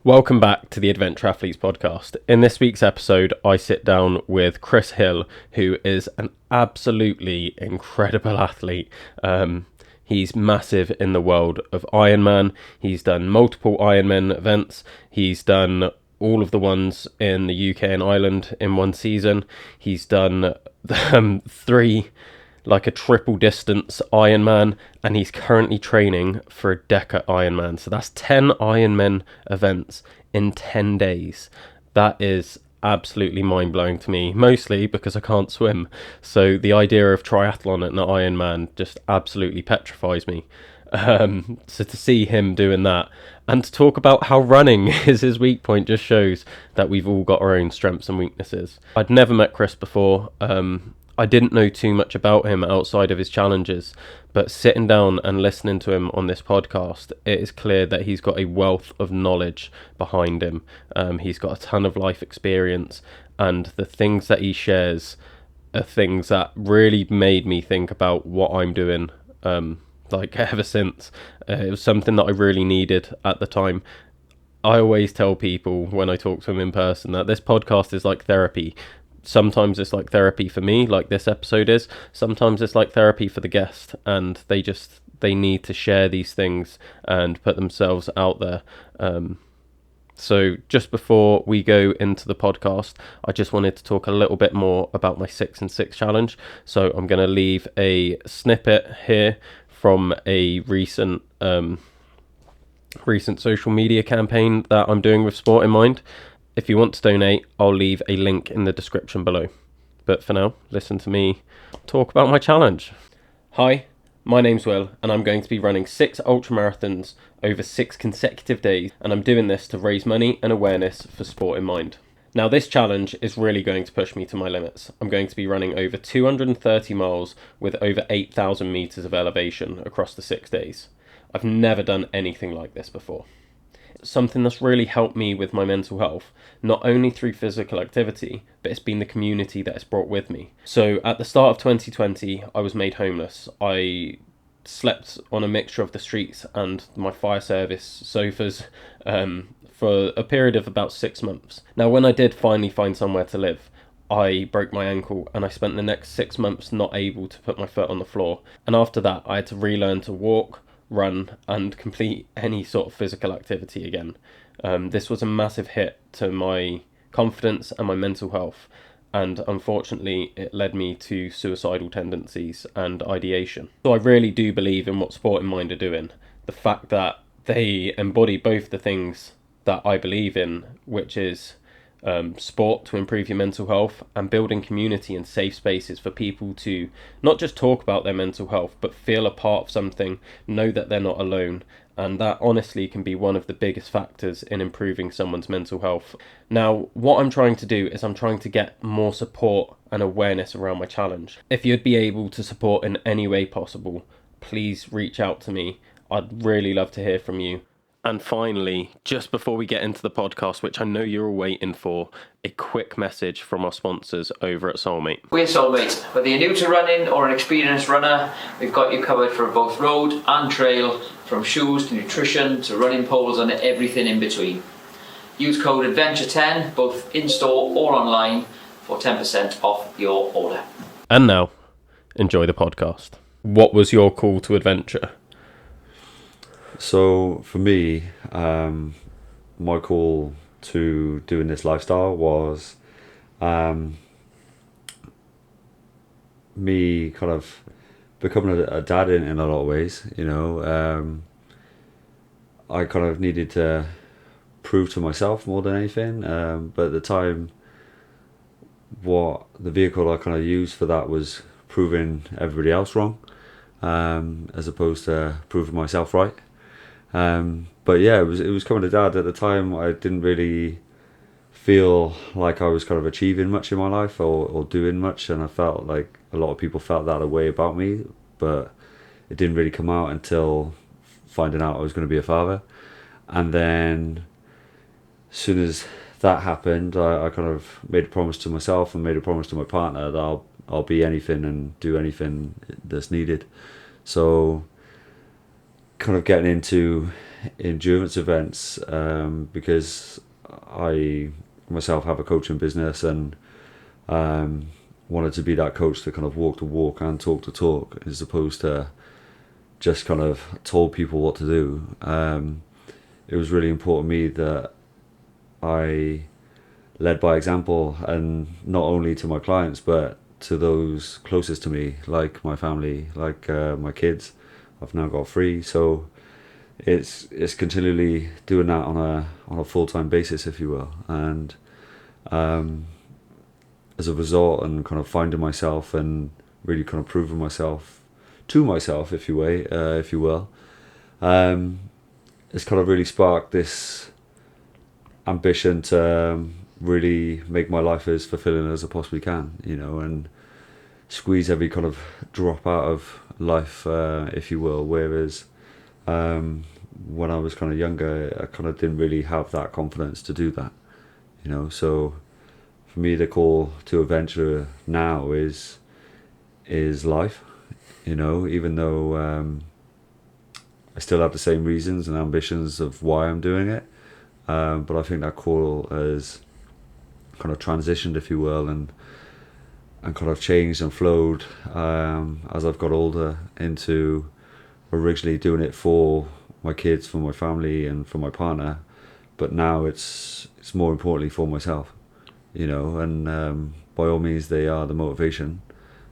Welcome back to the Adventure Athletes podcast. In this week's episode, I sit down with Chris Hill, who is an absolutely incredible athlete. He's massive in the world of Ironman. He's done multiple Ironman events. He's done all of the ones in the UK and Ireland in one season. He's done three, like a triple distance Ironman, and he's currently training for a Deca Ironman. So that's 10 Ironman events in 10 days. That is absolutely mind-blowing to me, mostly because I can't swim. So the idea of triathlon at an Ironman just absolutely petrifies me. So to see him doing that and to talk about how running is his weak point just shows that we've all got our own strengths and weaknesses. I'd never met Chris before. I didn't know too much about him outside of his challenges, but sitting down and listening to him on this podcast, it is clear that he's got a wealth of knowledge behind him. He's got a ton of life experience, and the things that he shares are things that really made me think about what I'm doing, ever since. It was something that I really needed at the time. I always tell people when I talk to them in person that this podcast is like therapy. Sometimes it's like therapy for me, like this episode is. Sometimes it's like therapy for the guest, and they need to share these things and put themselves out there. So just before we go into the podcast, I just wanted to talk a little bit more about my 6 and 6 challenge. So I'm going to leave a snippet here from a recent social media campaign that I'm doing with Sport in Mind. If you want to donate, I'll leave a link in the description below. But for now, listen to me talk about my challenge. Hi, my name's Will, and I'm going to be running 6 ultramarathons over 6 consecutive days, and I'm doing this to raise money and awareness for Sport in Mind. Now, this challenge is really going to push me to my limits. I'm going to be running over 230 miles with over 8,000 meters of elevation across the 6 days. I've never done anything like this before. Something that's really helped me with my mental health, not only through physical activity, but it's been the community that it's brought with me. So at the start of 2020, I was made homeless. I slept on a mixture of the streets and my fire service sofas for a period of about 6 months. Now, when I did finally find somewhere to live, I broke my ankle and I spent the next 6 months not able to put my foot on the floor. And after that, I had to relearn to walk, run and complete any sort of physical activity again. This was a massive hit to my confidence and my mental health, and unfortunately it led me to suicidal tendencies and ideation. So I really do believe in what Sport in Mind are doing. The fact that they embody both the things that I believe in, which is sport to improve your mental health, and building community and safe spaces for people to not just talk about their mental health but feel a part of something, know that they're not alone, and that honestly can be one of the biggest factors in improving someone's mental health. Now, what I'm trying to do is I'm trying to get more support and awareness around my challenge. If you'd be able to support in any way possible, please reach out to me. I'd really love to hear from you. And finally, just before we get into the podcast, which I know you're all waiting for, a quick message from our sponsors over at Soulmate. We're Soulmate. Whether you're new to running or an experienced runner, we've got you covered for both road and trail, from shoes to nutrition to running poles and everything in between. Use code ADVENTURE10, both in-store or online, for 10% off your order. And now, enjoy the podcast. What was your call to adventure? So for me, my call to doing this lifestyle was me kind of becoming a dad in a lot of ways. I kind of needed to prove to myself more than anything, but at the time, what the vehicle I kind of used for that was proving everybody else wrong, as opposed to proving myself right. But yeah, it was coming to dad. At the time, I didn't really feel like I was kind of achieving much in my life or doing much, and I felt like a lot of people felt that way about me, but it didn't really come out until finding out I was going to be a father. And then as soon as that happened, I kind of made a promise to myself and made a promise to my partner that I'll be anything and do anything that's needed. So kind of getting into endurance events, because I myself have a coaching business, and wanted to be that coach to kind of walk the walk and talk the talk, as opposed to just kind of told people what to do. It was really important to me that I led by example, and not only to my clients but to those closest to me, like my family, like my kids. I've now got 3, so it's continually doing that on a full-time basis, if you will. And as a result, and kind of finding myself and really kind of proving myself to myself, if you will, it's kind of really sparked this ambition to really make my life as fulfilling as I possibly can, and squeeze every kind of drop out of life, if you will. Whereas when I was kind of younger, I kind of didn't really have that confidence to do that, so for me, the call to adventure now is life, even though I still have the same reasons and ambitions of why I'm doing it, but I think that call has kind of transitioned, if you will, and kind of changed and flowed as I've got older, into originally doing it for my kids, for my family, and for my partner, but now it's more importantly for myself, and by all means they are the motivation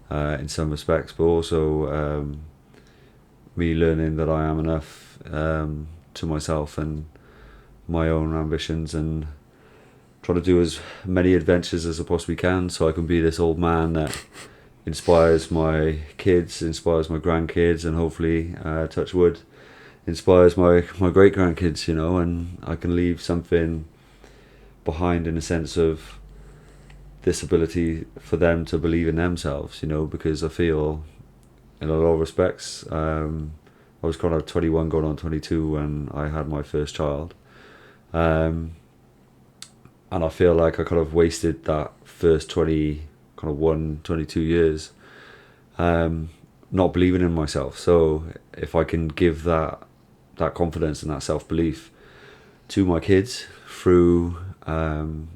in some respects, but also me learning that I am enough to myself and my own ambitions, and try to do as many adventures as I possibly can, so I can be this old man that inspires my kids, inspires my grandkids, and hopefully, touch wood, inspires my great grandkids, and I can leave something behind in a sense of this ability for them to believe in themselves, because I feel in a lot of respects, I was kind of 21 going on 22 when I had my first child, and I feel like I kind of wasted that first 22 years not believing in myself. So if I can give that confidence and that self-belief to my kids through kind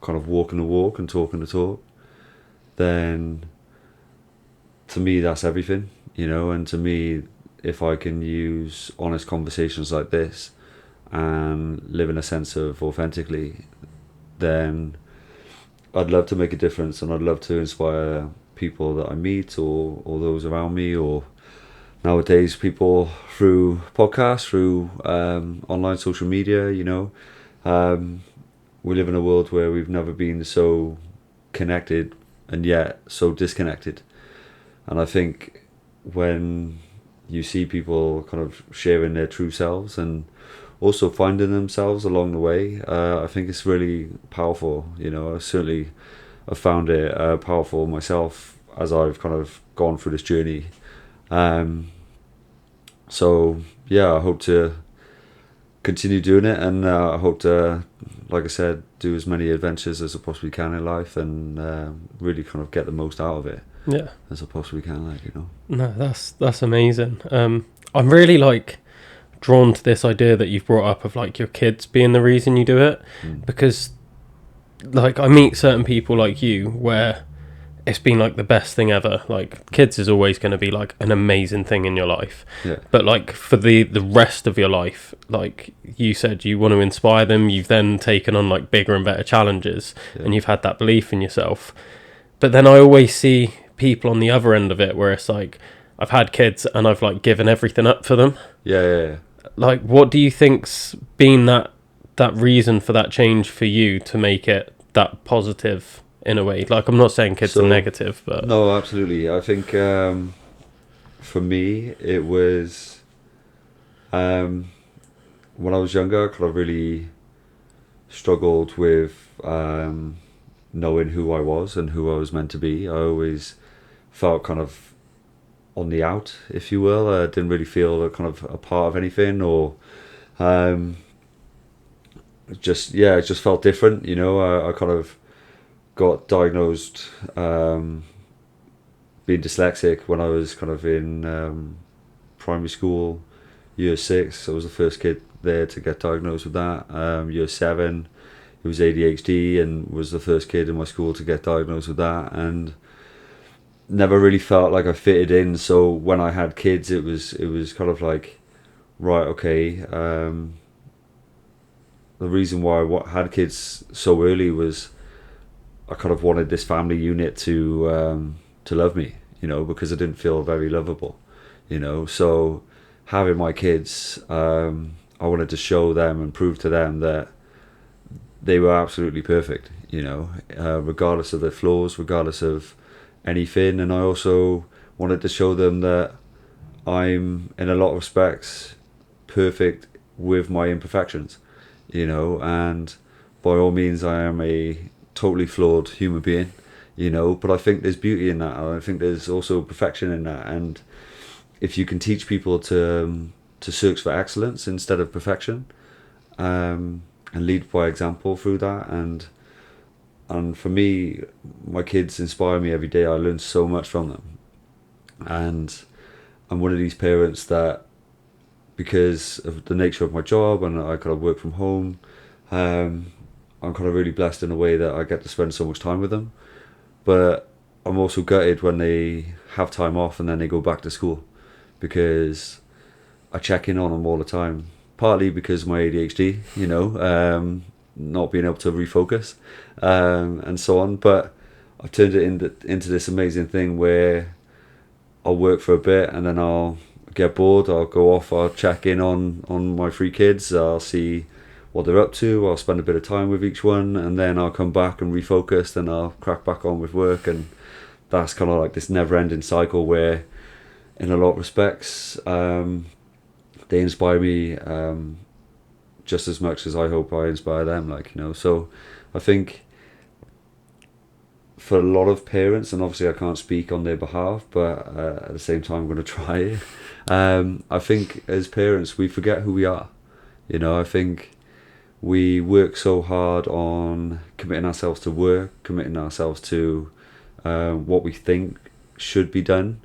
of walking the walk and talking the talk, then to me that's everything, and to me, if I can use honest conversations like this and live in a sense of authentically, then I'd love to make a difference, and I'd love to inspire people that I meet, or those around me, or nowadays people through podcasts, through online social media. We live in a world where we've never been so connected and yet so disconnected, and I think when you see people kind of sharing their true selves and also finding themselves along the way, I think it's really powerful. I certainly have found it powerful myself as I've kind of gone through this journey. So yeah, I hope to continue doing it, and I hope to, like I said, do as many adventures as I possibly can in life, and really kind of get the most out of it. Yeah, as I possibly can, No, that's amazing. I'm really drawn to this idea that you've brought up of your kids being the reason you do it, because I meet certain people like you where it's been the best thing ever. Kids is always going to be an amazing thing in your life, but for the rest of your life, you said, you want to inspire them. You've then taken on bigger and better challenges, and you've had that belief in yourself. But then I always see people on the other end of it where it's I've had kids and I've given everything up for them. Yeah. What do you think's been that reason for that change for you to make it that positive in a way? I'm not saying kids are negative, but no, absolutely. I think for me it was when I was younger, I kind of really struggled with knowing who I was and who I was meant to be. I always felt kind of on the out, if you will. I didn't really feel kind of a part of anything, or it just felt different. I kind of got diagnosed being dyslexic when I was kind of in primary school, Year 6, I was the first kid there to get diagnosed with that. Year 7, it was ADHD, and was the first kid in my school to get diagnosed with that, and never really felt like I fitted in. So when I had kids, it was kind of like, right, okay. The reason why I had kids so early was I kind of wanted this family unit to love me, because I didn't feel very lovable, So having my kids, I wanted to show them and prove to them that they were absolutely perfect, regardless of their flaws, regardless of anything. And I also wanted to show them that I'm, in a lot of respects, perfect with my imperfections, and by all means I am a totally flawed human being, but I think there's beauty in that. I think there's also perfection in that, and if you can teach people to search for excellence instead of perfection, and lead by example through that, and for me, my kids inspire me every day. I learn so much from them, and I'm one of these parents that, because of the nature of my job and I kind of work from home, I'm kind of really blessed in a way that I get to spend so much time with them. But I'm also gutted when they have time off and then they go back to school, because I check in on them all the time. Partly because of my ADHD, not being able to refocus, and so on. But I've turned it into this amazing thing where I'll work for a bit and then I'll get bored, I'll go off, I'll check in on my 3 kids, I'll see what they're up to, I'll spend a bit of time with each one, and then I'll come back and refocus, and I'll crack back on with work. And that's kind of like this never-ending cycle where, in a lot of respects, they inspire me just as much as I hope I inspire them, so I think for a lot of parents, and obviously I can't speak on their behalf, but at the same time I'm going to try. I think as parents we forget who we are. I think we work so hard on committing ourselves to work, committing ourselves to what we think should be done.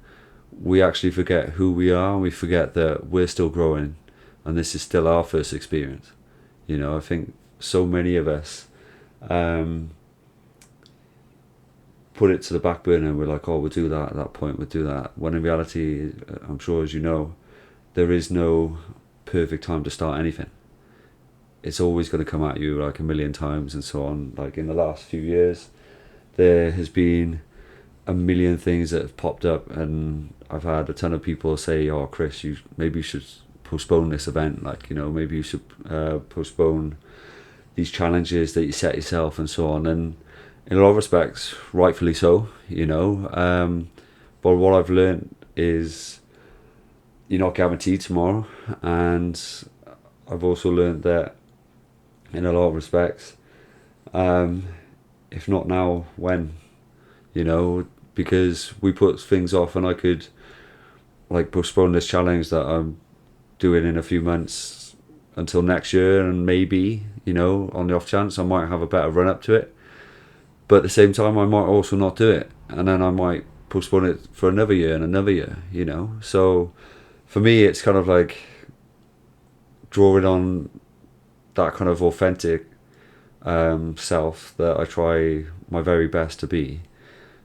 We actually forget who we are, and we forget that we're still growing, and this is still our first experience. I think so many of us put it to the back burner, and we're like, oh, we'll do that at that point, we'll do that. When in reality, I'm sure as you know, there is no perfect time to start anything. It's always going to come at you like a million times and so on. Like in the last few years, there has been a million things that have popped up, and I've had a ton of people say, oh, Chris, maybe you should postpone this event, maybe you should postpone these challenges that you set yourself and so on. And in a lot of respects, rightfully so, but what I've learned is you're not guaranteed tomorrow, and I've also learned that in a lot of respects, if not now, when? Because we put things off, and I could postpone this challenge that I'm doing in a few months until next year, and maybe, on the off chance I might have a better run up to it. But at the same time, I might also not do it, and then I might postpone it for another year and another year, So for me, it's kind of like drawing on that kind of authentic self that I try my very best to be,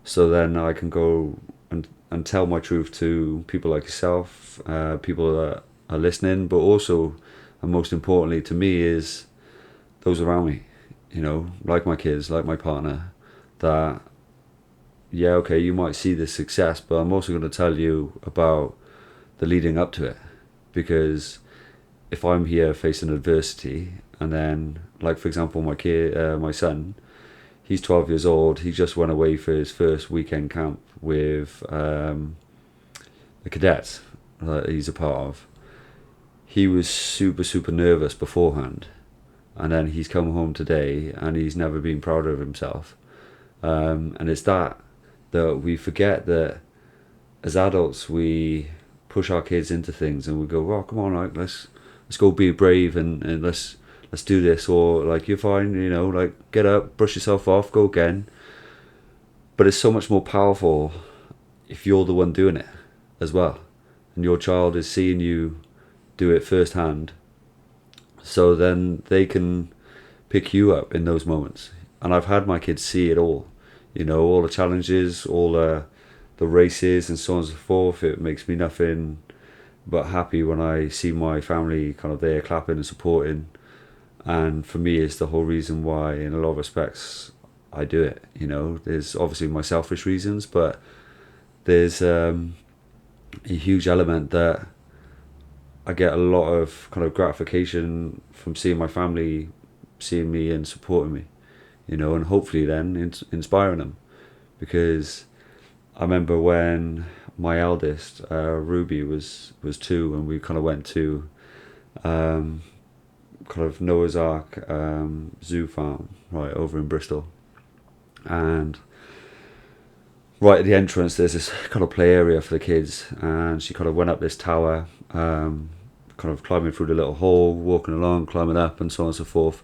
so then I can go and tell my truth to people like yourself, people that are listening, but also, and most importantly to me, is those around me, like my kids, like my partner, that, yeah, okay, you might see this success, but I'm also going to tell you about the leading up to it. Because if I'm here facing adversity, and then, like for example, my son, he's 12 years old, he just went away for his first weekend camp with the cadets that he's a part of. He was super, super nervous beforehand, and then he's come home today and he's never been prouder of himself. And it's that we forget that as adults we push our kids into things, and we go, well, come on, let's go be brave, and let's do this, or you're fine, get up, brush yourself off, go again. But it's so much more powerful if you're the one doing it as well, and your child is seeing you do it firsthand, so then they can pick you up in those moments. And I've had my kids see it all, all the challenges, all the races and so on and so forth. It makes me nothing but happy when I see my family kind of there clapping and supporting. And for me, it's the whole reason why, in a lot of respects, I do it. There's obviously my selfish reasons, but there's a huge element that I get a lot of kind of gratification from seeing my family seeing me and supporting me, and hopefully then inspiring them. Because I remember when my eldest, Ruby, was 2, and we kind of went to kind of Noah's Ark zoo farm right over in Bristol, and right at the entrance there's this kind of play area for the kids, and she kind of went up this tower, kind of climbing through the little hole, walking along, climbing up, and so on and so forth.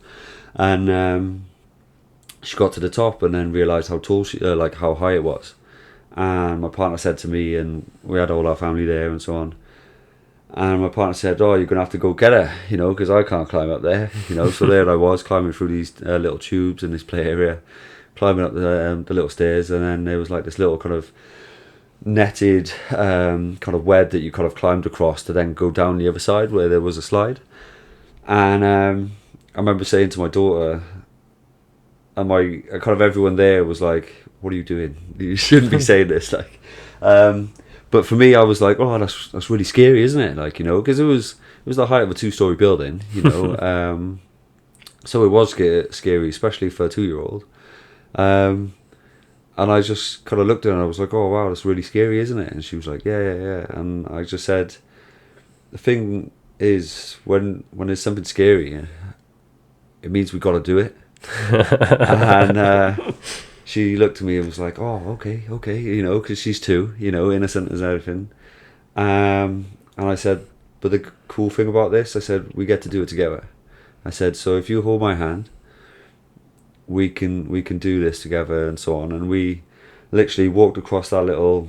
And she got to the top and then realised how tall she, like how high it was. And my partner said to me, and we had all our family there and so on, and my partner said, "Oh, you're going to have to go get her, because I can't climb up there." So there I was, climbing through these little tubes in this play area, climbing up the little stairs, and then there was like this little kind of netted kind of web that you kind of climbed across to then go down the other side where there was a slide. And I remember saying to my daughter, and my kind of everyone there was like, "What are you doing? You shouldn't be saying this." Like, but for me, I was like, "Oh, that's really scary, isn't it?" Like, because it was the height of a 2-story building, so it was scary, especially for a 2-year-old. And I just kind of looked at her and I was like, "Oh wow, that's really scary, isn't it?" And she was like, yeah. And I just said, the thing is, when there's something scary, it means we got to do it. And she looked at me and was like, "Oh, okay, because she's 2, innocent as everything." And I said, "But the cool thing about this," I said, "we get to do it together." I said, "So if you hold my hand, we can do this together," and so on. And we literally walked across that little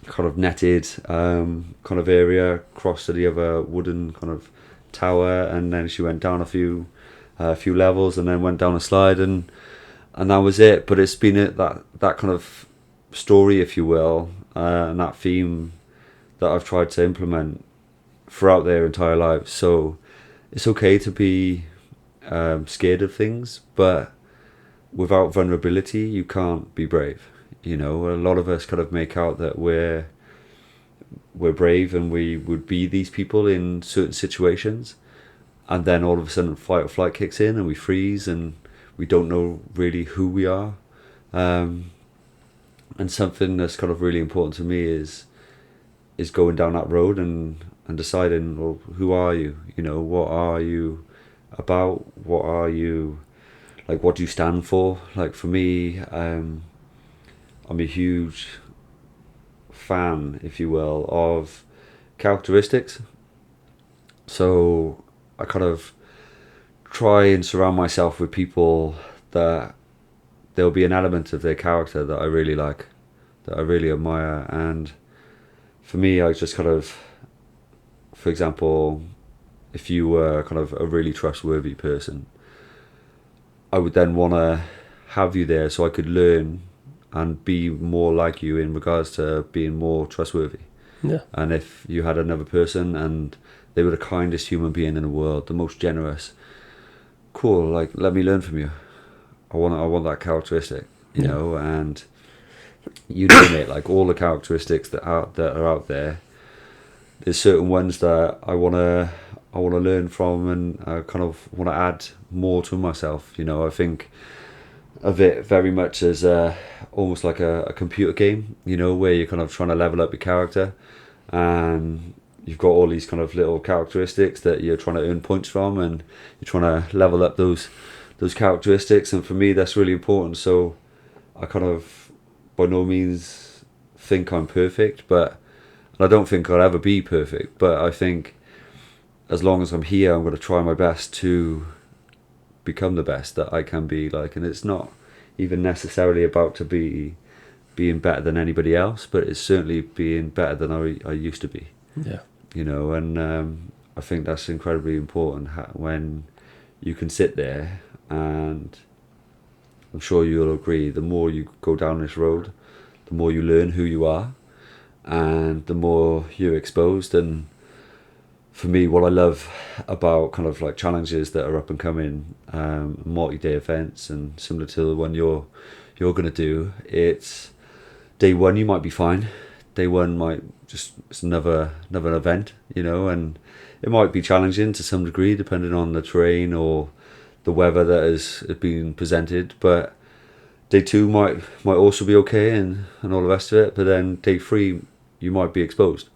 kind of netted kind of area, across to the other wooden kind of tower, and then she went down a few levels and then went down a slide, and that was it. But it's been that kind of story, if you will, and that theme that I've tried to implement throughout their entire lives. So it's okay to be scared of things, but without vulnerability you can't be brave. A lot of us kind of make out that we're brave and we would be these people in certain situations, and then all of a sudden fight or flight kicks in and we freeze and we don't know really who we are. And something that's kind of really important to me is going down that road and deciding, well, who are you? What are you about? What are you, like, what do you stand for? Like, for me, I'm a huge fan, if you will, of characteristics. So I kind of try and surround myself with people that there'll be an element of their character that I really like, that I really admire. And for me, I just kind of, for example, if you were kind of a really trustworthy person, I would then want to have you there so I could learn and be more like you in regards to being more trustworthy. Yeah. And if you had another person and they were the kindest human being in the world, the most generous, cool, like, let me learn from you. I want that characteristic, you know, and you name it, like all the characteristics that are out there. There's certain ones that I want to learn from, and I kind of want to add more to myself. I think of it very much as almost like a computer game, where you're kind of trying to level up your character, and you've got all these kind of little characteristics that you're trying to earn points from, and you're trying to level up those characteristics. And for me, that's really important. So I kind of, by no means, think I'm perfect, but I don't think I'll ever be perfect. But I think as long as I'm here, I'm going to try my best to become the best that I can be. Like, and it's not even necessarily about to being better than anybody else, but it's certainly being better than I used to be. Yeah. And I think that's incredibly important when you can sit there, and I'm sure you'll agree, the more you go down this road, the more you learn who you are, and the more you're exposed. And for me, what I love about kind of like challenges that are up and coming, multi-day events, and similar to the one you're going to do, it's day one you might be fine. Day one might just, it's another event, and it might be challenging to some degree depending on the terrain or the weather that has been presented. But day two might also be okay, and all the rest of it. But then day three you might be exposed,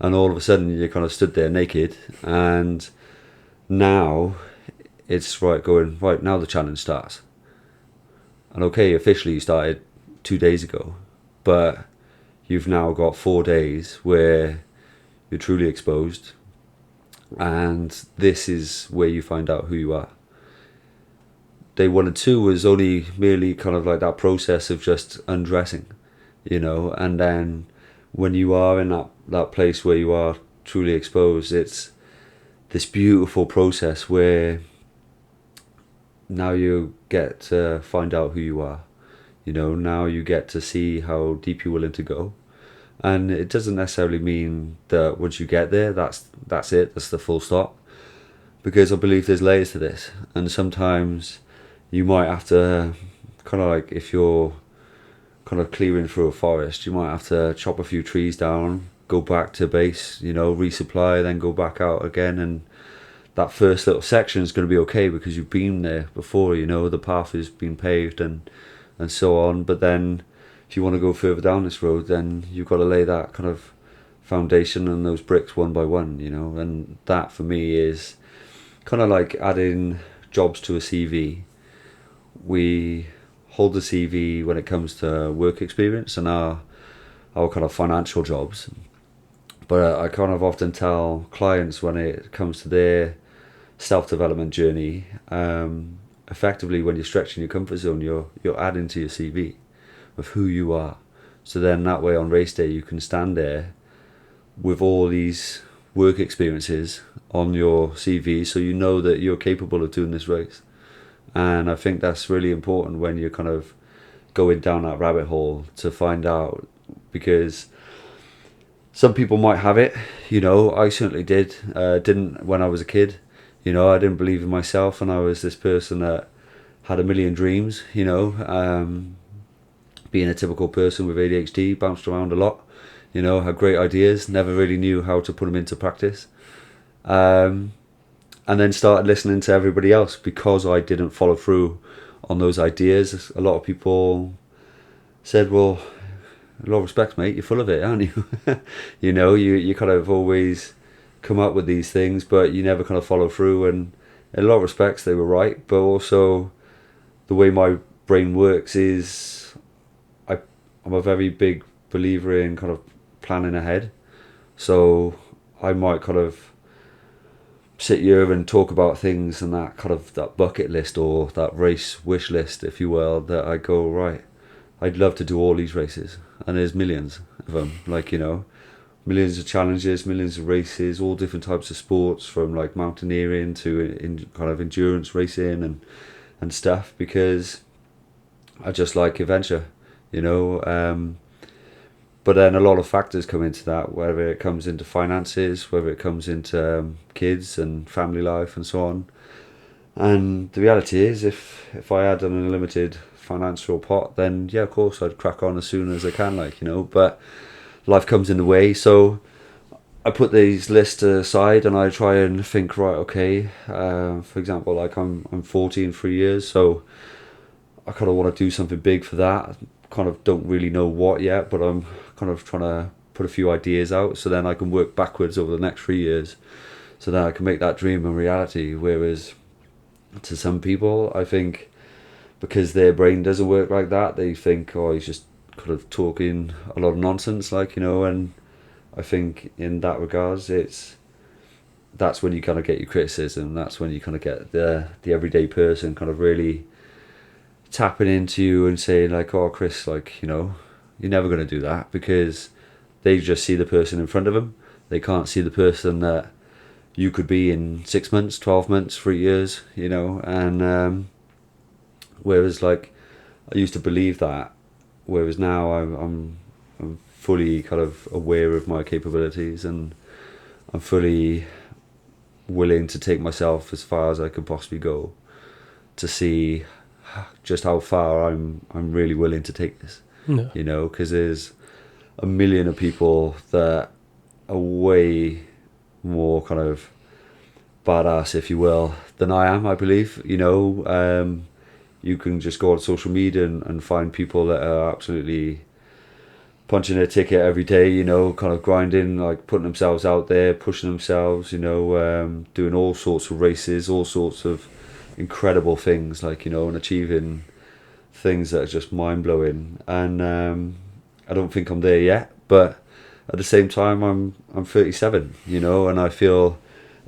and all of a sudden you're kind of stood there naked, and now it's right now the challenge starts. And okay, officially you started 2 days ago, but you've now got 4 days where you're truly exposed, and this is where you find out who you are. Day 1 and 2 was only merely kind of like that process of just undressing, and then when you are in that place where you are truly exposed, it's this beautiful process where now you get to find out who you are. Now you get to see how deep you're willing to go. And it doesn't necessarily mean that once you get there, that's it, that's the full stop. Because I believe there's layers to this. And sometimes you might have to, kind of like if you're kind of clearing through a forest, you might have to chop a few trees down, go back to base, resupply, then go back out again. And that first little section is going to be okay because you've been there before, the path has been paved and so on. But then if you want to go further down this road, then you've got to lay that kind of foundation and those bricks one by one, and that for me is kind of like adding jobs to a CV. We hold the CV when it comes to work experience and our kind of financial jobs, but I kind of often tell clients when it comes to their self-development journey, effectively when you're stretching your comfort zone, you're adding to your CV of who you are. So then that way on race day you can stand there with all these work experiences on your CV, so you know that you're capable of doing this race. And I think that's really important when you're kind of going down that rabbit hole to find out, because some people might have it, I certainly didn't when I was a kid. I didn't believe in myself, and I was this person that had a million dreams, being a typical person with ADHD, bounced around a lot, had great ideas, never really knew how to put them into practice. And then started listening to everybody else because I didn't follow through on those ideas. A lot of people said, well, a lot of respect, mate, you're full of it, aren't you? You kind of always come up with these things, but you never kind of follow through. And in a lot of respects, they were right. But also the way my brain works is I'm a very big believer in kind of planning ahead. So I might kind of sit here and talk about things and that kind of that bucket list or that race wish list, if you will, that I go, right, I'd love to do all these races. And there's millions of them, millions of challenges, millions of races, all different types of sports, from like mountaineering to kind of endurance racing and stuff, because I just like adventure, but then a lot of factors come into that, whether it comes into finances, whether it comes into kids and family life and so on. And the reality is, if I had an unlimited financial pot, then yeah, of course I'd crack on as soon as I can, but life comes in the way. So I put these lists aside and I try and think, right, okay, for example, like I'm 40 in 3 years, so I kind of want to do something big for that. Kind of don't really know what yet, but I'm kind of trying to put a few ideas out so then I can work backwards over the next 3 years so that I can make that dream a reality. Whereas to some people, I think because their brain doesn't work like that, they think, oh, he's just kind of talking a lot of nonsense, and I think in that regards, that's when you kind of get your criticism. That's when you kind of get the everyday person kind of really tapping into you and saying like, oh, Chris, you're never going to do that, because they just see the person in front of them. They can't see the person that you could be in 6 months, 12 months, 3 years, you know. And whereas like I used to believe that, whereas now I'm fully kind of aware of my capabilities, and I'm fully willing to take myself as far as I could possibly go to see just how far I'm really willing to take this. No. You know, because there's a million of people that are way more kind of badass, if you will, than I am, I believe. You know, you can just go on social media and find people that are absolutely punching their ticket every day, you know, kind of grinding, like putting themselves out there, pushing themselves, you know, doing all sorts of races, all sorts of incredible things, like, you know, and achieving things that are just mind-blowing. And I don't think I'm there yet, but at the same time I'm 37, you know, and I feel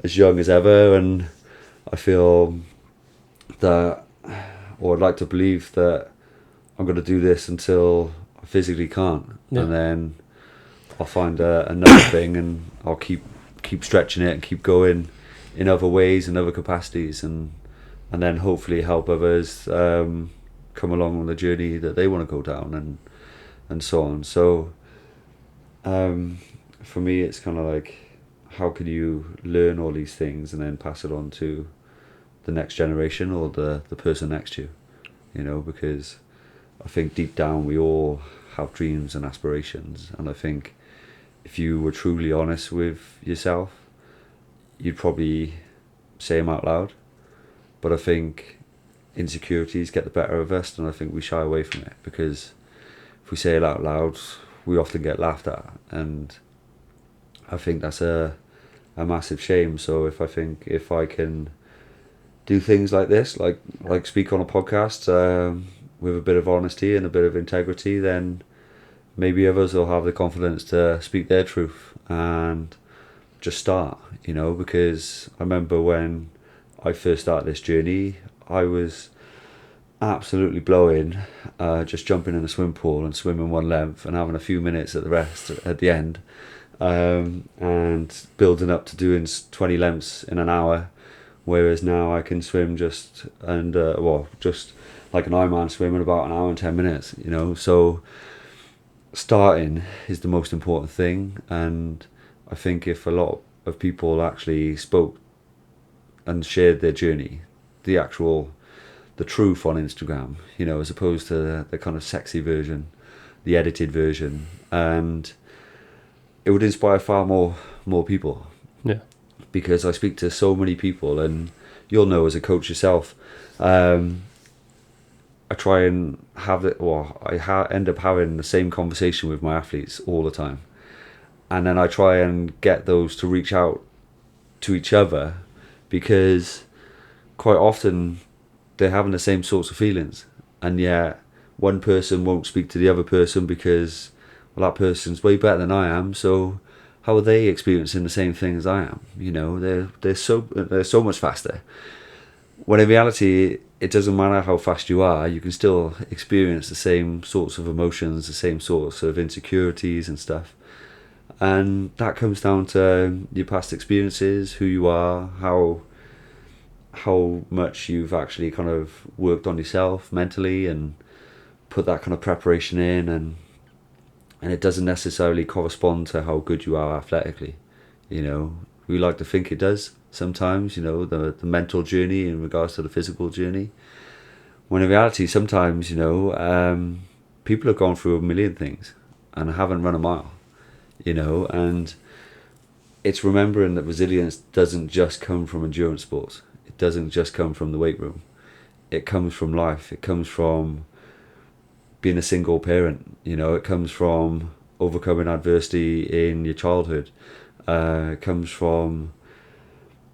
as young as ever, and I feel that, or I'd like to believe that I'm going to do this until I physically can't. Yeah. And then I'll find another thing, and I'll keep stretching it and keep going in other ways and other capacities, and then hopefully help others come along on the journey that they want to go down, and so on. So for me, it's kind of like, how can you learn all these things and then pass it on to the next generation or the person next to you, you know, because I think deep down we all have dreams and aspirations, and I think if you were truly honest with yourself, you'd probably say them out loud. But I think insecurities get the better of us, and I think we shy away from it, because if we say it out loud, we often get laughed at, and I think that's a massive shame. So if I can do things like this, like speak on a podcast with a bit of honesty and a bit of integrity, then maybe others will have the confidence to speak their truth and just start, you know. Because I remember when I first started this journey, I was absolutely blowing, just jumping in a swim pool and swimming one length and having a few minutes at the rest at the end, and building up to doing 20 lengths in an hour, whereas now I can swim just like an Ironman swim in about an hour and 10 minutes, you know. So starting is the most important thing, and I think if a lot of people actually spoke and shared their journey, the truth on Instagram, you know, as opposed to the kind of sexy version, the edited version, and it would inspire far more people. Yeah. Because I speak to so many people, and you'll know as a coach yourself, I try and have it, or end up having the same conversation with my athletes all the time, and then I try and get those to reach out to each other, because quite often they're having the same sorts of feelings, and yet one person won't speak to the other person because, well, that person's way better than I am, so how are they experiencing the same thing as I am? You know, they're so much faster. When in reality, it doesn't matter how fast you are, you can still experience the same sorts of emotions, the same sorts of insecurities and stuff. And that comes down to your past experiences, who you are, how much you've actually kind of worked on yourself mentally and put that kind of preparation in, and it doesn't necessarily correspond to how good you are athletically. You know, we like to think it does sometimes, you know, the mental journey in regards to the physical journey, when in reality sometimes, you know, people have gone through a million things and haven't run a mile, you know. And it's remembering that resilience doesn't just come from endurance sports, it doesn't just come from the weight room, it comes from life, it comes from being a single parent, you know, it comes from overcoming adversity in your childhood, it comes from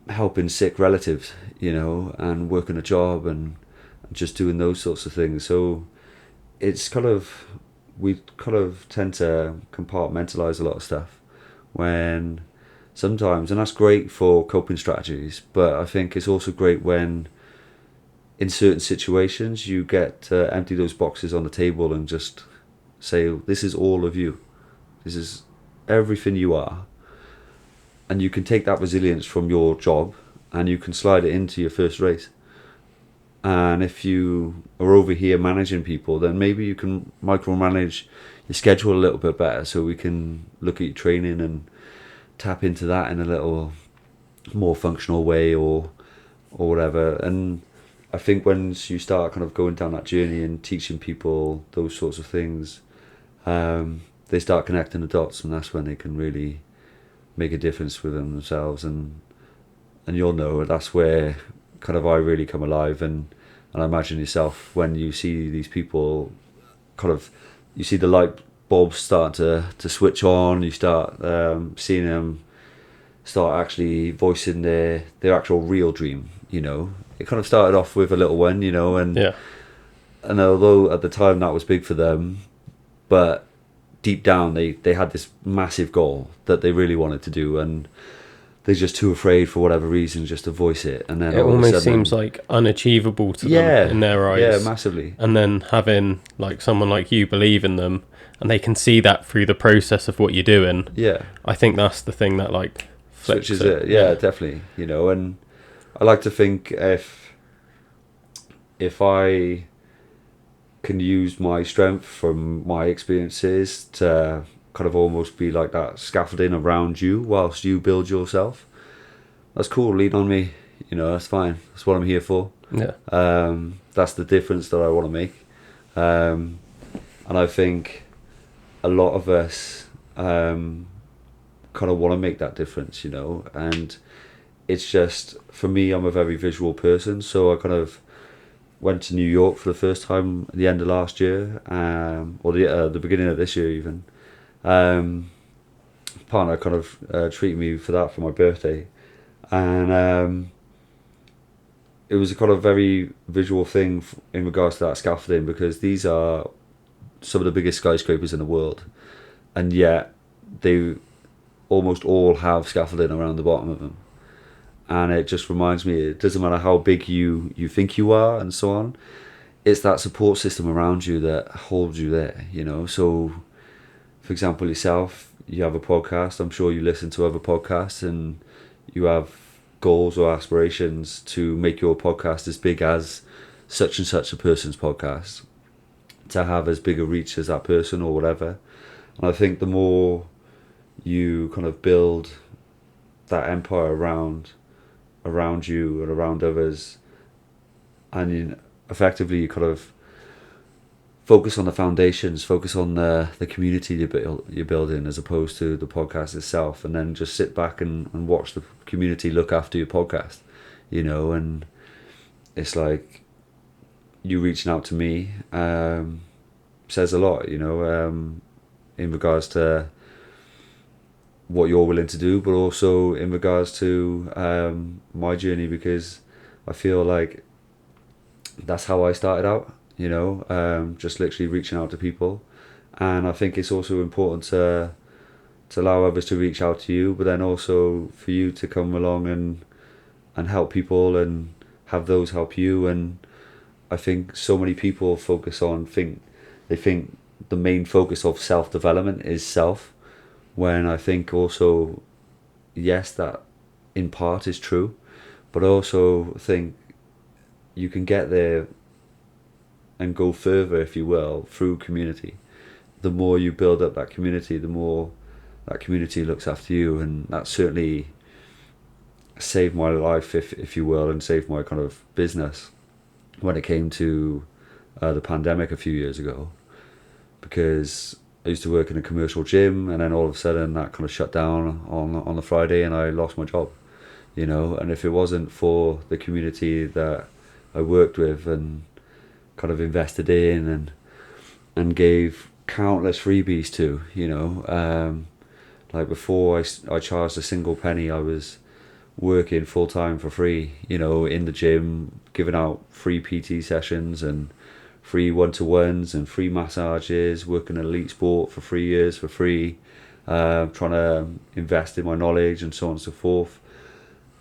helping sick relatives, you know, and working a job and just doing those sorts of things. So it's we tend to compartmentalize a lot of stuff, when sometimes, and that's great for coping strategies, but I think it's also great when in certain situations you get to empty those boxes on the table and just say, this is all of you, this is everything you are, and you can take that resilience from your job and you can slide it into your first race. And if you are over here managing people, then maybe you can micromanage your schedule a little bit better, so we can look at your training and tap into that in a little more functional way, or whatever. And I think once you start kind of going down that journey and teaching people those sorts of things, they start connecting the dots, and that's when they can really make a difference with themselves. And you'll know that's where kind of I really come alive. And I imagine yourself, when you see these people kind of, you see the light bulbs start to switch on, you start seeing them start actually voicing their actual real dream. It kind of started off with a little one, and Yeah. and although at the time that was big for them, but deep down they had this massive goal that they really wanted to do, and they're just too afraid for whatever reason just to voice it. And then It almost seems like unachievable to them in their eyes. Yeah, massively. And then having like someone like you believe in them, and they can see that through the process of what you're doing. Yeah, I think that's the thing that like flips switches it. Yeah, definitely. And I like to think if I can use my strength from my experiences to kind of almost be like that scaffolding around you whilst you build yourself, that's cool. Lean on me. That's fine. That's what I'm here for. Yeah. That's the difference that I want to make. And I think a lot of us kind of want to make that difference, and it's just, for me, I'm a very visual person, so I kind of went to New York for the first time at the end of last year, or the beginning of this year even. Partner kind of treated me for that for my birthday, and it was a kind of very visual thing in regards to that scaffolding, because these are some of the biggest skyscrapers in the world, and yet they almost all have scaffolding around the bottom of them. And it just reminds me, it doesn't matter how big you think you are and so on, it's that support system around you that holds you there, So, for example, yourself, you have a podcast. I'm sure you listen to other podcasts, and you have goals or aspirations to make your podcast as big as such and such a person's podcast, to have as big a reach as that person or whatever. And I think the more you kind of build that empire around you and around others, and effectively you kind of focus on the foundations, focus on the community you're building, as opposed to the podcast itself, and then just sit back and watch the community look after your podcast, and it's like you reaching out to me says a lot, in regards to what you're willing to do, but also in regards to my journey, because I feel like that's how I started out, just literally reaching out to people. And I think it's also important to allow others to reach out to you, but then also for you to come along and help people and have those help you. And I think so many people they think the main focus of self-development is self, when I think also, yes, that in part is true, but I also think you can get there and go further, if you will, through community. The more you build up that community, the more that community looks after you, and that certainly saved my life, if you will, and saved my kind of business when it came to the pandemic a few years ago, because I used to work in a commercial gym, and then all of a sudden that kind of shut down on the Friday, and I lost my job, and if it wasn't for the community that I worked with and kind of invested in and gave countless freebies to, like before I charged a single penny, I was working full time for free, in the gym, giving out free PT sessions and free one-to-ones and free massages, working elite sport for 3 years for free, trying to invest in my knowledge and so on and so forth.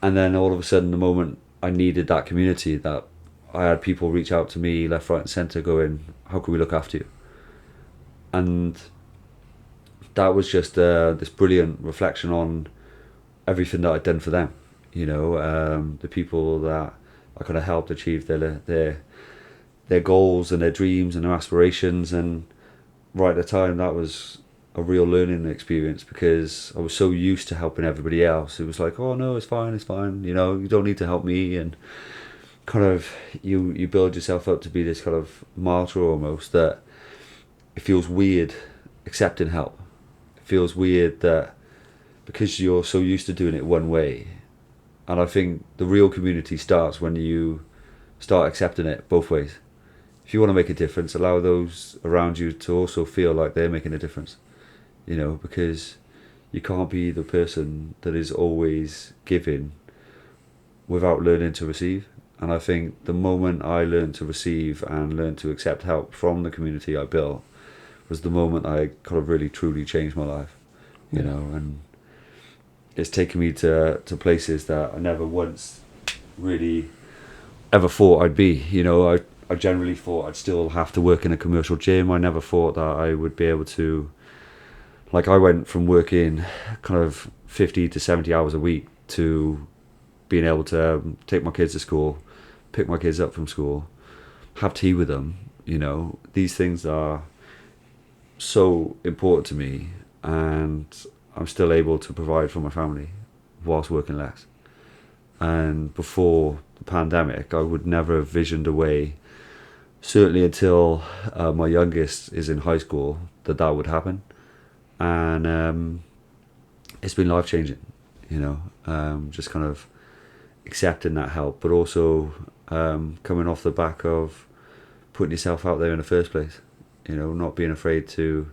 And then all of a sudden, the moment I needed that community, that I had people reach out to me left, right and centre going, how can we look after you? And that was just this brilliant reflection on everything that I'd done for them. The people that I kind of helped achieve their goals and their dreams and their aspirations. And right at the time, that was a real learning experience, because I was so used to helping everybody else. It was like, oh no, it's fine, you don't need to help me. And kind of you build yourself up to be this kind of martyr almost, that it feels weird accepting help. It feels weird that because you're so used to doing it one way. And I think the real community starts when you start accepting it both ways. If you want to make a difference, allow those around you to also feel like they're making a difference. Because you can't be the person that is always giving without learning to receive. And I think the moment I learned to receive and learned to accept help from the community I built was the moment I kind of really truly changed my life. And it's taken me to places that I never once really ever thought I'd be. I generally thought I'd still have to work in a commercial gym. I never thought that I would be able to, I went from working kind of 50 to 70 hours a week to being able to take my kids to school, pick my kids up from school, have tea with them. These things are so important to me, and I'm still able to provide for my family whilst working less. And before the pandemic, I would never have visioned a way, certainly until my youngest is in high school, that would happen. And it's been life-changing, just kind of accepting that help, but also coming off the back of putting yourself out there in the first place, not being afraid to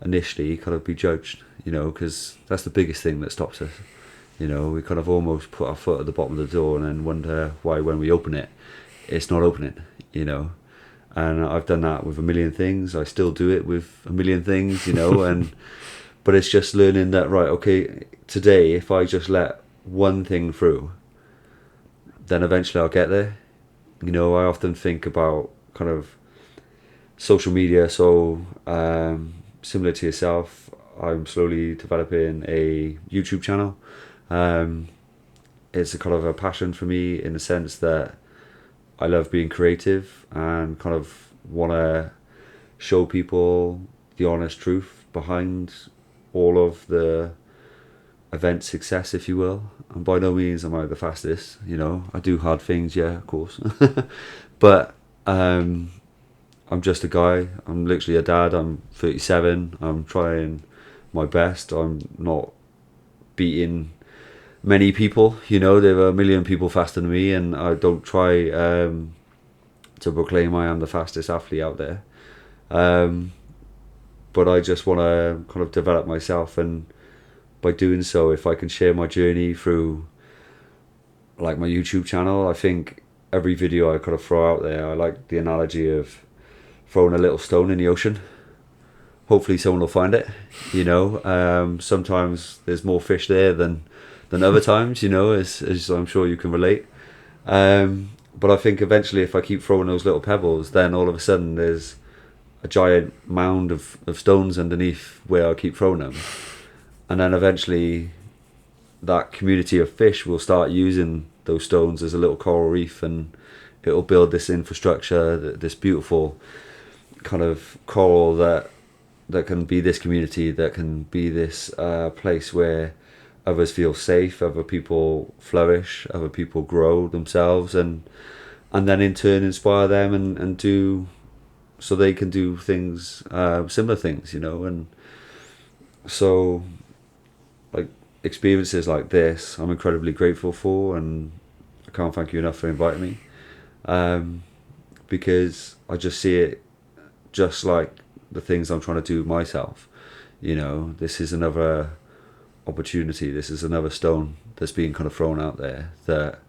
initially kind of be judged, because that's the biggest thing that stops us. We kind of almost put our foot at the bottom of the door and then wonder why when we open it, it's not opening, And I've done that with a million things. I still do it with a million things, but it's just learning that, right, okay, today, if I just let one thing through, then eventually I'll get there. I often think about kind of social media. So similar to yourself, I'm slowly developing a YouTube channel. It's a kind of a passion for me, in the sense that I love being creative and kind of want to show people the honest truth behind all of the event success, if you will. And by no means am I the fastest, I do hard things, yeah, of course. But I'm just a guy. I'm literally a dad. I'm 37. I'm trying my best. I'm not beating many people, there are a million people faster than me, and I don't try to proclaim I am the fastest athlete out there. But I just want to kind of develop myself, and by doing so, if I can share my journey through my YouTube channel, I think every video I kind of throw out there, I like the analogy of throwing a little stone in the ocean. Hopefully someone will find it, sometimes there's more fish there than other times, as I'm sure you can relate. But I think eventually, if I keep throwing those little pebbles, then all of a sudden there's a giant mound of stones underneath where I keep throwing them. And then eventually that community of fish will start using those stones as a little coral reef, and it'll build this infrastructure, this beautiful kind of coral that can be this community, that can be this place where others feel safe, other people flourish, other people grow themselves, and then in turn inspire them and do, so they can do things, similar things, and so experiences like this I'm incredibly grateful for, and I can't thank you enough for inviting me, because I just see it just like the things I'm trying to do myself. This is another opportunity, this is another stone that's being kind of thrown out there, that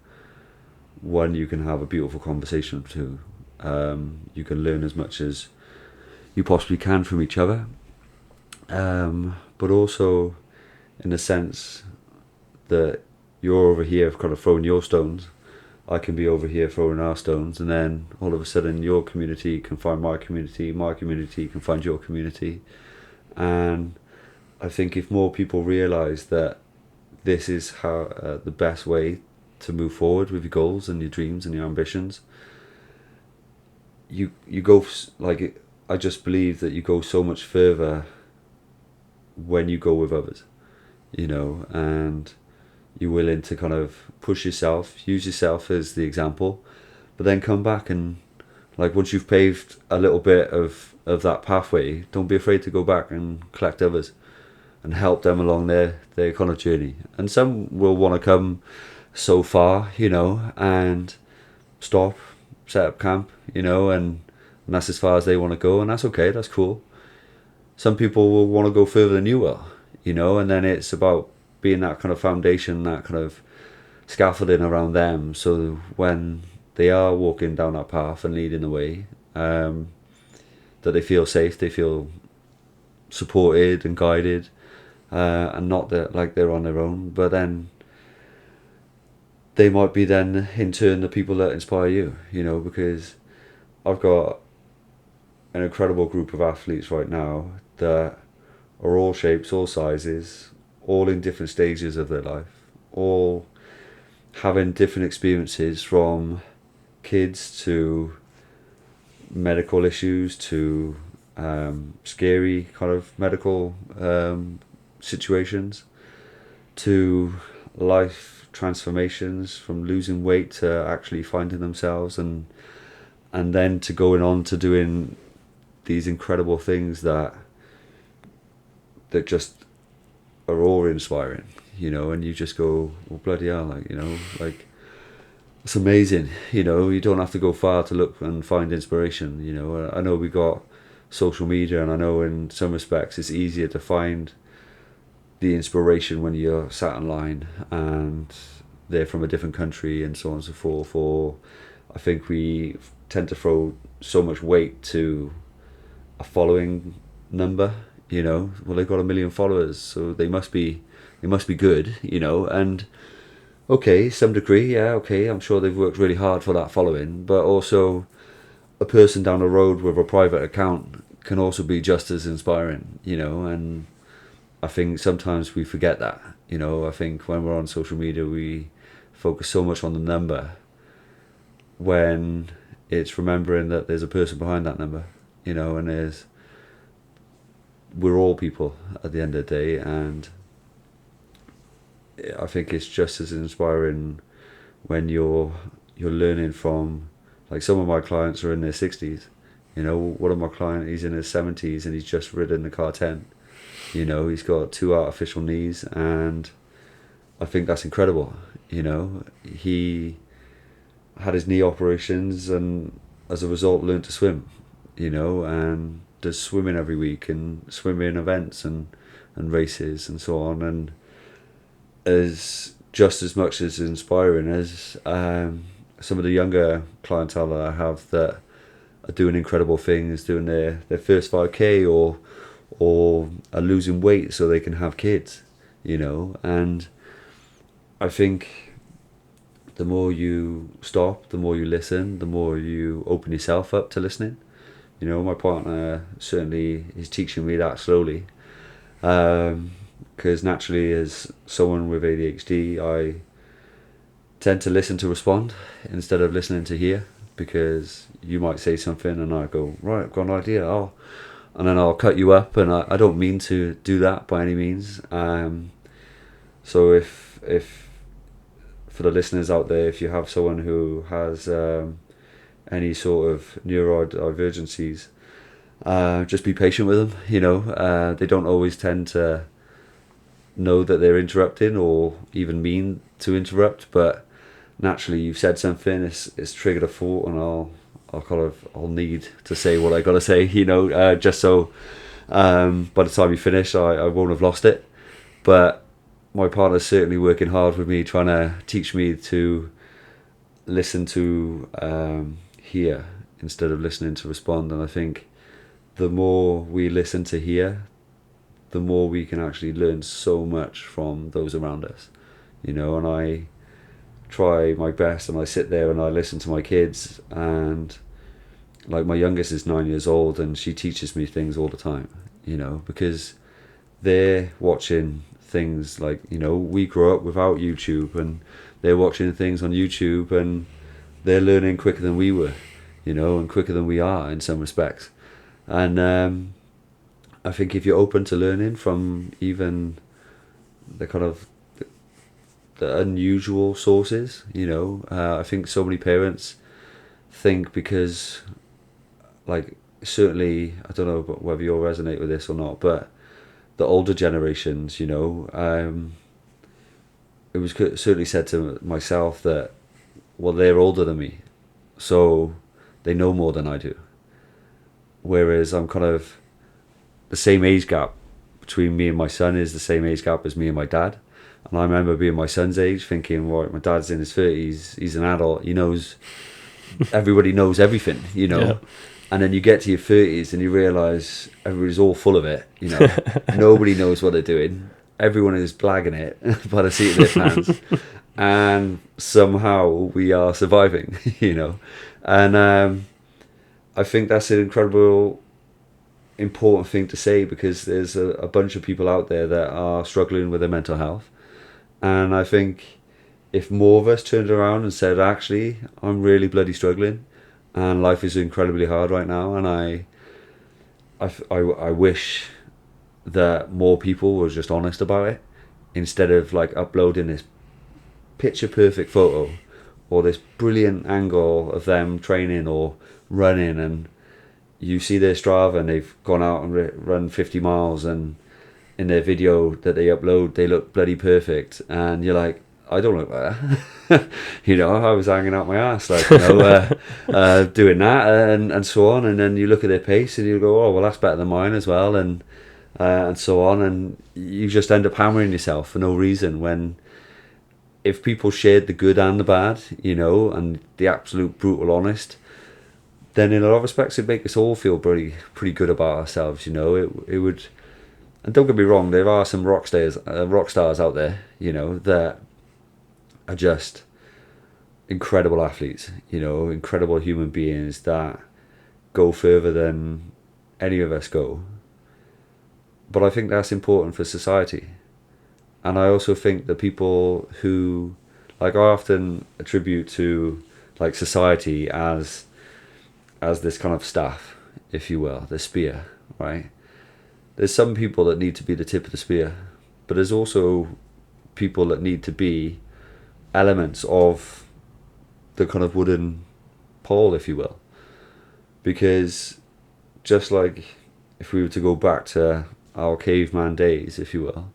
one, you can have a beautiful conversation to, you can learn as much as you possibly can from each other, but also in the sense that you're over here kind of throwing your stones, I can be over here throwing our stones, and then all of a sudden your community can find my community can find your community. And I think if more people realise that this is how the best way to move forward with your goals and your dreams and your ambitions. You go, like, I just believe that you go so much further when you go with others, you know, and you're willing to kind of push yourself, use yourself as the example, but then come back and, like, once you've paved a little bit of that pathway, don't be afraid to go back and collect others and help them along their kind of journey. And some will want to come so far, you know, and stop, set up camp, you know, and that's as far as they want to go, and that's okay, that's cool. Some people will want to go further than you will, you know, and then it's about being that kind of foundation, that kind of scaffolding around them, so when they are walking down that path and leading the way, that they feel safe, they feel supported and guided, and not that like they're on their own. But then they might be then in turn the people that inspire you, you know, because I've got an incredible group of athletes right now that are all shapes, all sizes, all in different stages of their life, all having different experiences, from kids to medical issues to scary kind of medical situations, to life transformations, from losing weight to actually finding themselves, and then to going on to doing these incredible things that just are awe-inspiring, you know, and you just go, well, bloody hell, like, you know, like, it's amazing, you know. You don't have to go far to look and find inspiration, you know. I know we got social media, and I know in some respects it's easier to find the inspiration when you're sat online and they're from a different country and so on and so forth. Or I think we tend to throw so much weight to a following number, you know. Well, they've got 1 million followers, so they must be good, you know. And okay, some degree, yeah, okay, I'm sure they've worked really hard for that following, but also a person down the road with a private account can also be just as inspiring, you know. And I think sometimes we forget that, you know. I think when we're on social media we focus so much on the number when it's remembering that there's a person behind that number, you know, and we're all people at the end of the day. And I think it's just as inspiring when you're learning from, like, some of my clients are in their 60s, you know. One of my clients, he's in his 70s and he's just ridden the car 10, you know. He's got 2 artificial knees, and I think that's incredible, you know. He had his knee operations and as a result learned to swim, you know, and does swimming every week and swimming events and races and so on, and is just as much as inspiring as some of the younger clientele that I have that are doing incredible things, doing their first 5k or are losing weight so they can have kids, you know. And I think the more you stop, the more you listen, the more you open yourself up to listening. You know, my partner certainly is teaching me that slowly. Because naturally, as someone with ADHD, I tend to listen to respond instead of listening to hear, because you might say something and I go, right, I've got an idea, and then I'll cut you up, and I don't mean to do that by any means. So if for the listeners out there, if you have someone who has any sort of neurodivergencies, just be patient with them, you know. They don't always tend to know that they're interrupting or even mean to interrupt, but naturally you've said something, it's triggered a thought, and I'll need to say what I gotta say, you know, just so by the time you finish I won't have lost it. But my partner's certainly working hard with me, trying to teach me to listen to hear instead of listening to respond. And I think the more we listen to hear, the more we can actually learn so much from those around us, you know. And I try my best, and I sit there and I listen to my kids, and like my youngest is 9 years old and she teaches me things all the time, you know, because they're watching things like, you know, we grew up without YouTube, and they're watching things on YouTube, and they're learning quicker than we were, you know, and quicker than we are in some respects. And I think if you're open to learning from even the kind of the unusual sources, you know, I think so many parents think because, like, certainly, I don't know whether you'll resonate with this or not, but the older generations, you know, it was certainly said to myself that, well, they're older than me, so they know more than I do. Whereas I'm kind of the same age gap between me and my son is the same age gap as me and my dad. And I remember being my son's age thinking, right, my dad's in his 30s, he's an adult, he knows, everybody knows everything, you know. Yeah. And then you get to your 30s and you realise everybody's all full of it, you know. Nobody knows what they're doing. Everyone is blagging it by the seat of their pants. And somehow we are surviving, you know. And I think that's an incredible, important thing to say, because there's a bunch of people out there that are struggling with their mental health. And I think if more of us turned around and said, actually, I'm really bloody struggling, and life is incredibly hard right now, and I wish that more people were just honest about it, instead of like uploading this picture perfect photo or this brilliant angle of them training or running, and you see their Strava and they've gone out and run 50 miles, and in their video that they upload they look bloody perfect, and you're like, I don't look like that. You know, I was hanging out my ass, like, you know, doing that and so on. And then you look at their pace and you go, oh, well, that's better than mine as well, and so on. And you just end up hammering yourself for no reason, when if people shared the good and the bad, you know, and the absolute brutal honest, then in a lot of respects it'd make us all feel pretty good about ourselves, you know. It would. And don't get me wrong, there are some rock stars out there, you know, that are just incredible athletes, you know, incredible human beings that go further than any of us go. But I think that's important for society. And I also think that people who, like, I often attribute to, like, society as this kind of staff, if you will, the spear, right? There's some people that need to be the tip of the spear, but there's also people that need to be elements of the kind of wooden pole, if you will. Because just like if we were to go back to our caveman days, if you will,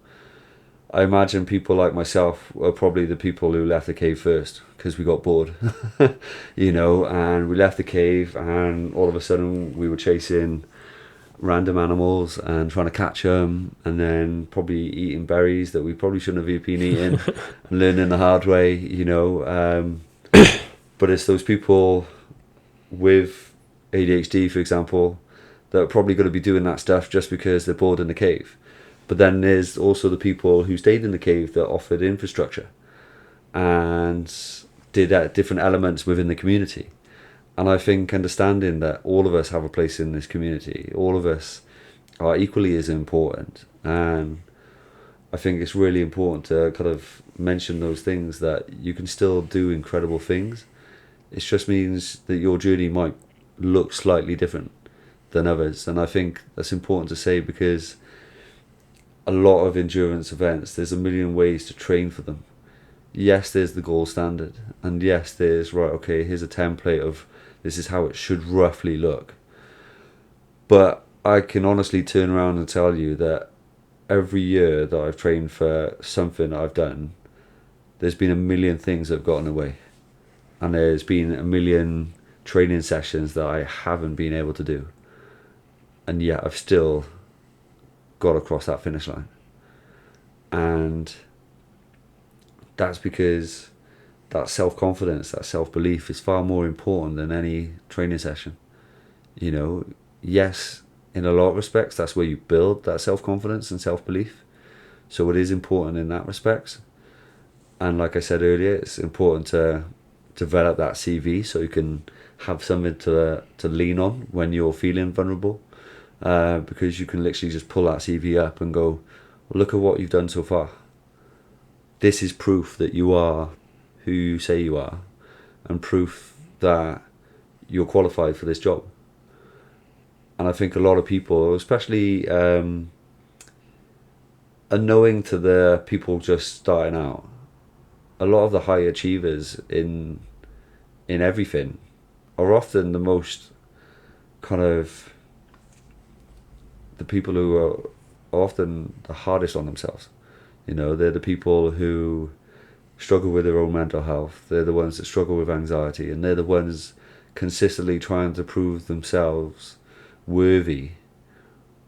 I imagine people like myself were probably the people who left the cave first, because we got bored, you know, and we left the cave, and all of a sudden we were chasing random animals and trying to catch them, and then probably eating berries that we probably shouldn't have been eating, and learning the hard way, you know. But it's those people with ADHD, for example, that are probably going to be doing that stuff just because they're bored in the cave. But then there's also the people who stayed in the cave that offered infrastructure and did different elements within the community. And I think understanding that all of us have a place in this community, all of us are equally as important. And I think it's really important to kind of mention those things, that you can still do incredible things. It just means that your journey might look slightly different than others. And I think that's important to say, because a lot of endurance events, there's a million ways to train for them. Yes, there's the gold standard. And yes, there's, right, okay, here's a template of this is how it should roughly look. But I can honestly turn around and tell you that every year that I've trained for something that I've done, there's been a million things that have gotten away. And there's been a million training sessions that I haven't been able to do. And yet I've still got across that finish line. And that's because that self-confidence, that self-belief is far more important than any training session. You know, yes, in a lot of respects, that's where you build that self-confidence and self-belief. So it is important in that respect. And like I said earlier, it's important to develop that CV so you can have something to lean on when you're feeling vulnerable. Because you can literally just pull that CV up and go, well, look at what you've done so far. This is proof that you are who you say you are, and proof that you're qualified for this job. And I think a lot of people, especially unknowing to the people just starting out, a lot of the high achievers in everything are often the most kind of the people who are often the hardest on themselves. You know, they're the people who struggle with their own mental health. They're the ones that struggle with anxiety, and they're the ones consistently trying to prove themselves worthy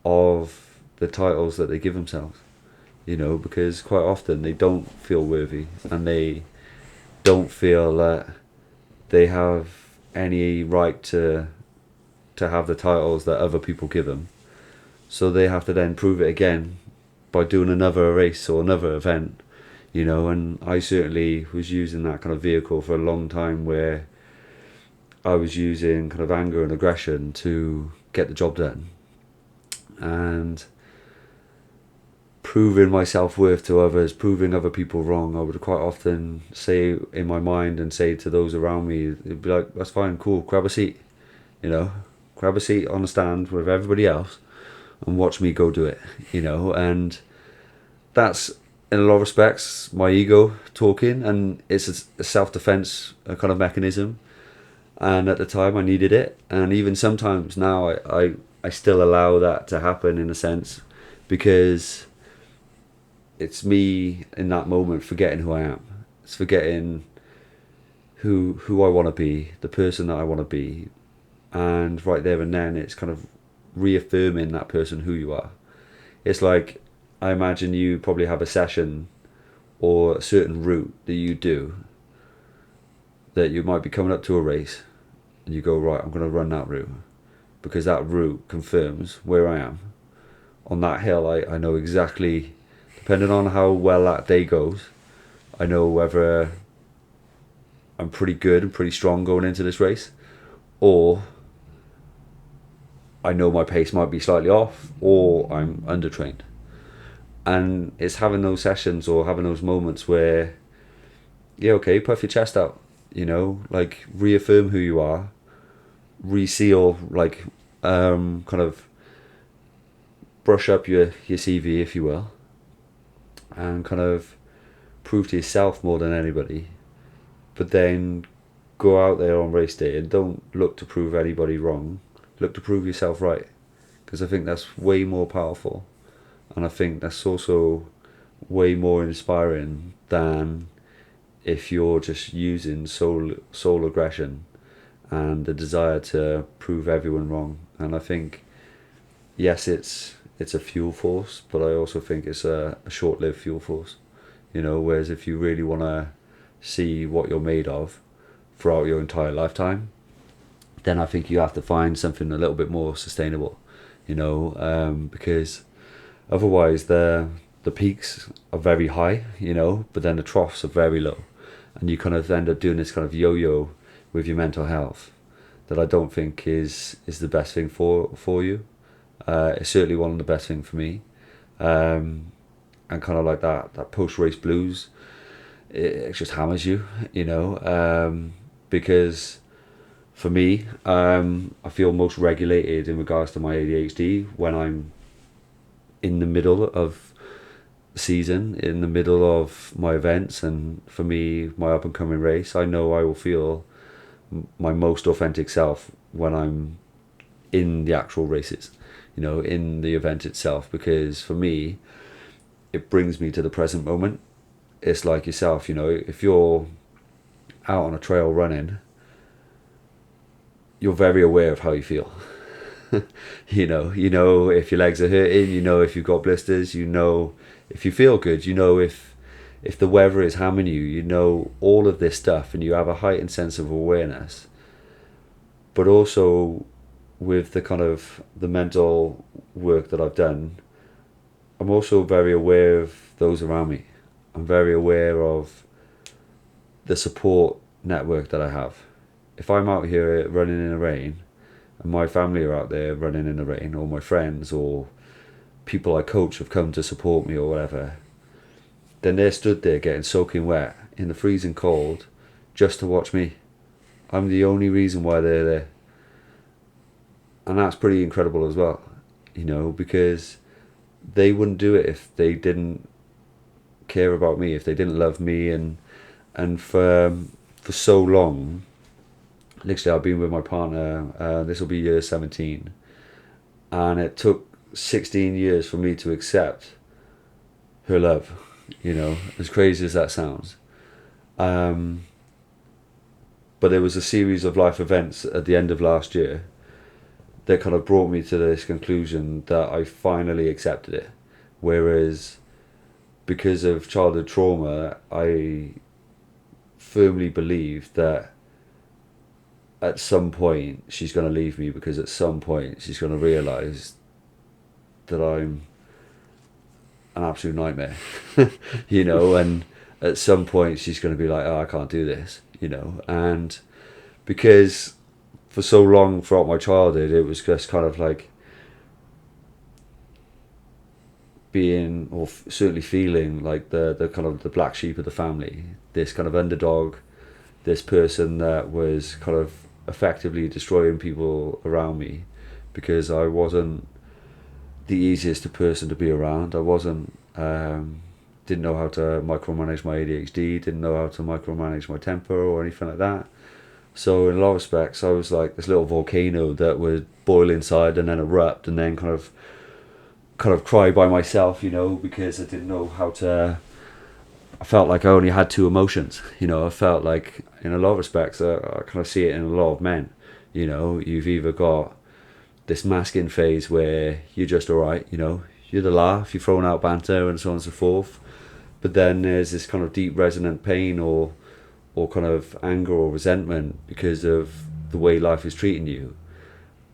of the titles that they give themselves. You know, because quite often they don't feel worthy, and they don't feel that they have any right to have the titles that other people give them. So they have to then prove it again by doing another race or another event, you know. And I certainly was using that kind of vehicle for a long time, where I was using kind of anger and aggression to get the job done, and proving my self-worth to others, proving other people wrong. I would quite often say in my mind and say to those around me, it'd be like, that's fine, cool, grab a seat, you know, grab a seat on the stand with everybody else and watch me go do it, you know. And that's, in a lot of respects, my ego talking, and it's a self-defense kind of mechanism. And at the time I needed it, and even sometimes now I still allow that to happen, in a sense, because it's me in that moment forgetting who I am. It's forgetting who I want to be, the person that I want to be. And right there and then it's kind of reaffirming that person who you are. It's like, I imagine you probably have a session or a certain route that you do, that you might be coming up to a race and you go, right, I'm going to run that route, because that route confirms where I am. On that hill, I know exactly, depending on how well that day goes, I know whether I'm pretty good and pretty strong going into this race, or I know my pace might be slightly off, or I'm undertrained. And it's having those sessions or having those moments where, yeah, okay, puff your chest out, you know, like reaffirm who you are, reseal, like kind of brush up your CV, if you will, and kind of prove to yourself more than anybody. But then go out there on race day and don't look to prove anybody wrong, look to prove yourself right, because I think that's way more powerful, and I think that's also way more inspiring than if you're just using soul aggression and the desire to prove everyone wrong. And I think, yes, it's a fuel force, but I also think it's a short-lived fuel force, you know. Whereas if you really want to see what you're made of throughout your entire lifetime, then I think you have to find something a little bit more sustainable, you know, because otherwise the peaks are very high, you know, but then the troughs are very low, and you kind of end up doing this kind of yo-yo with your mental health that I don't think is the best thing for you. It's certainly one of the best things for me, and kind of like that post-race blues, it just hammers you, you know, because for me, I feel most regulated in regards to my ADHD when I'm in the middle of season, in the middle of my events. And for me, my up and coming race, I know I will feel my most authentic self when I'm in the actual races, you know, in the event itself, because for me it brings me to the present moment. It's like yourself, you know, if you're out on a trail running, you're very aware of how you feel. you know if your legs are hurting, you know if you've got blisters, you know if you feel good, you know if the weather is hammering you, you know all of this stuff, and you have a heightened sense of awareness. But also with the kind of the mental work that I've done, I'm also very aware of those around me. I'm very aware of the support network that I have. If I'm out here running in the rain and my family are out there running in the rain, or my friends, or people I coach have come to support me or whatever, then they're stood there getting soaking wet in the freezing cold just to watch me. I'm the only reason why they're there. And that's pretty incredible as well, you know, because they wouldn't do it if they didn't care about me, if they didn't love me. And for so long, literally I've been with my partner, this will be year 17, and it took 16 years for me to accept her love, you know, as crazy as that sounds. But there was a series of life events at the end of last year that kind of brought me to this conclusion that I finally accepted it. Whereas because of childhood trauma, I firmly believe that at some point she's going to leave me, because at some point she's going to realise that I'm an absolute nightmare, you know, and at some point she's going to be like, oh, I can't do this, you know. And because for so long throughout my childhood, it was just kind of like being, or certainly feeling like the kind of the black sheep of the family, this kind of underdog, this person that was kind of effectively destroying people around me, because I wasn't the easiest person to be around. I wasn't, didn't know how to micromanage my ADHD, didn't know how to micromanage my temper or anything like that. So in a lot of respects, I was like this little volcano that would boil inside and then erupt and then kind of cry by myself, you know, because I didn't know how to. I felt like I only had two emotions, you know. I felt like, in a lot of respects, I kind of see it in a lot of men, you know. You've either got this masculine phase where you're just alright, you know, you're the laugh, you're throwing out banter and so on and so forth, but then there's this kind of deep resonant pain or kind of anger or resentment because of the way life is treating you,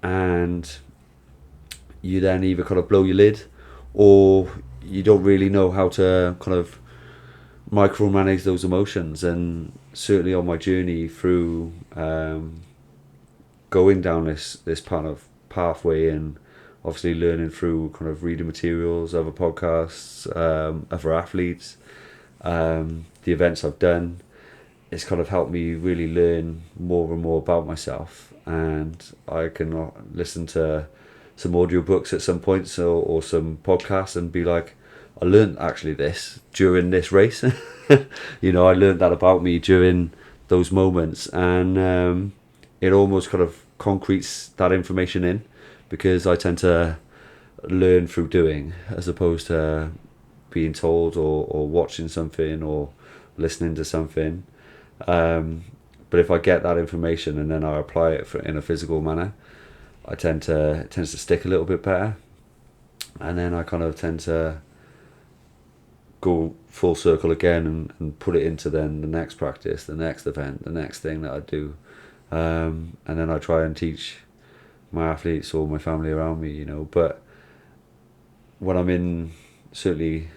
and you then either kind of blow your lid, or you don't really know how to kind of micromanage those emotions. And certainly on my journey through going down this kind of pathway, and obviously learning through kind of reading materials, other podcasts, other athletes, the events I've done, it's kind of helped me really learn more and more about myself. And I can listen to some audiobooks at some points, or some podcasts, and be like, I learned actually this during this race. You know, I learned that about me during those moments, and it almost kind of concretes that information in, because I tend to learn through doing as opposed to being told or watching something or listening to something. But if I get that information and then I apply it in a physical manner, it tends to stick a little bit better, and then I kind of tend to go full circle again and put it into then the next practice, the next event, the next thing that I do, and then I try and teach my athletes or my family around me, you know. But when I'm certainly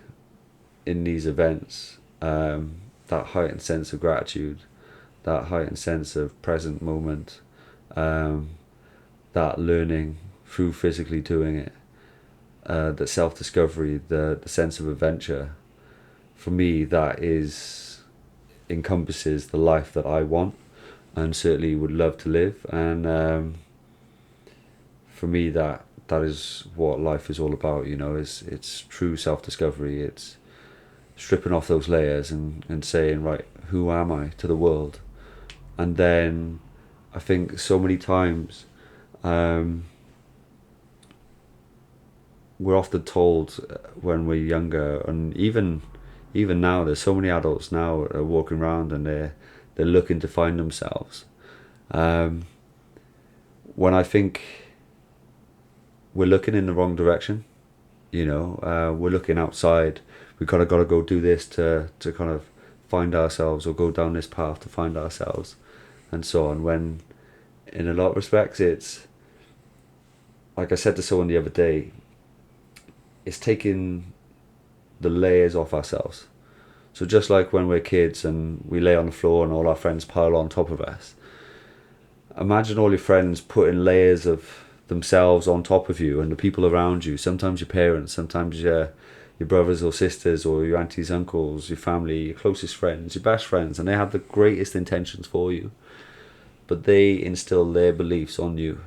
in these events, that heightened sense of gratitude, that heightened sense of present moment, that learning through physically doing it, that self-discovery, the sense of adventure, for me that encompasses the life that I want and certainly would love to live. And for me that is what life is all about, you know. It's true self-discovery. It's stripping off those layers and saying, right, who am I to the world? And then I think so many times we're often told when we're younger, and even now, there's so many adults now are walking around and they're looking to find themselves, when I think we're looking in the wrong direction, you know. We're looking outside. We kind of got to go do this to kind of find ourselves, or go down this path to find ourselves, and so on. When in a lot of respects, it's like I said to someone the other day, it's taking the layers off ourselves. So just like when we're kids and we lay on the floor and all our friends pile on top of us, imagine all your friends putting layers of themselves on top of you and the people around you, sometimes your parents, sometimes your brothers or sisters or your aunties, uncles, your family, your closest friends, your best friends, and they have the greatest intentions for you, but they instill their beliefs on you,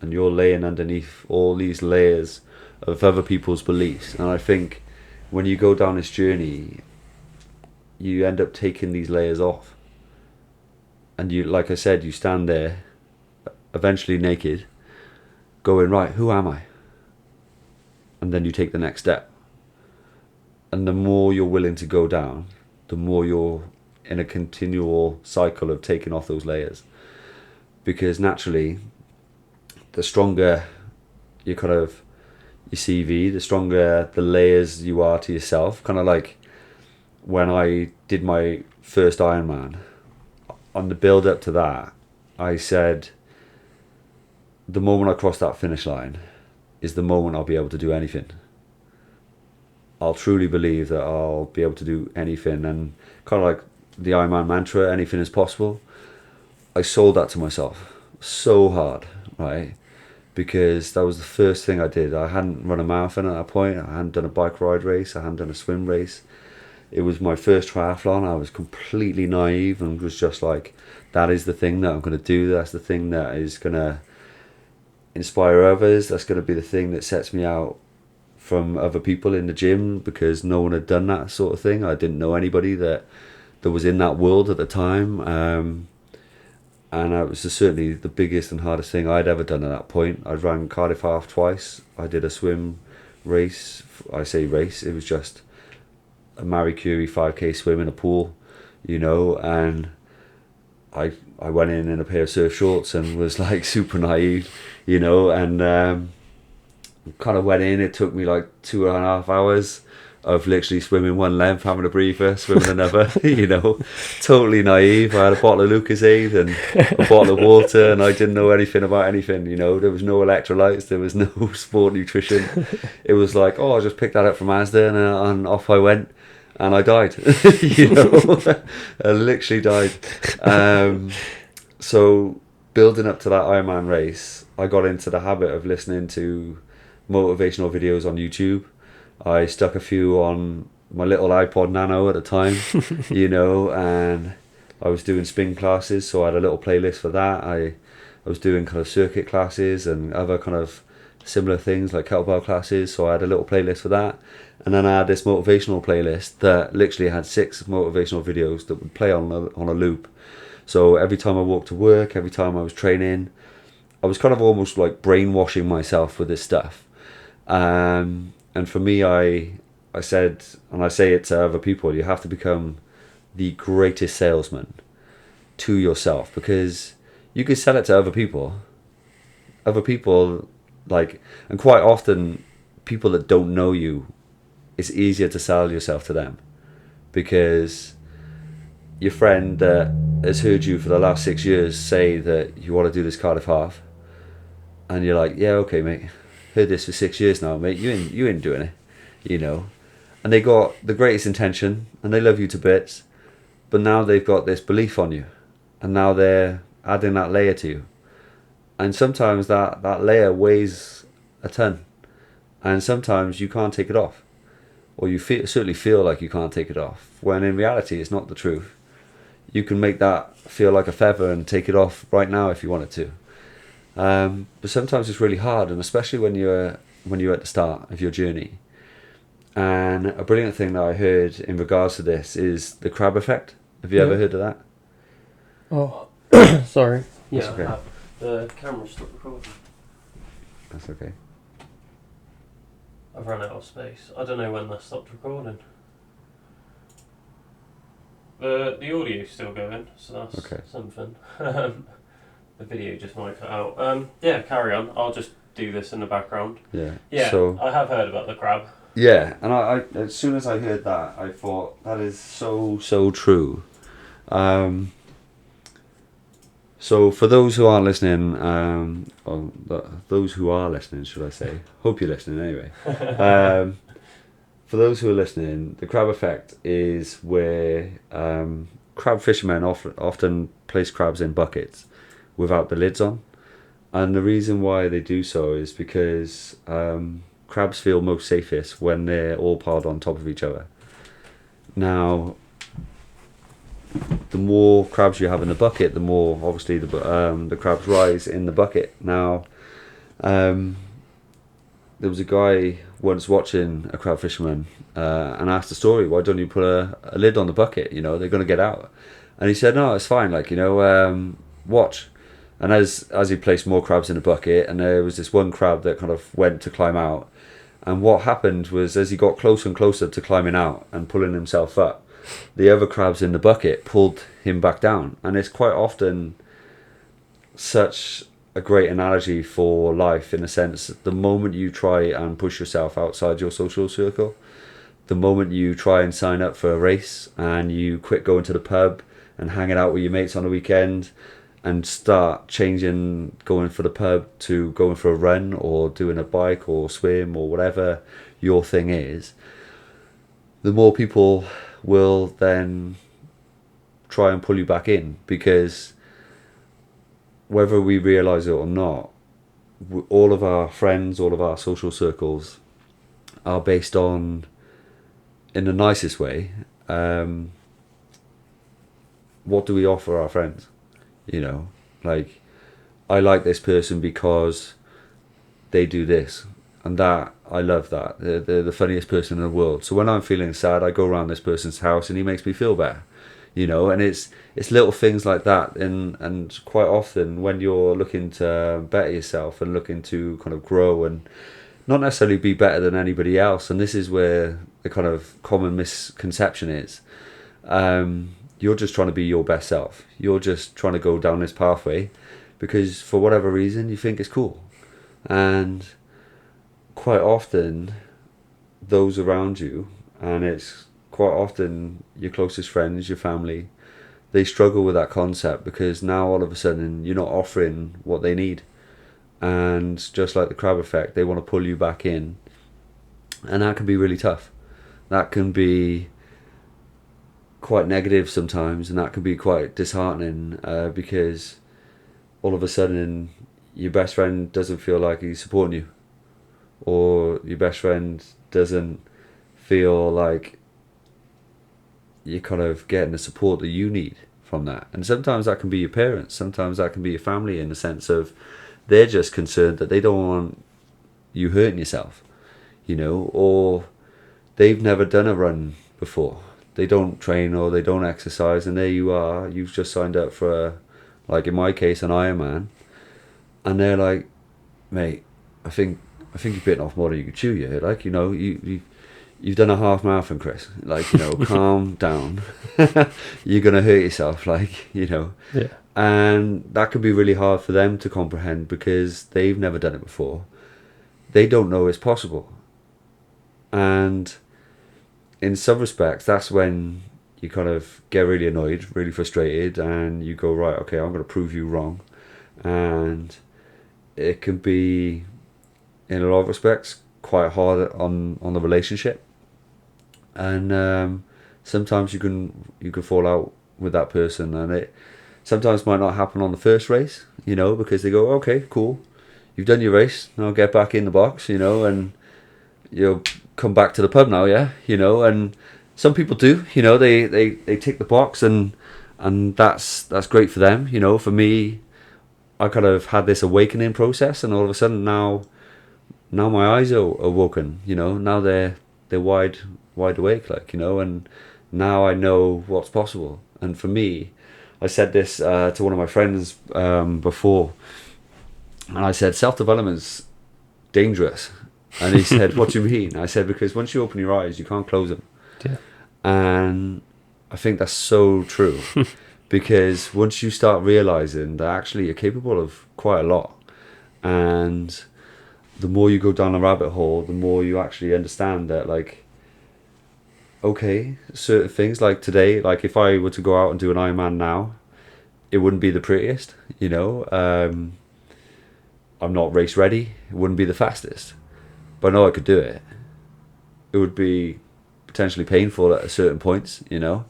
and you're laying underneath all these layers of other people's beliefs. And I think when you go down this journey, you end up taking these layers off, and you, like I said, you stand there eventually naked going, right, who am I? And then you take the next step. And the more you're willing to go down, the more you're in a continual cycle of taking off those layers. Because naturally, the stronger you kind of your CV, the stronger the layers you are to yourself. Kind of like when I did my first Ironman, on the build up to that, I said, the moment I cross that finish line is the moment I'll be able to do anything. I'll truly believe that I'll be able to do anything, and kind of like the Ironman mantra, anything is possible. I sold that to myself so hard, right? Because that was the first thing I did. I hadn't run a marathon at that point. I hadn't done a bike ride race. I hadn't done a swim race. It was my first triathlon. I was completely naive and was just like, that is the thing that I'm going to do. That's the thing that is going to inspire others. That's going to be the thing that sets me out from other people in the gym, because no one had done that sort of thing. I didn't know anybody that was in that world at the time, and it was certainly the biggest and hardest thing I'd ever done at that point. I'd ran Cardiff Half twice. I did a swim race. I say race, it was just a Marie Curie 5k swim in a pool, and I went in a pair of surf shorts and was like super naive, and kind of went in. It took me like 2.5 hours of literally swimming one length, having a breather, swimming another, totally naive. I had a bottle of Lucozade and a bottle of water, and I didn't know anything about anything, there was no electrolytes, there was no sport nutrition. It was like, I just picked that up from Asda, and off I went, and I died. I literally died. So building up to that Ironman race, I got into the habit of listening to motivational videos on YouTube. I stuck a few on my little iPod Nano at the time, and I was doing spin classes, so I had a little playlist for that. I was doing kind of circuit classes and other kind of similar things like kettlebell classes, so I had a little playlist for that. And then I had this motivational playlist that literally had 6 motivational videos that would play on a loop. So every time I walked to work, every time I was training, I was kind of almost like brainwashing myself with this stuff. And for me, I said, and I say it to other people, you have to become the greatest salesman to yourself, because you can sell it to other people, like, and quite often people that don't know you, it's easier to sell yourself to them, because your friend that has heard you for the last 6 years say that you want to do this Cardiff Half, and you're like, yeah, okay, mate, heard this for 6 years now, mate, you ain't doing it, and they got the greatest intention and they love you to bits, but now they've got this belief on you, and now they're adding that layer to you, and sometimes that layer weighs a ton, and sometimes you can't take it off, or you certainly feel like you can't take it off, when in reality it's not the truth. You can make that feel like a feather and take it off right now if you wanted to. But sometimes it's really hard, and especially when you're at the start of your journey. And a brilliant thing that I heard in regards to this is the crab effect. Have you ever heard of that? Oh, sorry. That's Yeah, okay. the camera stopped recording. That's okay. I've run out of space. I don't know when that stopped recording. The audio's still going, so that's Okay. something. The video just might cut out. Yeah, carry on. I'll just do this in the background. Yeah. Yeah, So I have heard about the crab. yeah, and I as soon as I heard that, I thought that is so true. So for those who aren't listening, or those who are listening, should I say? Hope you're listening anyway. For those who are listening, the crab effect is where crab fishermen often place crabs in buckets without the lids on, And the reason why they do so is because crabs feel most safest when they're all piled on top of each other. Now, the more crabs you have in the bucket, the more obviously the crabs rise in the bucket. Now, there was a guy once watching a crab fisherman and asked the story, why don't you put a lid on the bucket? You know, they're going to get out. And he said, no, it's fine. Like, you know, watch. And as he placed more crabs in the bucket, and there was this one crab that kind of went to climb out. And what happened was, as he got closer and closer to climbing out and pulling himself up, the other crabs in the bucket pulled him back down. And it's quite often such a great analogy for life, in a sense. The moment you try and push yourself outside your social circle, the moment you try and sign up for a race and you quit going to the pub and hanging out with your mates on the weekend and start changing going for the pub to going for a run or doing a bike or swim or whatever your thing is, the more people will then try and pull you back in, because whether we realise it or not, all of our friends, all of our social circles are based on, in the nicest way, what do we offer our friends? You know, like, I like this person because they do this and that. I love that. They're the funniest person in the world. So when I'm feeling sad, I go around this person's house and he makes me feel better. You know, and it's little things like that, and quite often when you're looking to better yourself and looking to kind of grow and not necessarily be better than anybody else, and this is where the kind of common misconception is, you're just trying to be your best self. You're just trying to go down this pathway because for whatever reason you think it's cool. And quite often those around you, and it's quite often your closest friends, your family, they struggle with that concept because now all of a sudden you're not offering what they need. And just like the crab effect, they want to pull you back in. And that can be really tough. That can be quite negative sometimes, and that can be quite disheartening because all of a sudden your best friend doesn't feel like he's supporting you, or your best friend doesn't feel like you're kind of getting the support that you need from that. And sometimes that can be your parents, sometimes that can be your family, in the sense of they're just concerned that they don't want you hurting yourself, you know, or they've never done a run before, they don't train or they don't exercise, and there you are, you've just signed up for like in my case an Ironman, and they're like, mate, I think you're bitten off more than you can chew. You like, you know, you've done a half marathon, Chris. Like, you know, calm down. You're gonna hurt yourself. Like, you know. Yeah. And that can be really hard for them to comprehend because they've never done it before. They don't know it's possible. And in some respects, that's when you kind of get really annoyed, really frustrated, and you go, right, okay, I'm going to prove you wrong. And it can be, in a lot of respects, quite hard on the relationship. And sometimes you can fall out with that person, and it sometimes might not happen on the first race, you know, because they go, okay, cool, you've done your race, now get back in the box, you know, and you'll come back to the pub now, yeah, you know. And some people do, you know, they tick the box, and that's great for them, you know. For me, I kind of had this awakening process, and all of a sudden now my eyes are awoken, you know. Now they're wide awake, like, you know, and now I know what's possible. And for me, I said this to one of my friends before, and I said, self-development's dangerous. And he said, what do you mean? I said, because once you open your eyes, you can't close them. Yeah. And I think that's so true. Because once you start realizing that actually you're capable of quite a lot, and the more you go down a rabbit hole, the more you actually understand that, like, okay, certain things, like today, like if I were to go out and do an Ironman now, it wouldn't be the prettiest, you know. I'm not race ready. It wouldn't be the fastest. But I know I could do it. It would be potentially painful at certain points, you know.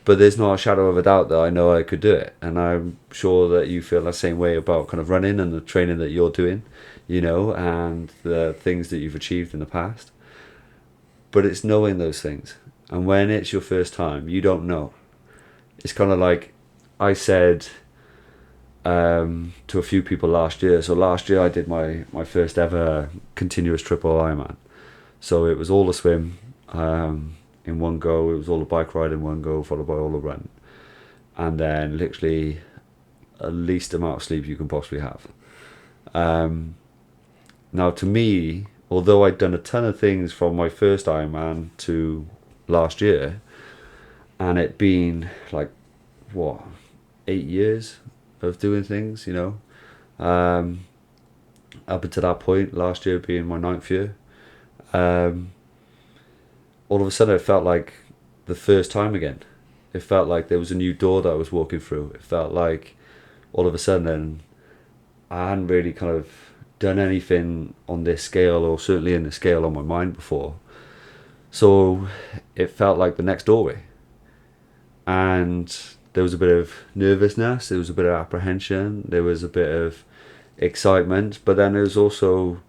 but there's not a shadow of a doubt that I know I could do it, and I'm sure that you feel the same way about kind of running and the training that you're doing, you know, and the things that you've achieved in the past. But it's knowing those things, and when it's your first time, you don't know. It's kind of like I said to a few people last year. So last year I did my first ever continuous triple Ironman. So it was all the swim in one go, it was all the bike ride in one go, followed by all the run, and then literally the least amount of sleep you can possibly have. Now to me, although I'd done a ton of things from my first Ironman to last year, and it been like, what, 8 years of doing things, you know, up until that point, last year being my 9th year, all of a sudden it felt like the first time again. It felt like there was a new door that I was walking through. It felt like all of a sudden I hadn't really kind of done anything on this scale, or certainly in the scale on my mind before. So it felt like the next doorway, and there was a bit of nervousness, there was a bit of apprehension, there was a bit of excitement, but then there was also,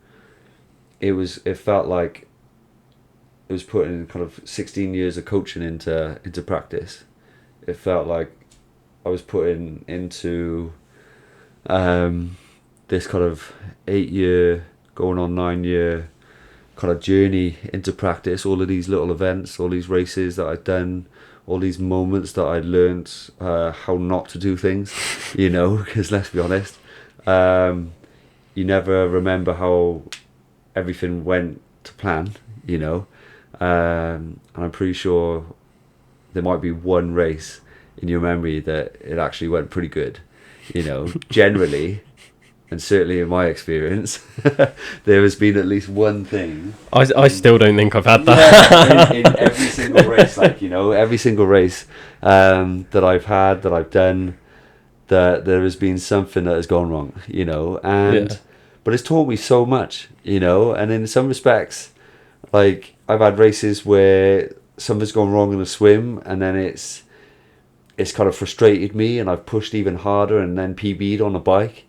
it felt like it was putting kind of 16 years of coaching into practice. It felt like I was putting into this kind of 8-year, going on 9-year kind of journey into practice, all of these little events, all these races that I'd done, all these moments that I'd learned how not to do things, you know, because let's be honest, you never remember how everything went to plan, you know, and I'm pretty sure there might be one race in your memory that it actually went pretty good, you know, generally. And certainly in my experience, there has been at least one thing. I still don't think I've had that. In every single race, like, you know, every single race that I've had, that I've done, that there has been something that has gone wrong, you know. And but it's taught me so much, you know. And in some respects, like, I've had races where something's gone wrong in a swim, and then it's kind of frustrated me, and I've pushed even harder, and then PB'd on the bike.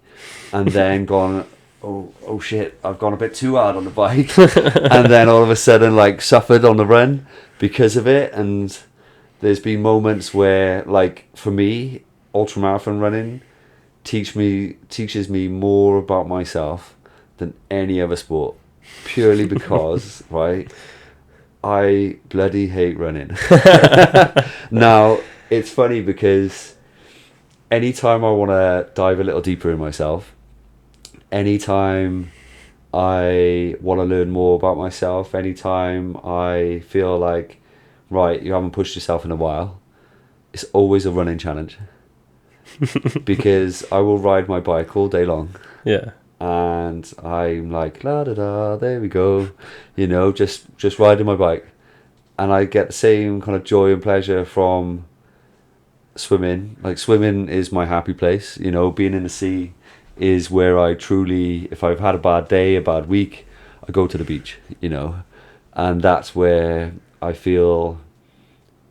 And then gone, oh shit, I've gone a bit too hard on the bike. And then all of a sudden, like, suffered on the run because of it. And there's been moments where, like, for me, ultramarathon running teaches me more about myself than any other sport. Purely because, right, I bloody hate running. Now, it's funny because anytime I want to dive a little deeper in myself, anytime I want to learn more about myself, anytime I feel like, right, you haven't pushed yourself in a while, it's always a running challenge. Because I will ride my bike all day long. Yeah. And I'm like, la da da, there we go, you know, just riding my bike. And I get the same kind of joy and pleasure from swimming. Like, swimming is my happy place, you know. Being in the sea is where I truly, if I've had a bad day, a bad week, I go to the beach, you know, and that's where I feel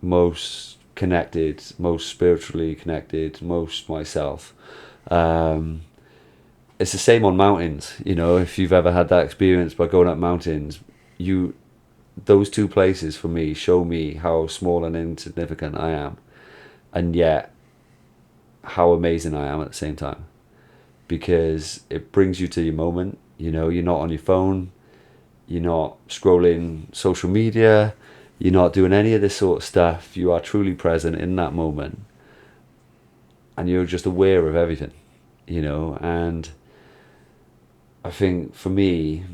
most connected, most spiritually connected, most myself. It's the same on mountains, you know. If you've ever had that experience by going up mountains, those two places for me show me how small and insignificant I am, and yet how amazing I am at the same time, because it brings you to your moment, you know. You're not on your phone, you're not scrolling social media, you're not doing any of this sort of stuff. You are truly present in that moment, and you're just aware of everything, you know. And I think for me,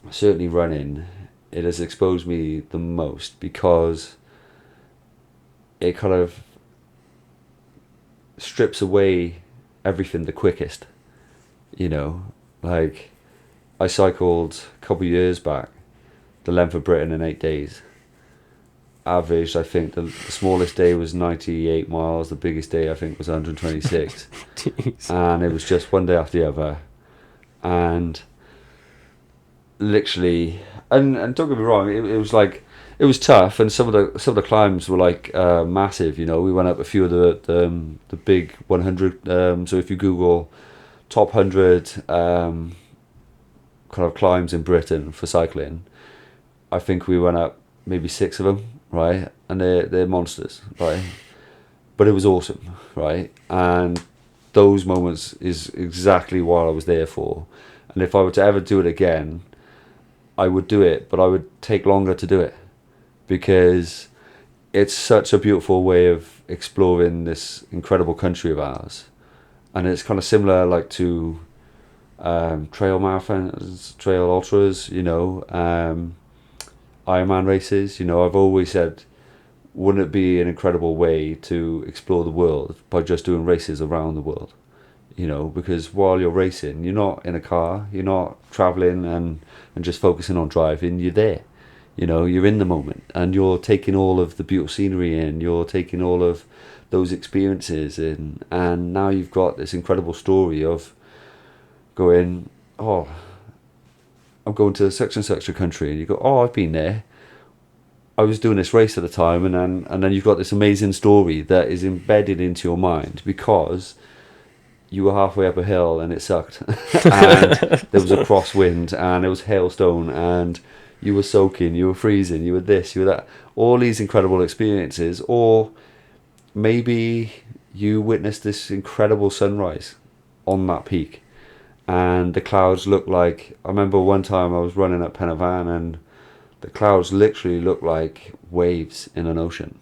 certainly running, it has exposed me the most, because it kind of strips away everything the quickest, you know. Like, I cycled a couple of years back the length of Britain in 8 days. Averaged, I think the smallest day was 98 miles, the biggest day I think was 126. And it was just one day after the other, and literally, and don't get me wrong, it was like, it was tough, and some of the climbs were like massive. You know, we went up a few of the big 100. So if you Google top 100 kind of climbs in Britain for cycling, I think we went up maybe 6 of them, right? And they're monsters, right? But it was awesome, right? And those moments is exactly what I was there for. And if I were to ever do it again, I would do it, but I would take longer to do it, because it's such a beautiful way of exploring this incredible country of ours. And it's kind of similar like to trail marathons, trail ultras, you know, Ironman races. You know, I've always said, wouldn't it be an incredible way to explore the world by just doing races around the world? You know, because while you're racing, you're not in a car, you're not traveling and just focusing on driving, you're there. You know, you're in the moment, and you're taking all of the beautiful scenery in, you're taking all of those experiences in, and now you've got this incredible story of going, oh, I'm going to such and such a country, and you go, oh, I've been there. I was doing this race at the time, and then you've got this amazing story that is embedded into your mind because you were halfway up a hill and it sucked, and there was a crosswind, and it was hailstone, and you were soaking, you were freezing, you were this, you were that, all these incredible experiences. Or maybe you witnessed this incredible sunrise on that peak, and the clouds looked like, I remember one time I was running at Penavan, and the clouds literally looked like waves in an ocean.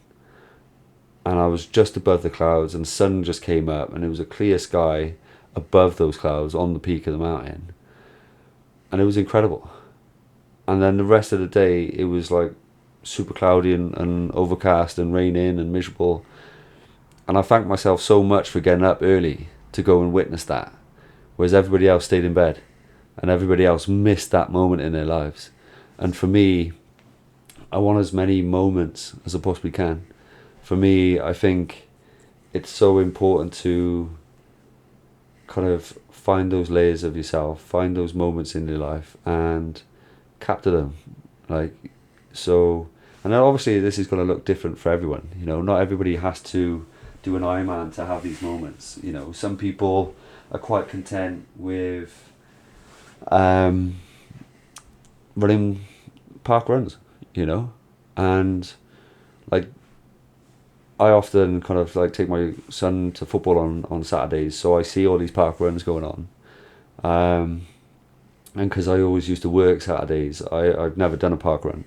And I was just above the clouds, and the sun just came up, and it was a clear sky above those clouds on the peak of the mountain. And it was incredible. And then the rest of the day, it was like super cloudy and overcast and raining and miserable. And I thanked myself so much for getting up early to go and witness that, whereas everybody else stayed in bed, and everybody else missed that moment in their lives. And for me, I want as many moments as I possibly can. For me, I think it's so important to kind of find those layers of yourself, find those moments in your life, and capture them. Like, so, and then obviously this is going to look different for everyone. You know, not everybody has to do an Ironman to have these moments. You know, some people are quite content with running park runs, you know, and like, I often kind of like take my son to football on Saturdays, so I see all these park runs going on. And because I always used to work Saturdays, I've never done a park run.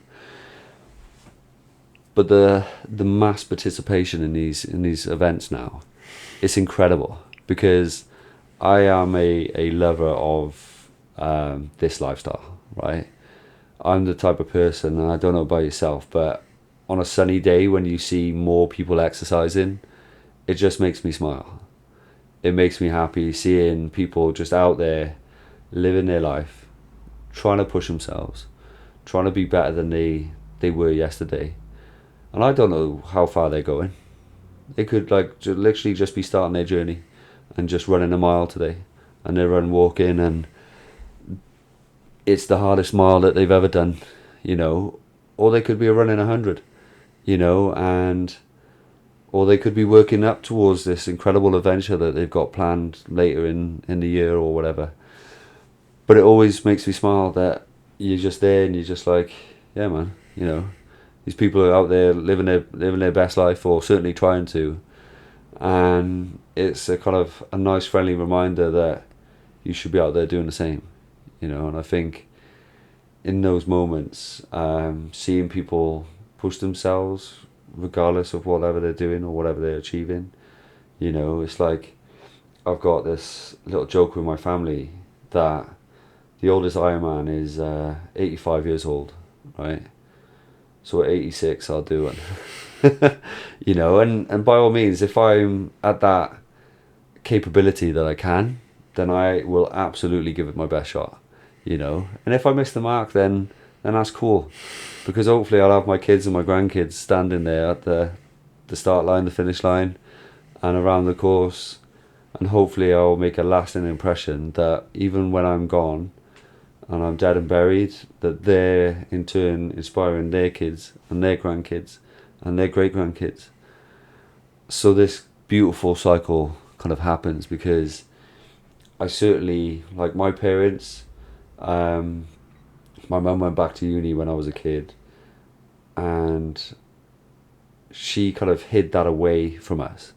But the mass participation in these events now, it's incredible, because I am a lover of this lifestyle, right? I'm the type of person, and I don't know about yourself, but on a sunny day when you see more people exercising, it just makes me smile. It makes me happy seeing people just out there living their life, trying to push themselves, trying to be better than they were yesterday. And I don't know how far they're going. They could like literally just be starting their journey and just running a mile today, and they're walking, and it's the hardest mile that they've ever done, you know. Or they could be running 100. You know, or they could be working up towards this incredible adventure that they've got planned later in the year or whatever. But it always makes me smile that you're just there, and you're just like, yeah, man, you know, these people are out there living their best life, or certainly trying to. And it's a kind of a nice, friendly reminder that you should be out there doing the same, you know. And I think in those moments, seeing people push themselves regardless of whatever they're doing or whatever they're achieving, you know, it's like, I've got this little joke with my family that the oldest Ironman is 85 years old, right? So at 86 I'll do one. You know, and by all means, if I'm at that capability that I can, then I will absolutely give it my best shot, you know. And if I miss the mark, then that's cool, because hopefully I'll have my kids and my grandkids standing there at the start line, the finish line, and around the course, and hopefully I'll make a lasting impression that even when I'm gone, and I'm dead and buried, that they're in turn inspiring their kids and their grandkids and their great grandkids. So this beautiful cycle kind of happens, because I certainly, like my parents, my mum went back to uni when I was a kid, and she kind of hid that away from us.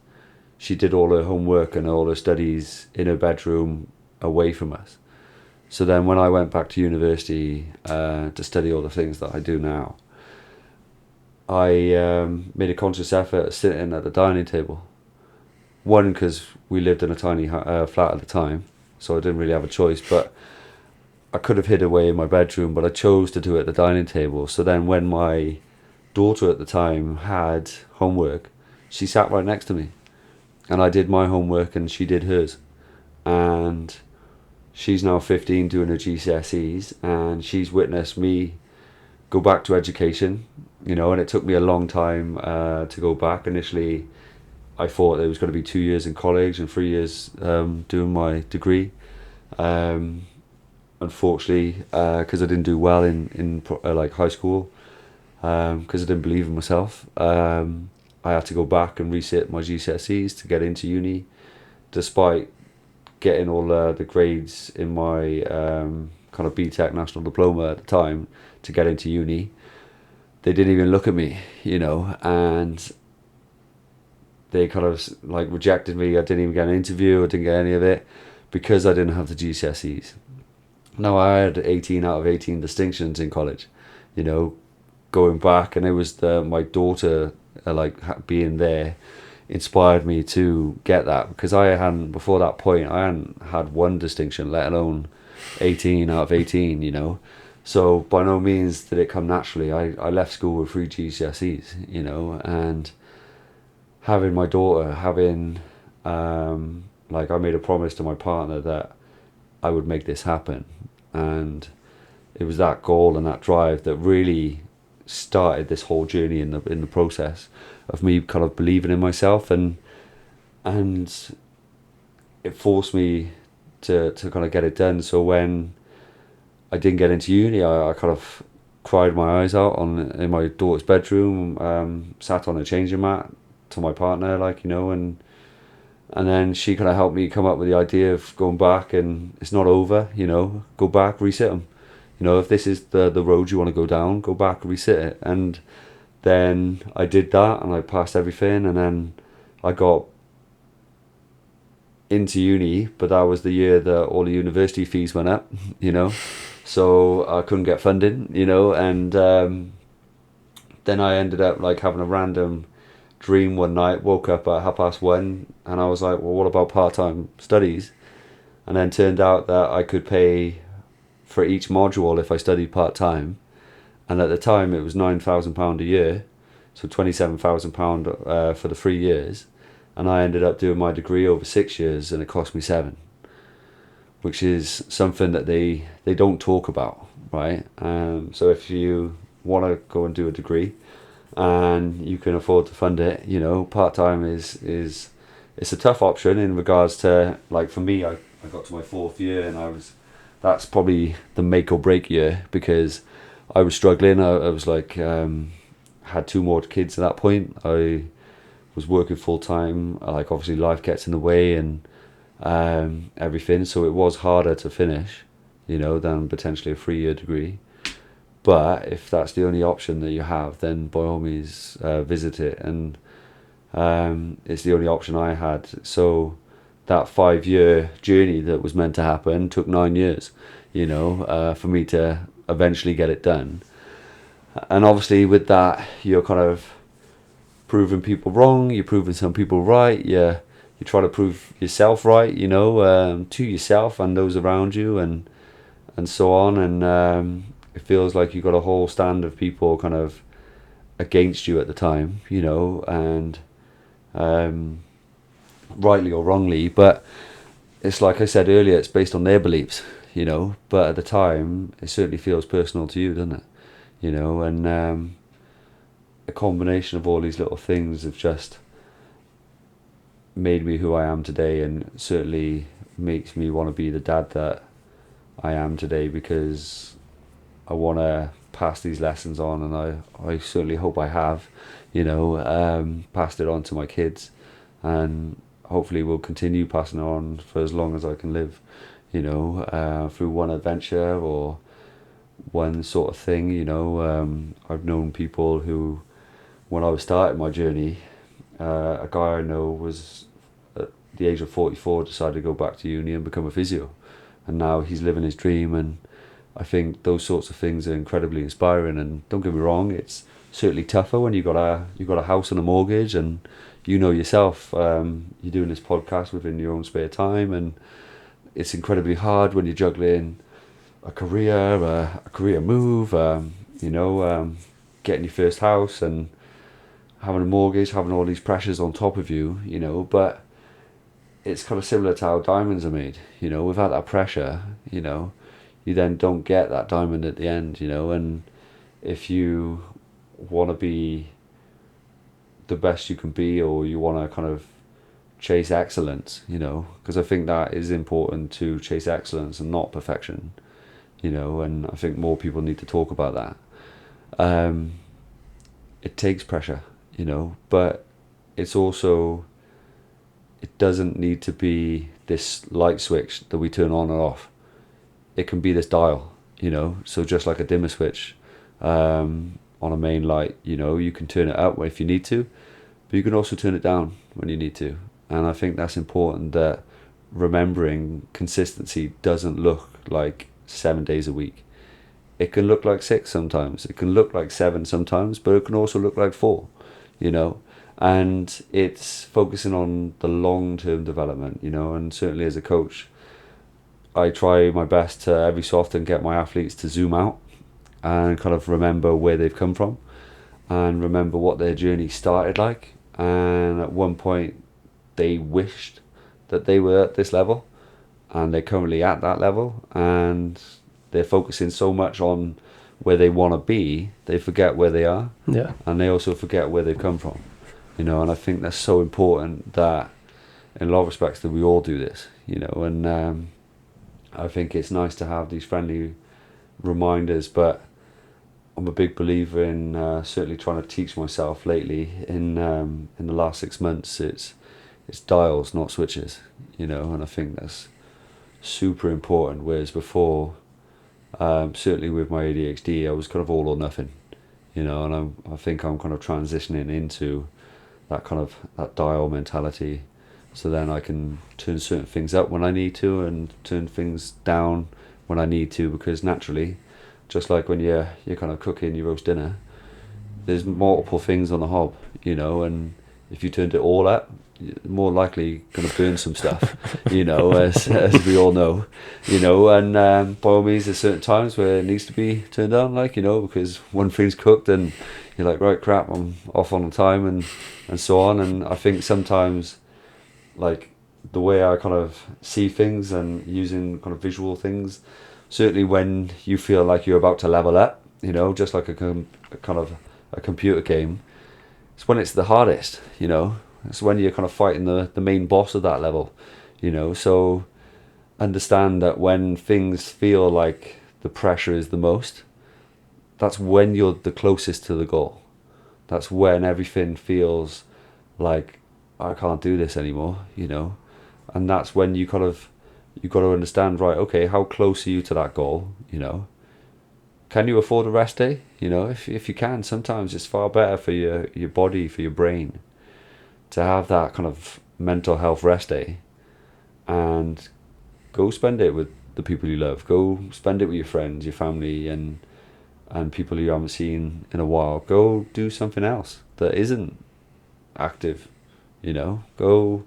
She did all her homework and all her studies in her bedroom away from us. So then when I went back to university to study all the things that I do now, I made a conscious effort of sitting at the dining table. One, because we lived in a tiny flat at the time, so I didn't really have a choice, but I could have hid away in my bedroom, but I chose to do it at the dining table. So then when my daughter at the time had homework, she sat right next to me, and I did my homework and she did hers. And she's now 15 doing her GCSEs, and she's witnessed me go back to education, you know, and it took me a long time to go back. Initially, I thought it was going to be 2 years in college and 3 years doing my degree. Unfortunately, because I didn't do well in like high school, because I didn't believe in myself, I had to go back and resit my GCSEs to get into uni, despite getting all the grades in my kind of BTEC national diploma at the time to get into uni. They didn't even look at me, you know, and they kind of like rejected me. I didn't even get an interview. I didn't get any of it because I didn't have the GCSEs. Now, I had 18 out of 18 distinctions in college, you know, going back, and it was my daughter being there inspired me to get that, because I hadn't, before that point, I hadn't had one distinction, let alone 18 out of 18, you know. So by no means did it come naturally. I left school with 3 GCSEs, you know, and having my daughter, I made a promise to my partner that I would make this happen, and it was that goal and that drive that really started this whole journey in the process of me kind of believing in myself, and it forced me to kind of get it done. So when I didn't get into uni, I kind of cried my eyes out in my daughter's bedroom, sat on a changing mat to my partner, like, you know, and then she kind of helped me come up with the idea of going back, and it's not over, you know, go back, resit them. You know, if this is the road you want to go down, go back, resit it. And then I did that, and I passed everything, and then I got into uni, but that was the year that all the university fees went up, you know, so I couldn't get funding, you know, and then I ended up like having a random dream one night, woke up at 1:30, and I was like, well, what about part-time studies? And then turned out that I could pay for each module if I studied part-time, and at the time it was £9,000 a year, so £27,000 for the 3 years, and I ended up doing my degree over 6 years, and it cost me 7, which is something that they don't talk about, right? So if you want to go and do a degree and you can afford to fund it, you know, part-time is it's a tough option in regards to, like, for me, I got to my 4th year, and that's probably the make or break year, because I was struggling. I was like, had 2 more kids at that point. I was working full time, like obviously life gets in the way and everything, so it was harder to finish, you know, than potentially a 3-year degree. But if that's the only option that you have, then by all means visit it, and it's the only option I had. So that 5-year journey that was meant to happen took 9 years, you know, for me to eventually get it done. And obviously with that, you're kind of proving people wrong, you're proving some people right, you try to prove yourself right, you know, to yourself and those around you, and so on, and it feels like you got a whole stand of people kind of against you at the time, you know, and rightly or wrongly, but it's like I said earlier, it's based on their beliefs, you know, but at the time it certainly feels personal to you, doesn't it, you know, and a combination of all these little things have just made me who I am today, and certainly makes me want to be the dad that I am today, because I want to pass these lessons on, and I certainly hope I have, passed it on to my kids, and hopefully will continue passing it on for as long as I can live, through one adventure or one sort of thing. I've known people who, when I was starting my journey, a guy I know was at the age of 44 decided to go back to uni and become a physio, and now he's living his dream. And I think those sorts of things are incredibly inspiring. And don't get me wrong, it's certainly tougher when you got a house and a mortgage, and yourself, you're doing this podcast within your own spare time, and it's incredibly hard when you're juggling a career move, getting your first house and having a mortgage, having all these pressures on top of you, but it's kind of similar to how diamonds are made, without that pressure, you then don't get that diamond at the end, and if you want to be the best you can be, or you want to kind of chase excellence, because I think that is important, to chase excellence and not perfection, and I think more people need to talk about that. It takes pressure, but it's also, it doesn't need to be this light switch that we turn on and off. It can be this dial, so just like a dimmer switch on a main light, you can turn it up if you need to, but you can also turn it down when you need to. And I think that's important, that remembering consistency doesn't look like 7 days a week. It can look like 6 sometimes, it can look like 7 sometimes, but it can also look like 4, and it's focusing on the long-term development, and certainly as a coach, I try my best to every so often get my athletes to zoom out and kind of remember where they've come from, and remember what their journey started like, and at one point they wished that they were at this level, and they're currently at that level, and they're focusing so much on where they want to be, they forget where they are. Yeah. And they also forget where they've come from, and I think that's so important, that in a lot of respects that we all do this, and I think it's nice to have these friendly reminders. But I'm a big believer in certainly trying to teach myself lately in the last 6 months, it's dials, not switches, and I think that's super important. Whereas before, certainly with my ADHD, I was kind of all or nothing, and I think I'm kind of transitioning into that kind of that dial mentality, so then I can turn certain things up when I need to, and turn things down when I need to, because naturally, just like when you're kind of cooking your roast dinner, there's multiple things on the hob, and if you turned it all up, you're more likely going to burn some stuff, as we all know, and by all means, there's certain times where it needs to be turned on, because one thing's cooked and you're like, right, crap, I'm off on time, and so on. And I think sometimes, like, the way I kind of see things and using kind of visual things, certainly when you feel like you're about to level up, just like a kind of a computer game, it's when it's the hardest, it's when you're kind of fighting the main boss of that level, so understand that when things feel like the pressure is the most, that's when you're the closest to the goal. That's when everything feels like, I can't do this anymore, and that's when you got to understand, right, okay, how close are you to that goal, can you afford a rest day? If you can, sometimes it's far better for your body, for your brain, to have that kind of mental health rest day, and go spend it with the people you love, go spend it with your friends, your family, and people you haven't seen in a while. Go do something else that isn't active, go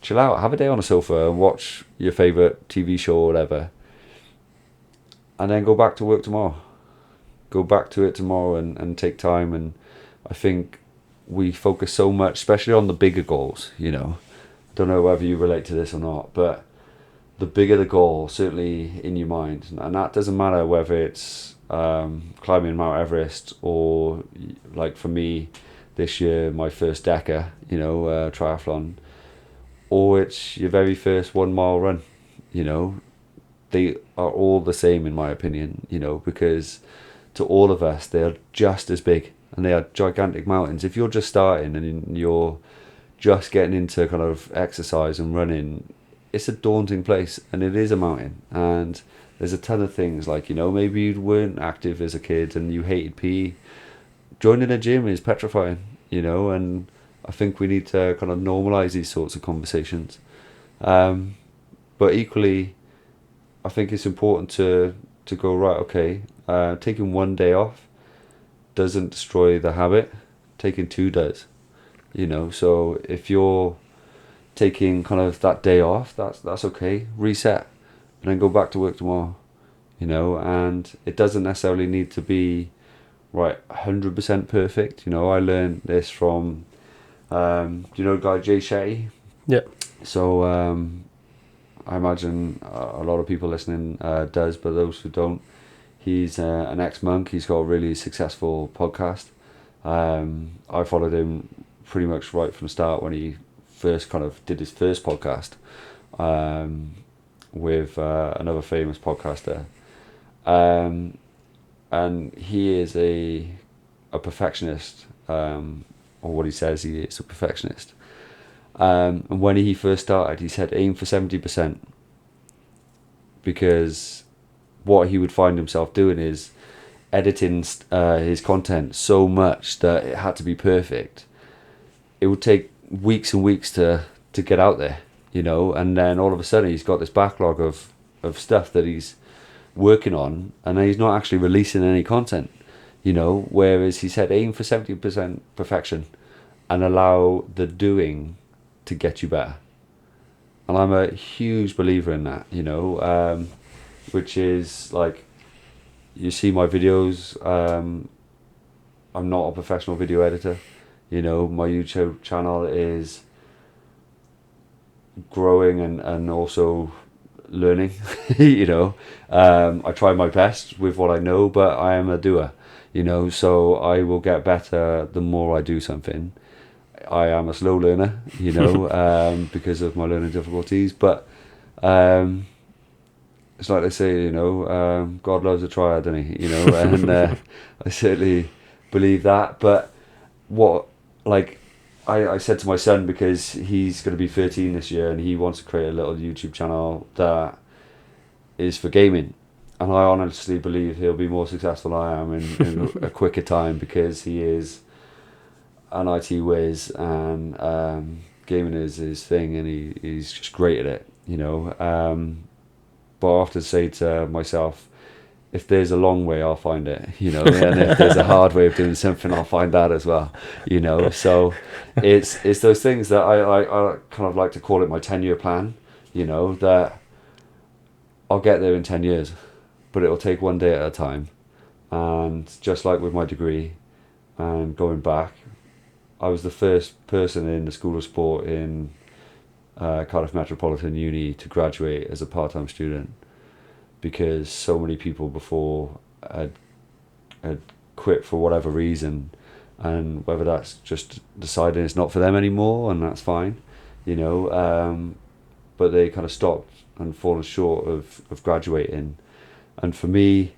chill out, have a day on a sofa and watch your favourite TV show or whatever, and then go back to work tomorrow. Go back to it tomorrow and take time. And I think we focus so much, especially on the bigger goals, I don't know whether you relate to this or not, but the bigger the goal, certainly in your mind, and that doesn't matter whether it's climbing Mount Everest, or like for me this year, my first Deca, triathlon, or it's your very first 1 mile run, they are all the same in my opinion, you know, because to all of us, they are just as big and they are gigantic mountains. If you're just starting and you're just getting into kind of exercise and running, it's a daunting place and it is a mountain. And there's a ton of things like, you know, maybe you weren't active as a kid and you hated PE. Joining a gym is petrifying, you know, and I think we need to kind of normalize these sorts of conversations. But equally, I think it's important to go, right, okay, taking one day off doesn't destroy the habit, taking two does, you know. So if you're taking kind of that day off, that's okay, reset, and then go back to work tomorrow, you know. And it doesn't necessarily need to be, right, 100% perfect, you know. I learned this from, do you know the guy Jay Shetty? Yeah. So I imagine a lot of people listening does, but those who don't, he's an ex-monk. He's got a really successful podcast. I followed him pretty much right from the start when he first kind of did his first podcast with another famous podcaster. And he is a perfectionist, or what he says he is, a perfectionist. And when he first started, he said aim for 70%, because what he would find himself doing is editing his content so much that it had to be perfect. It would take weeks and weeks to get out there, you know, and then all of a sudden he's got this backlog of stuff that he's working on, and then he's not actually releasing any content, you know. Whereas he said aim for 70% perfection and allow the doing to get you better. And I'm a huge believer in that, you know, which is like, you see my videos, I'm not a professional video editor, you know. My YouTube channel is growing and also learning, you know. I try my best with what I know, but I am a doer, you know, so I will get better the more I do something. I am a slow learner, you know, because of my learning difficulties, but it's like they say, you know, God loves a trier, doesn't he, you know. And I certainly believe that. But what, like, I said to my son, because he's going to be 13 this year and he wants to create a little YouTube channel that is for gaming, and I honestly believe he'll be more successful than I am in a quicker time, because he is an IT whiz and gaming is his thing, and he's just great at it, you know. But I often say to myself, if there's a long way, I'll find it, you know, and if there's a hard way of doing something, I'll find that as well, you know. So it's those things that I kind of like to call it my 10-year plan, you know, that I'll get there in 10 years, but it'll take one day at a time. And just like with my degree and going back, I was the first person in the School of Sport in Cardiff Metropolitan Uni to graduate as a part-time student, because so many people before had quit for whatever reason, and whether that's just deciding it's not for them anymore, and that's fine, you know, but they kind of stopped and fallen short of graduating. And for me,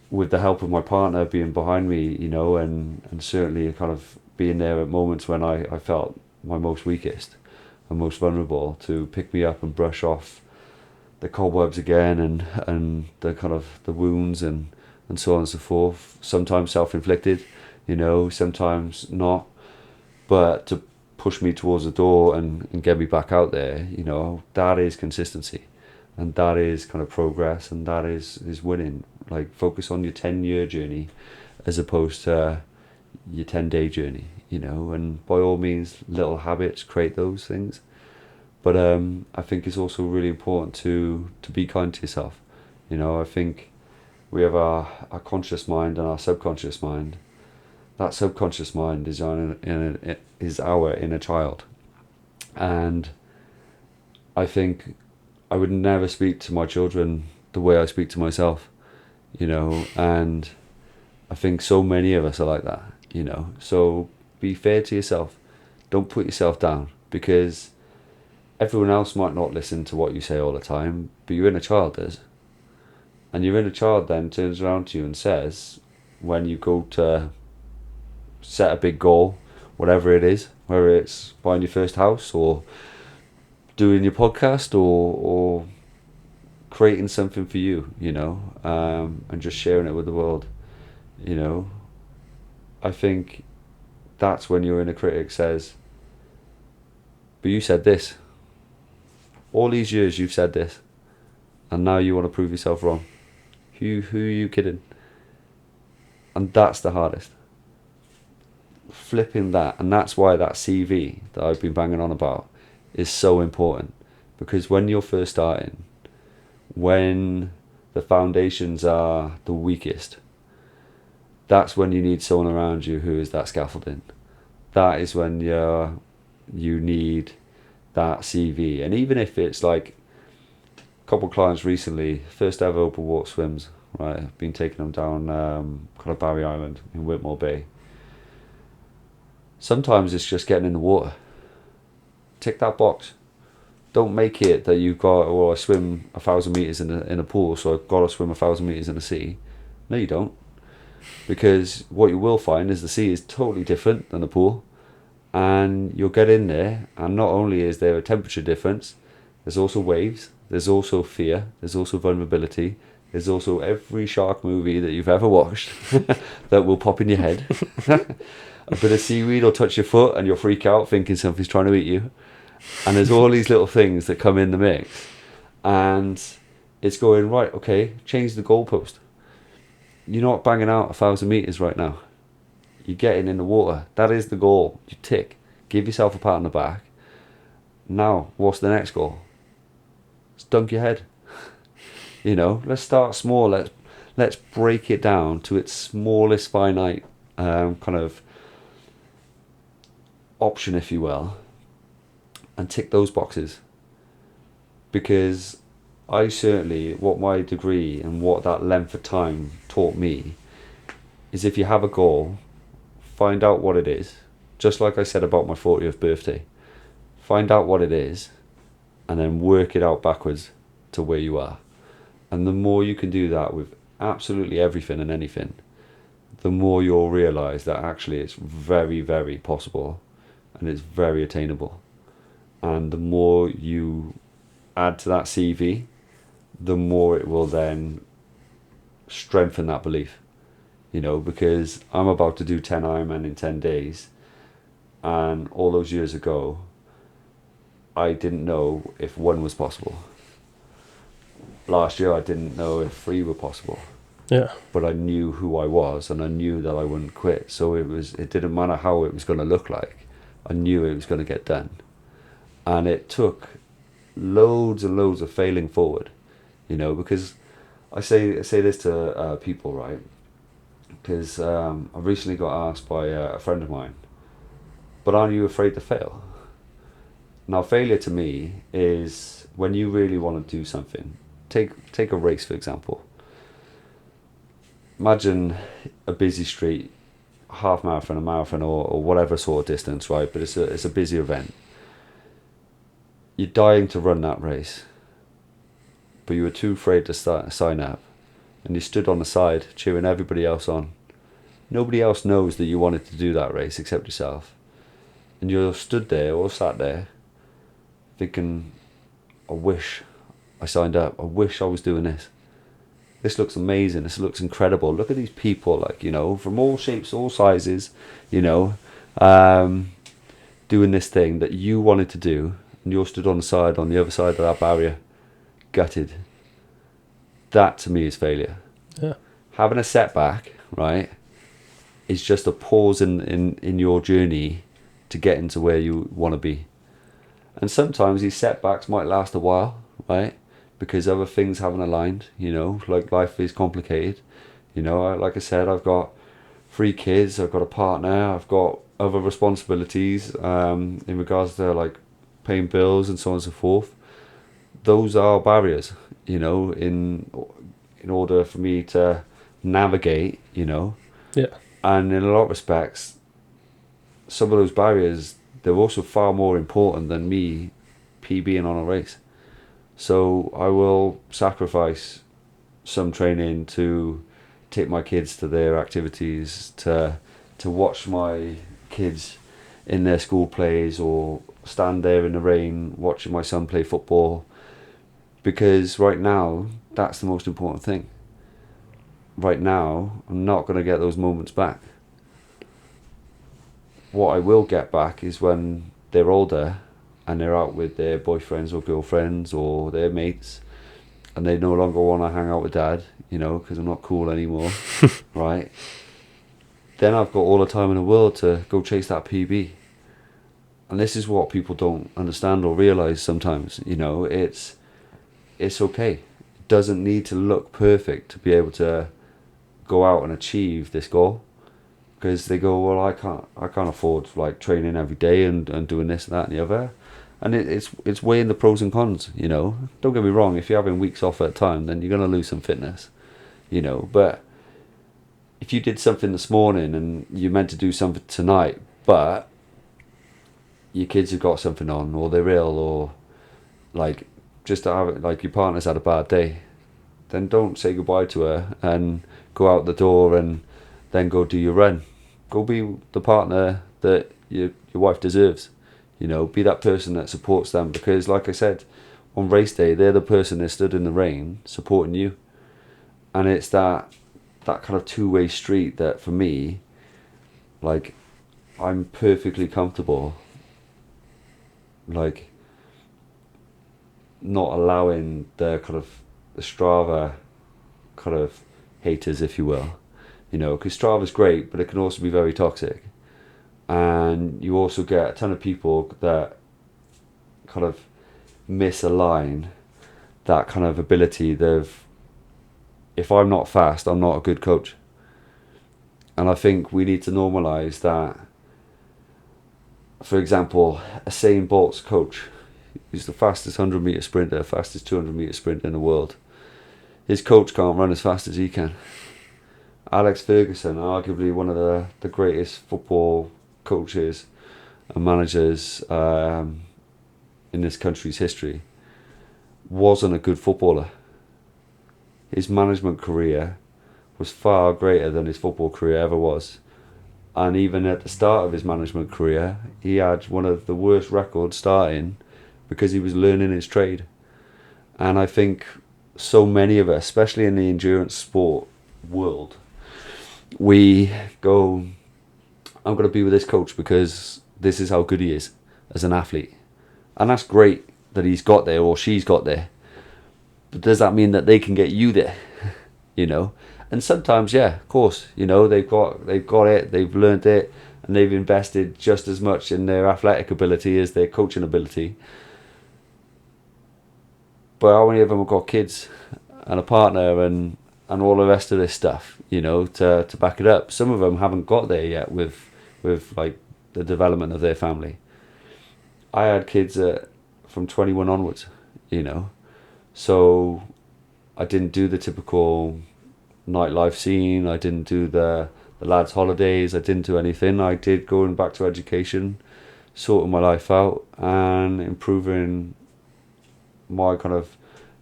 with the help of my partner being behind me, you know, and certainly kind of being there at moments when I felt my most weakest and most vulnerable, to pick me up and brush off the cobwebs again, and the kind of the wounds and so on and so forth. Sometimes self-inflicted, you know, sometimes not, but to push me towards the door and get me back out there, you know, that is consistency, and that is kind of progress, and that is winning. Like, focus on your 10-year journey as opposed to your 10-day journey, you know. And by all means, little habits, create those things. But I think it's also really important to be kind to yourself. You know, I think we have our conscious mind and our subconscious mind. That subconscious mind is our inner child. And I think I would never speak to my children the way I speak to myself, you know, and I think so many of us are like that, you know. So be fair to yourself. Don't put yourself down, because everyone else might not listen to what you say all the time, but your inner child does. And your inner child then turns around to you and says, when you go to set a big goal, whatever it is, whether it's buying your first house or doing your podcast or creating something for you, and just sharing it with the world, I think that's when your inner critic says, but you said this. All these years you've said this, and now you want to prove yourself wrong. Who are you kidding? And that's the hardest. Flipping that, and that's why that CV that I've been banging on about is so important, because when you're first starting, when the foundations are the weakest, that's when you need someone around you who is that scaffolding. That is when you need that CV. And even if it's like a couple of clients recently, first ever open water swims, right? I've been taking them down kind of Barry Island in Whitmore Bay. Sometimes it's just getting in the water. Tick that box. Don't make it that you've got, I swim 1,000 meters in a pool, so I've got to swim 1,000 meters in the sea. No, you don't. Because what you will find is the sea is totally different than the pool. And you'll get in there, and not only is there a temperature difference, there's also waves, there's also fear, there's also vulnerability, there's also every shark movie that you've ever watched that will pop in your head. A bit of seaweed will touch your foot and you'll freak out thinking something's trying to eat you. And there's all these little things that come in the mix. And it's going, right, okay, change the goalpost. You're not banging out 1,000 meters right now. You're getting in the water. That is the goal. You tick. Give yourself a pat on the back. Now, what's the next goal? Let's dunk your head. Let's start small. Let's break it down to its smallest finite kind of option, if you will, and tick those boxes. Because I certainly, what my degree and what that length of time taught me is, if you have a goal, find out what it is. Just like I said about my 40th birthday, find out what it is and then work it out backwards to where you are. And the more you can do that with absolutely everything and anything, the more you'll realize that actually it's very, very possible and it's very attainable. And the more you add to that CV, the more it will then strengthen that belief. Because I'm about to do 10 Ironman in 10 days, and all those years ago I didn't know if 1 was possible. Last year I didn't know if 3 were possible. Yeah. But I knew who I was, and I knew that I wouldn't quit. So it didn't matter how it was going to look like. I knew it was going to get done. And it took loads and loads of failing forward, because I say this to people, right? Because I recently got asked by a friend of mine, but aren't you afraid to fail? Now, failure to me is when you really want to do something. Take a race, for example. Imagine a busy street, half marathon, a marathon, or whatever sort of distance, right? But it's a busy event. You're dying to run that race, but you were too afraid to sign up, and you stood on the side cheering everybody else on. Nobody else knows that you wanted to do that race except yourself, and you're stood there or sat there thinking, I wish I signed up, I wish I was doing this. This looks amazing, this looks incredible. Look at these people, from all shapes, all sizes, doing this thing that you wanted to do, and you're stood on the other side of that barrier, gutted. That to me is failure. Yeah. Having a setback, right, is just a pause in your journey to get into where you want to be. And sometimes these setbacks might last a while, right? Because other things haven't aligned, like life is complicated. Like I said, I've got 3 kids, I've got a partner, I've got other responsibilities in regards to like paying bills and so on and so forth. Those are barriers, in order for me to navigate, Yeah. And in a lot of respects, some of those barriers, they're also far more important than me PBing on a race. So I will sacrifice some training to take my kids to their activities, to watch my kids in their school plays, or stand there in the rain watching my son play football, because right now that's the most important thing. Right now I'm not going to get those moments back. What I will get back is when they're older and they're out with their boyfriends or girlfriends or their mates, and they no longer want to hang out with dad, because I'm not cool anymore, right? Then I've got all the time in the world to go chase that PB. And this is what people don't understand or realise sometimes, it's okay. It doesn't need to look perfect to be able to go out and achieve this goal. Because they go, well, I can't afford like training every day and doing this and that and the other. And it's weighing the pros and cons, Don't get me wrong, if you're having weeks off at a time, then you're going to lose some fitness, But if you did something this morning and you meant to do something tonight, but your kids have got something on, or they're ill, or like just to have it, like your partner's had a bad day, then don't say goodbye to her and go out the door and then go do your run. Go be the partner that your wife deserves. Be that person that supports them, because like I said, on race day, they're the person that stood in the rain supporting you. And it's that kind of two-way street that for me, like, I'm perfectly comfortable, like, not allowing the kind of the Strava kind of haters, if you will, because Strava's great, but it can also be very toxic. And you also get a ton of people that kind of misalign that kind of ability of, if I'm not fast, I'm not a good coach. And I think we need to normalise that. For example, Usain Bolt's coach, he's the fastest 100 metre sprinter, fastest 200 metre sprinter in the world. His coach can't run as fast as he can. Alex Ferguson, arguably one of the greatest football coaches and managers in this country's history, wasn't a good footballer. His management career was far greater than his football career ever was. And even at the start of his management career, he had one of the worst records starting because he was learning his trade. And I think so many of us, especially in the endurance sport world, we go, I'm going to be with this coach because this is how good he is as an athlete. And that's great that he's got there or she's got there. But does that mean that they can get you there? And sometimes, yeah, of course, they've got it, they've learned it, and they've invested just as much in their athletic ability as their coaching ability. But how many of them have got kids and a partner and all the rest of this stuff, to back it up? Some of them haven't got there yet with like the development of their family. I had kids from 21 onwards, so I didn't do the typical nightlife scene. I didn't do the lads' holidays. I didn't do anything. I did going back to education, sorting my life out and improving my kind of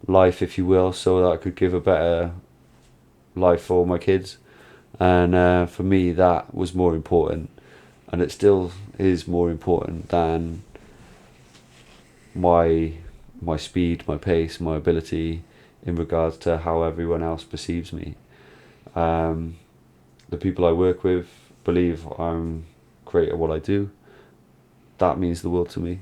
life, if you will, so that I could give a better life for my kids. And for me, that was more important, and it still is more important than my speed, my pace, my ability in regards to how everyone else perceives me. The people I work with believe I'm great at what I do. That means the world to me.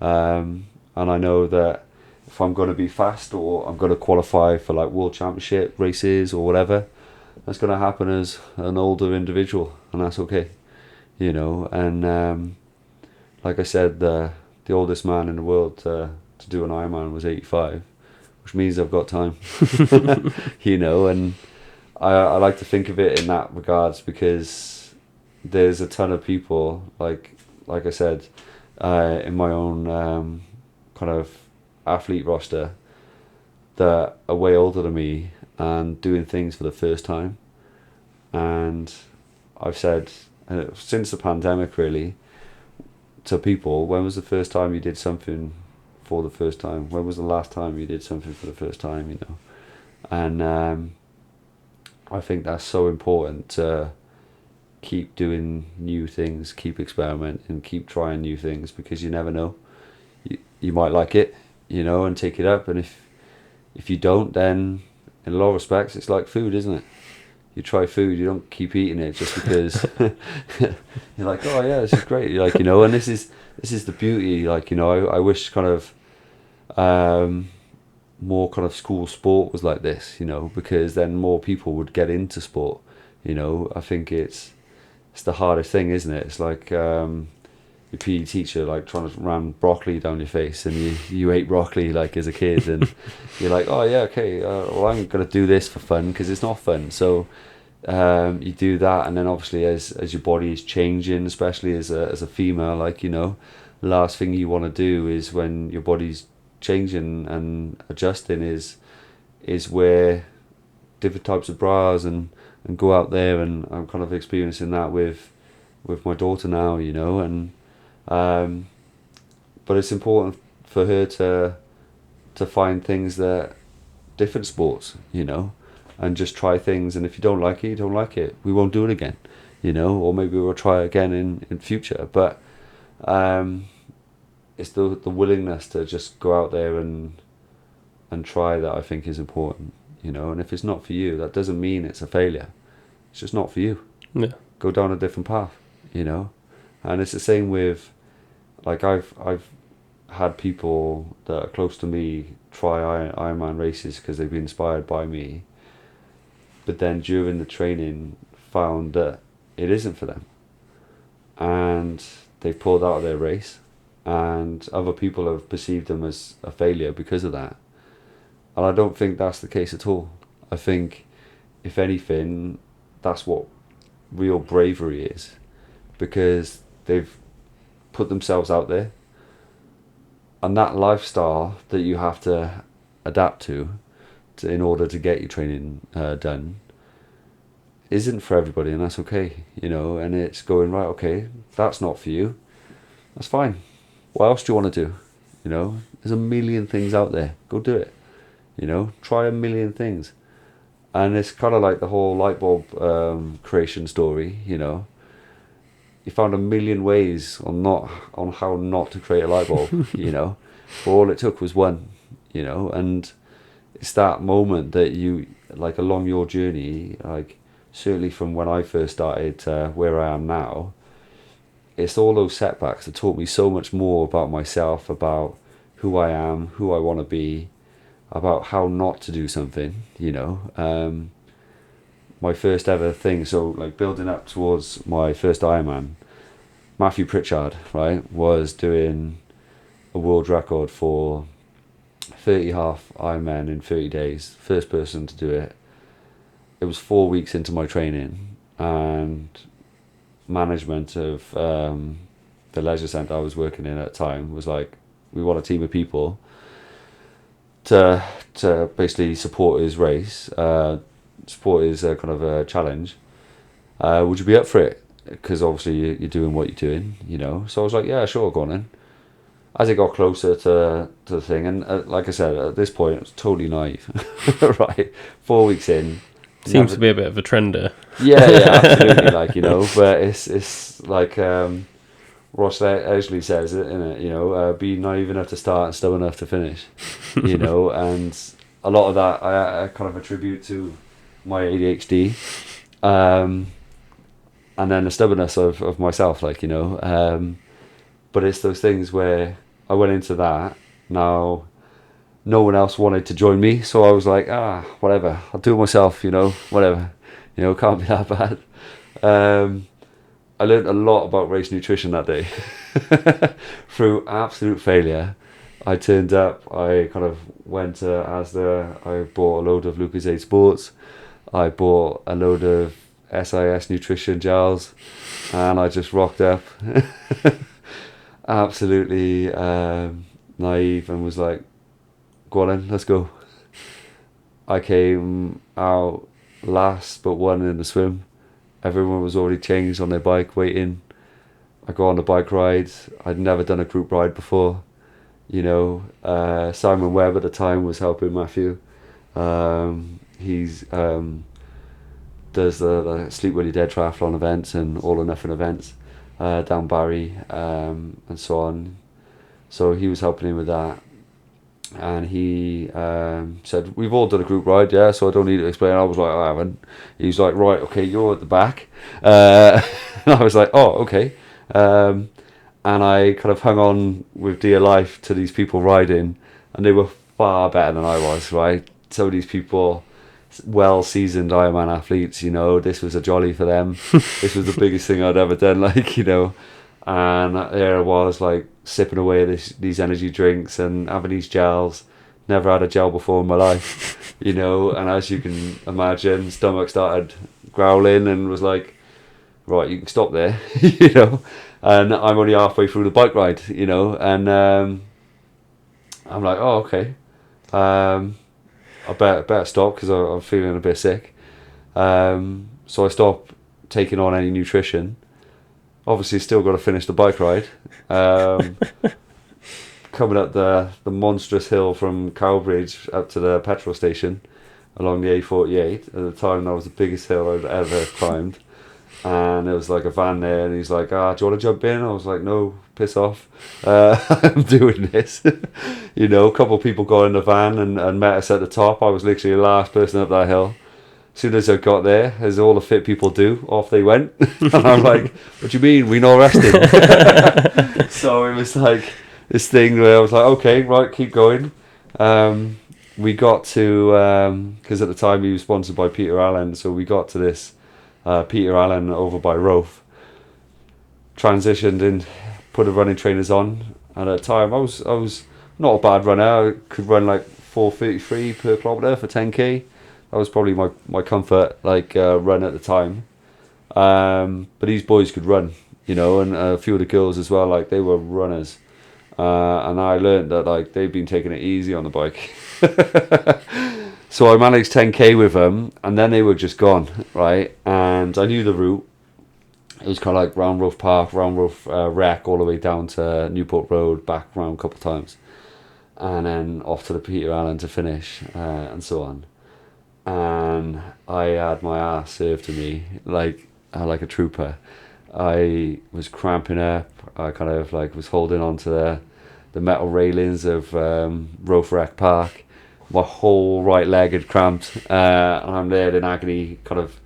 And I know that if I'm going to be fast or I'm going to qualify for like world championship races or whatever, that's going to happen as an older individual, and that's okay. And like I said, the oldest man in the world to do an Ironman was 85, which means I've got time. And I like to think of it in that regards, because there's a ton of people, like I said, in my own kind of athlete roster that are way older than me and doing things for the first time. And I've said, since the pandemic really, to people, when was the first time you did something for the first time? When was the last time you did something for the first time, you know? And I think that's so important to keep doing new things, keep experimenting, keep trying new things, because you never know. You might like it, you know, and take it up, and if you don't, then in a lot of respects it's like food, isn't it? You try food, you don't keep eating it just because you're like, oh yeah, this is great, you're like, you know. And this is the beauty, like, you know, I wish kind of more kind of school sport was like this, you know, because then more people would get into sport, you know. I think it's the hardest thing, isn't it? It's like your PE teacher like trying to ram broccoli down your face, and you ate broccoli like as a kid, and you're like, oh yeah, okay, well, I'm gonna do this for fun, because it's not fun. So you do that, and then obviously as your body is changing, especially as a female, like, you know, the last thing you want to do is, when your body's changing and adjusting, is wear different types of bras and go out there. And I'm kind of experiencing that with my daughter now, you know. And but it's important for her to find things that different sports, you know, and just try things. And if you don't like it, you don't like it. We won't do it again, you know, or maybe we'll try again in future. But it's the willingness to just go out there and try that I think is important, you know. And if it's not for you, that doesn't mean it's a failure. It's just not for you. Yeah. Go down a different path, you know. And it's the same with, like, I've had people that are close to me try Ironman races because they've been inspired by me, but then during the training found that it isn't for them, and they've pulled out of their race, and other people have perceived them as a failure because of that. And I don't think that's the case at all. I think, if anything, that's what real bravery is, because they've put themselves out there, and that lifestyle that you have to adapt to in order to get your training done isn't for everybody, and that's okay, you know. And it's going, right, okay, that's not for you, that's fine. What else do you want to do? You know, there's a million things out there. Go do it. You know, try a million things. And it's kind of like the whole light bulb creation story, you know. You found a million ways on how not to create a light bulb, you know. But all it took was one, you know. And it's that moment that you, like, along your journey, like, certainly from when I first started to where I am now, it's all those setbacks that taught me so much more about myself, about who I am, who I want to be, about how not to do something, you know. My first ever thing, so like building up towards my first Ironman, Matthew Pritchard, right, was doing a world record for 30 half Ironman in 30 days. First person to do it. It was 4 weeks into my training, and management of the leisure centre I was working in at the time was like, we want a team of people to basically support his race, support his kind of a challenge. Would you be up for it? Because obviously you're doing what you're doing, you know. So I was like, yeah, sure, go on then. As it got closer to the thing, and like I said, at this point it was totally naive. Right, 4 weeks in, seems to be a bit of a trender. Yeah, absolutely. Like, you know, but it's like Ross Edgley says it, innit? You know, be naive enough to start and stubborn enough to finish. You know, and a lot of that I kind of attribute to my ADHD, and then the stubbornness of myself, like, you know. But it's those things where I went into that. Now, no one else wanted to join me, so I was like, whatever, I'll do it myself, you know, whatever, you know, can't be that bad. I learned a lot about race nutrition that day. Through absolute failure, I turned up, I kind of went to Asda, I bought a load of Lucozade Sports, I bought a load of SIS nutrition gels, and I just rocked up. Absolutely naive, and was like, go on then, let's go. I came out last but one in the swim. Everyone was already changed on their bike waiting. I go on the bike ride. I'd never done a group ride before. you know, Simon Webb at the time was helping Matthew. He's does the Sleep When You're Dead triathlon events and All or Nothing events down Barry, and so on. So he was helping him with that. And he said, we've all done a group ride, yeah, so I don't need to explain. I was like, I haven't. He was like, right, okay, you're at the back. And I was like, oh, okay. And I kind of hung on with dear life to these people riding, and they were far better than I was, right? Some of these people, well-seasoned Ironman athletes, you know, this was a jolly for them. This was the biggest thing I'd ever done, like, you know. And there I was, like, sipping away these energy drinks and having these gels. Never had a gel before in my life, you know. And as you can imagine, stomach started growling and was like, right, you can stop there, you know. And I'm only halfway through the bike ride, you know. And I'm like, oh, okay. I better stop because I'm feeling a bit sick. So I stopped taking on any nutrition. Obviously, still got to finish the bike ride. Coming up the monstrous hill from Cowbridge up to the petrol station along the A48. At the time, that was the biggest hill I'd ever climbed. And there was like a van there, and he's like, do you want to jump in? I was like, no, piss off. I'm doing this. You know, a couple of people got in the van and met us at the top. I was literally the last person up that hill. As soon as I got there, as all the fit people do, off they went. And I'm like, what do you mean? We not rested. So it was like this thing where I was like, okay, right, keep going. We got to, because at the time he was sponsored by Peter Allen, so we got to this Peter Allen over by Rofe. Transitioned in, put the running trainers on. And at the time, I was not a bad runner. I could run like 4:33 per kilometre for 10k. That was probably my comfort run at the time. But these boys could run, you know, and a few of the girls as well, like they were runners. And I learned that like they've been taking it easy on the bike. So I managed 10k with them, and then they were just gone, right? And I knew the route. It was kind of like round Rough Park, round Rough Wreck, all the way down to Newport Road, back round a couple of times, and then off to the Peter Allen to finish, and so on. And I had my ass served to me like a trooper. I was cramping up. I kind of like was holding on to the metal railings of Rough Wreck Park. My whole right leg had cramped, and I'm there in agony, kind of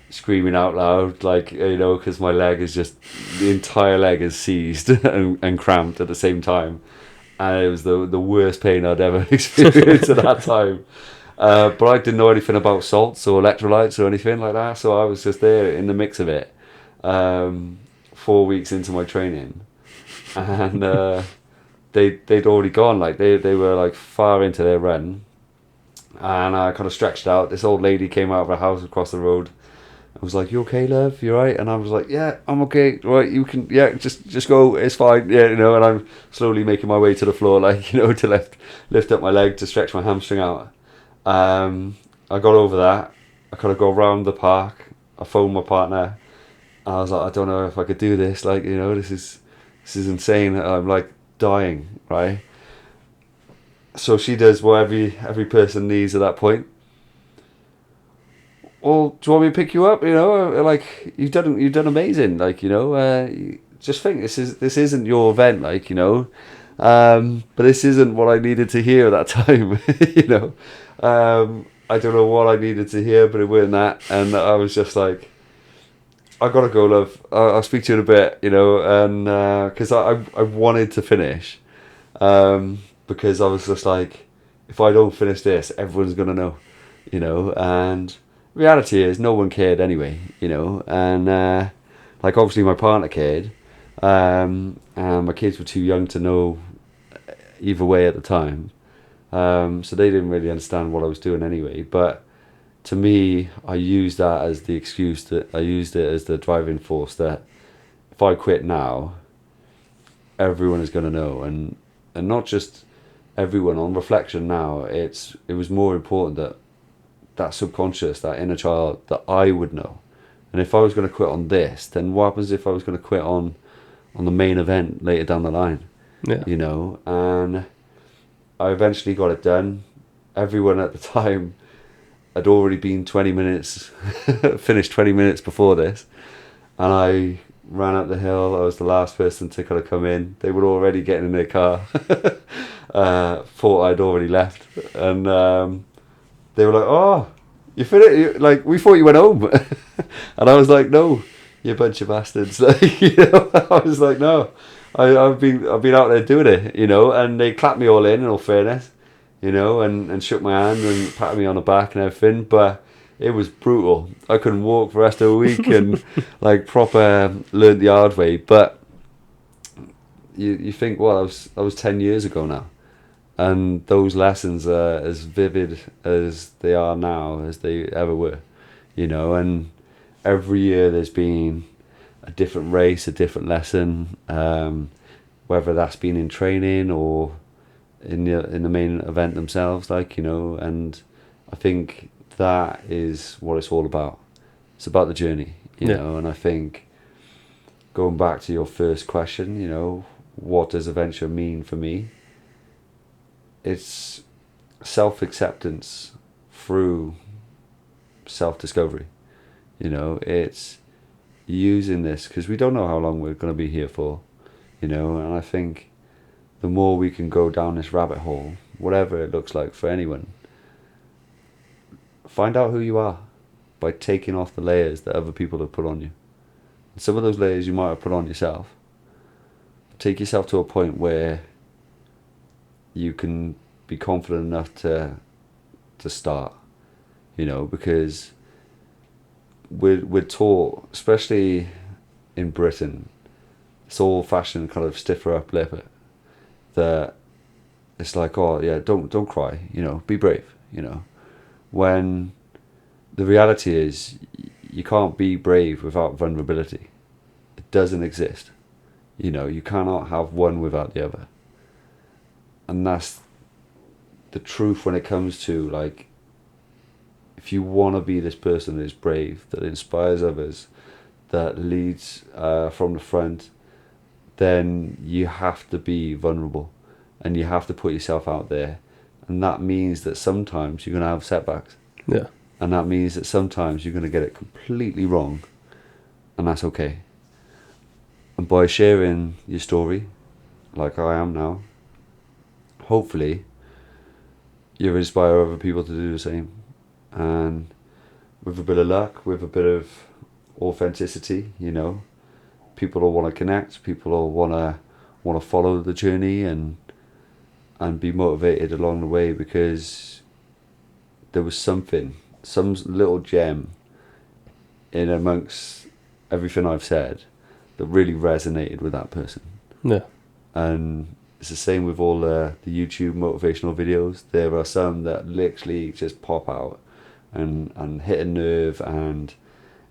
screaming out loud, like, you know, because my leg is just, the entire leg is seized and cramped at the same time. And it was the worst pain I'd ever experienced at that time. But I didn't know anything about salts or electrolytes or anything like that, so I was just there in the mix of it. 4 weeks into my training, and they'd already gone, like they were like far into their run, and I kind of stretched out. This old lady came out of her house across the road. I was like, "You okay, love? You right?" And I was like, "Yeah, I'm okay. Right, you can, yeah, just go. It's fine, yeah, you know." And I'm slowly making my way to the floor, like, you know, to lift up my leg to stretch my hamstring out. I got over that. I kind of go around the park. I phoned my partner. I was like, I don't know if I could do this. Like, you know, this is insane. I'm like dying, right? So she does what every person needs at that point. Well, do you want me to pick you up? You know, like you've done amazing. Like, you know, just think this isn't your event. Like, you know, but this isn't what I needed to hear at that time. You know, I don't know what I needed to hear, but it weren't that, and I was just like, I gotta go, love. I'll speak to you in a bit, you know, and because I wanted to finish, because I was just like, if I don't finish this, everyone's gonna know, you know, and reality is no one cared anyway, you know, and like obviously my partner cared, and my kids were too young to know either way at the time, so they didn't really understand what I was doing anyway, but to me, I used that as the excuse, that I used it as the driving force that if I quit now, everyone is going to know, and not just everyone. On reflection now, it was more important that subconscious, that inner child, that I would know. And if I was going to quit on this, then what happens if I was going to quit on the main event later down the line? Yeah. you know, and I eventually got it done. Everyone at the time had already been 20 minutes, finished 20 minutes before this, and I ran up the hill. I was the last person to kind of come in. They were already getting in their car. Thought I'd already left, and they were like, "Oh, you finished? Like, we thought you went home," and I was like, "No, you bunch of bastards!" Like, you know, I was like, "No, I've been out there doing it," you know, and they clapped me all in all fairness, you know, and shook my hand and patted me on the back and everything, but it was brutal. I couldn't walk for the rest of the week and like proper learned the hard way. But you think, well, that was 10 years ago now, and those lessons are as vivid as they are now as they ever were, you know. And every year there's been a different race, a different lesson, whether that's been in training or in the main event themselves, like, you know. And I think that is what it's all about. It's about the journey, you know. And I think, going back to your first question, you know, what does adventure mean for me? It's self-acceptance through self-discovery, you know. It's using this because we don't know how long we're going to be here for, you know. And I think the more we can go down this rabbit hole, whatever it looks like for anyone, find out who you are by taking off the layers that other people have put on you. And some of those layers you might have put on yourself. Take yourself to a point where you can be confident enough to start, you know, because we're taught, especially in Britain, this old-fashioned kind of stiffer up lip, that it's like, oh yeah, don't cry, you know, be brave, you know, when the reality is you can't be brave without vulnerability. It doesn't exist, you know. You cannot have one without the other, and that's the truth when it comes to, like, if you want to be this person that is brave, that inspires others, that leads from the front, then you have to be vulnerable and you have to put yourself out there. And that means that sometimes you're going to have setbacks. Yeah. And that means that sometimes you're going to get it completely wrong, and that's okay. And by sharing your story, like I am now, hopefully you inspire other people to do the same. And with a bit of luck, with a bit of authenticity, you know, people will want to connect, people will want to follow the journey and be motivated along the way, because there was some little gem in amongst everything I've said that really resonated with that person. Yeah. And it's the same with all the YouTube motivational videos. There are some that literally just pop out and hit a nerve and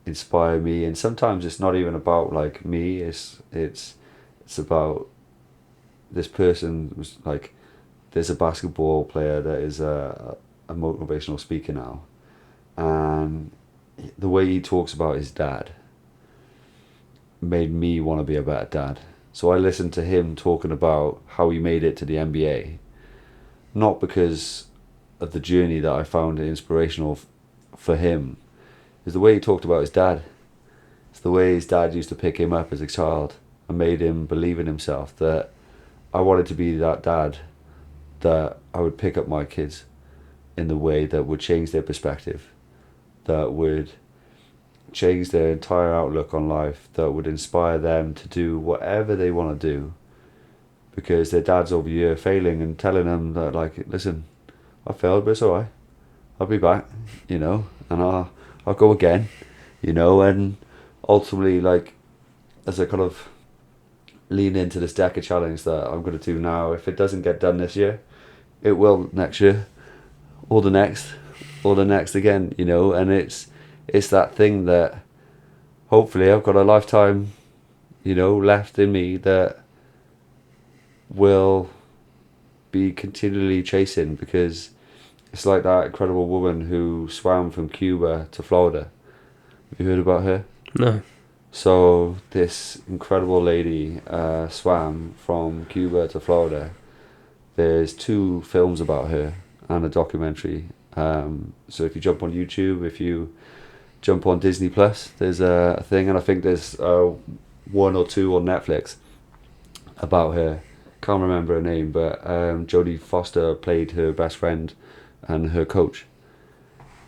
inspire me. And sometimes it's not even about like me. It's about this person was like, there's a basketball player that is a motivational speaker now, and the way he talks about his dad made me want to be a better dad. So I listened to him talking about how he made it to the NBA, not because of the journey that I found inspirational for him. It's the way he talked about his dad. It's the way his dad used to pick him up as a child and made him believe in himself, that I wanted to be that dad, that I would pick up my kids in the way that would change their perspective, that would change their entire outlook on life, that would inspire them to do whatever they want to do, because their dad's over here failing and telling them that, like, listen, I failed, but it's alright, I'll be back, you know, and I'll go again, you know. And ultimately, like, as I kind of lean into this Deca challenge that I'm going to do now, if it doesn't get done this year, it will next year, or the next again, you know. And it's that thing that hopefully I've got a lifetime, you know, left in me that will be continually chasing, because it's like that incredible woman who swam from Cuba to Florida. Have you heard about her? No. So this incredible lady swam from Cuba to Florida. There's 2 films about her and a documentary. So if you jump on YouTube, if you jump on Disney Plus, there's a thing, and I think there's 1 or 2 on Netflix about her. Can't remember her name, but Jodie Foster played her best friend and her coach.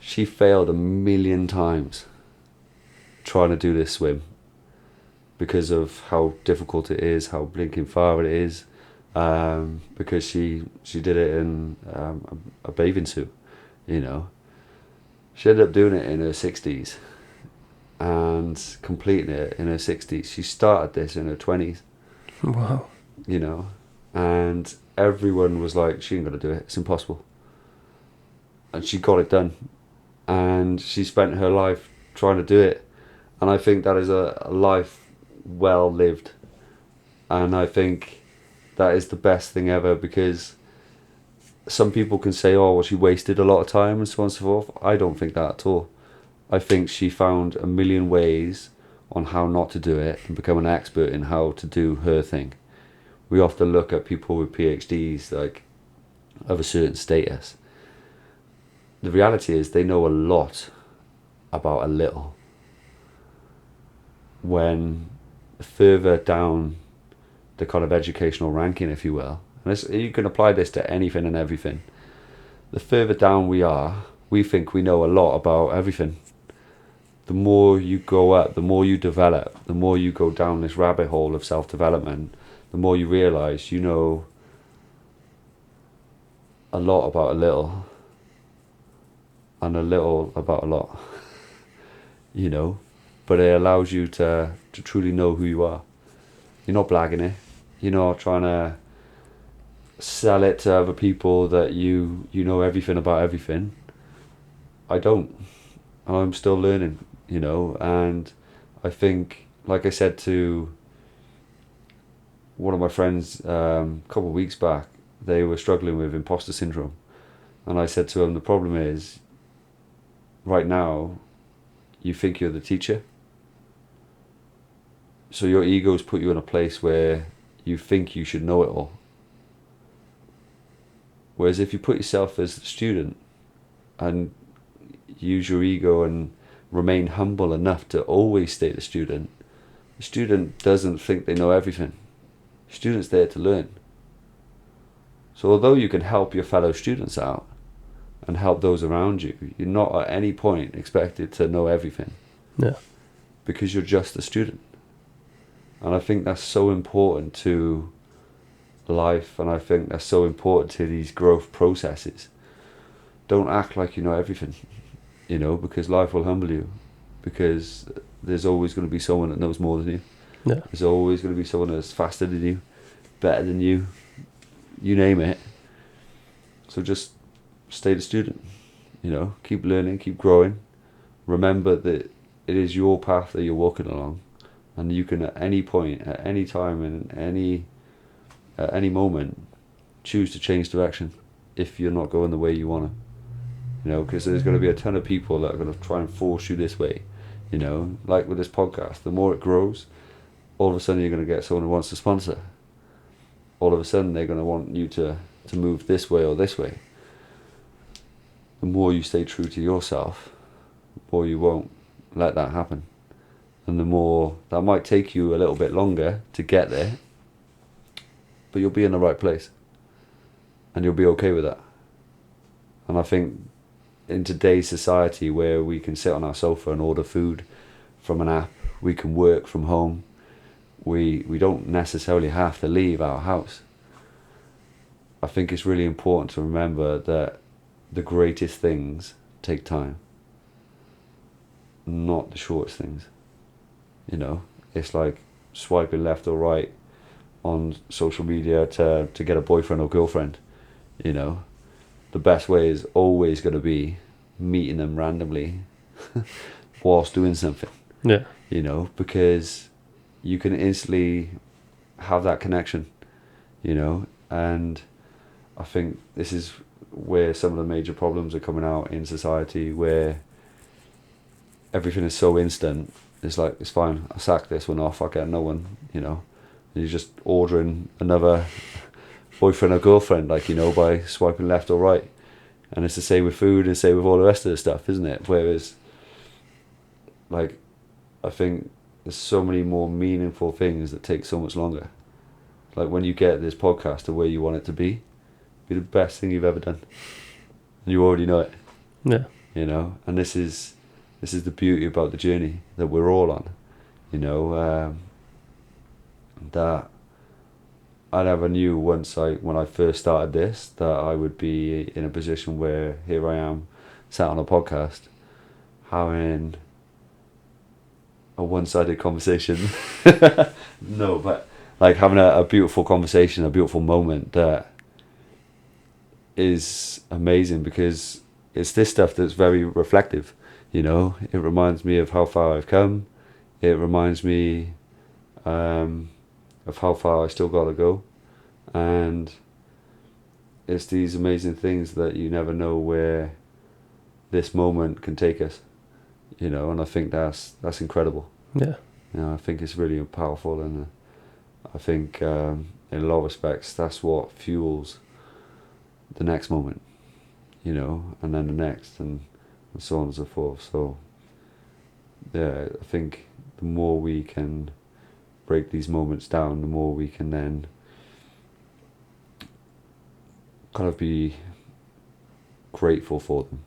She failed a million times trying to do this swim because of how difficult it is, how blinking far it is, because she did it in a bathing suit, you know. She ended up doing it in her 60s and completing it in her 60s. She started this in her 20s. Wow. You know, and everyone was like, she ain't gonna do it, it's impossible. And she got it done, and she spent her life trying to do it, and I think that is a life well lived, and I think that is the best thing ever, because some people can say, oh well, she wasted a lot of time and so on and so forth. I don't think that at all. I think she found a million ways on how not to do it and become an expert in how to do her thing. We often look at people with PhDs like of a certain status. The reality is they know a lot about a little. When further down the kind of educational ranking, if you will, and you can apply this to anything and everything, the further down we are, we think we know a lot about everything. The more you go up, the more you develop, the more you go down this rabbit hole of self-development, the more you realise you know a lot about a little, and a little about a lot, you know, but it allows you to truly know who you are. You're not blagging it. You're not trying to sell it to other people that you know everything about everything. I don't. I'm still learning, you know, and I think, like I said to one of my friends a couple of weeks back, they were struggling with imposter syndrome, and I said to them, the problem is right now you think you're the teacher, so your ego's put you in a place where you think you should know it all, whereas if you put yourself as the student and use your ego and remain humble enough to always stay the student doesn't think they know everything. The student's there to learn. So although you can help your fellow students out and help those around you, you're not at any point expected to know everything. Yeah. Because you're just a student. And I think that's so important to life, and I think that's so important to these growth processes. Don't act like you know everything, you know, because life will humble you, because there's always going to be someone that knows more than you. Yeah. There's always going to be someone that's faster than you, better than you name it. So just stay the student, you know, keep learning, keep growing. Remember that it is your path that you're walking along, and you can at any point, at any time, and at any moment choose to change direction if you're not going the way you want to, you know, because there's going to be a ton of people that are going to try and force you this way, you know, like with this podcast. The more it grows, all of a sudden you're going to get someone who wants to sponsor. All of a sudden they're going to want you to move this way or this way. The more you stay true to yourself, the more you won't let that happen. And the more, that might take you a little bit longer to get there, but you'll be in the right place. And you'll be okay with that. And I think in today's society, where we can sit on our sofa and order food from an app, we can work from home, we don't necessarily have to leave our house. I think it's really important to remember that the greatest things take time, not the shortest things. You know, it's like swiping left or right on social media to get a boyfriend or girlfriend. You know, the best way is always going to be meeting them randomly whilst doing something. Yeah. You know, because you can instantly have that connection, you know, and I think this is where some of the major problems are coming out in society, where everything is so instant it's like, it's fine, I'll sack this one off, I'll get another one, you know. And you're just ordering another boyfriend or girlfriend, like, you know, by swiping left or right. And it's the same with food, and the same with all the rest of the stuff, isn't it? Whereas, like, I think there's so many more meaningful things that take so much longer. Like, when you get this podcast to where you want it to be the best thing you've ever done. And you already know it. Yeah. You know, and this is the beauty about the journey that we're all on. You know, that I never knew when I first started this, that I would be in a position where here I am, sat on a podcast, having a one-sided conversation. No, but like having a beautiful conversation, a beautiful moment that is amazing, because it's this stuff that's very reflective. You know, it reminds me of how far I've come. It reminds me of how far I still got to go. And it's these amazing things that you never know where this moment can take us, you know, and I think that's incredible. Yeah. You know, I think it's really powerful, and I think in a lot of respects that's what fuels the next moment, you know, and then the next, and so on and so forth. So yeah, I think the more we can break these moments down, the more we can then kind of be grateful for them.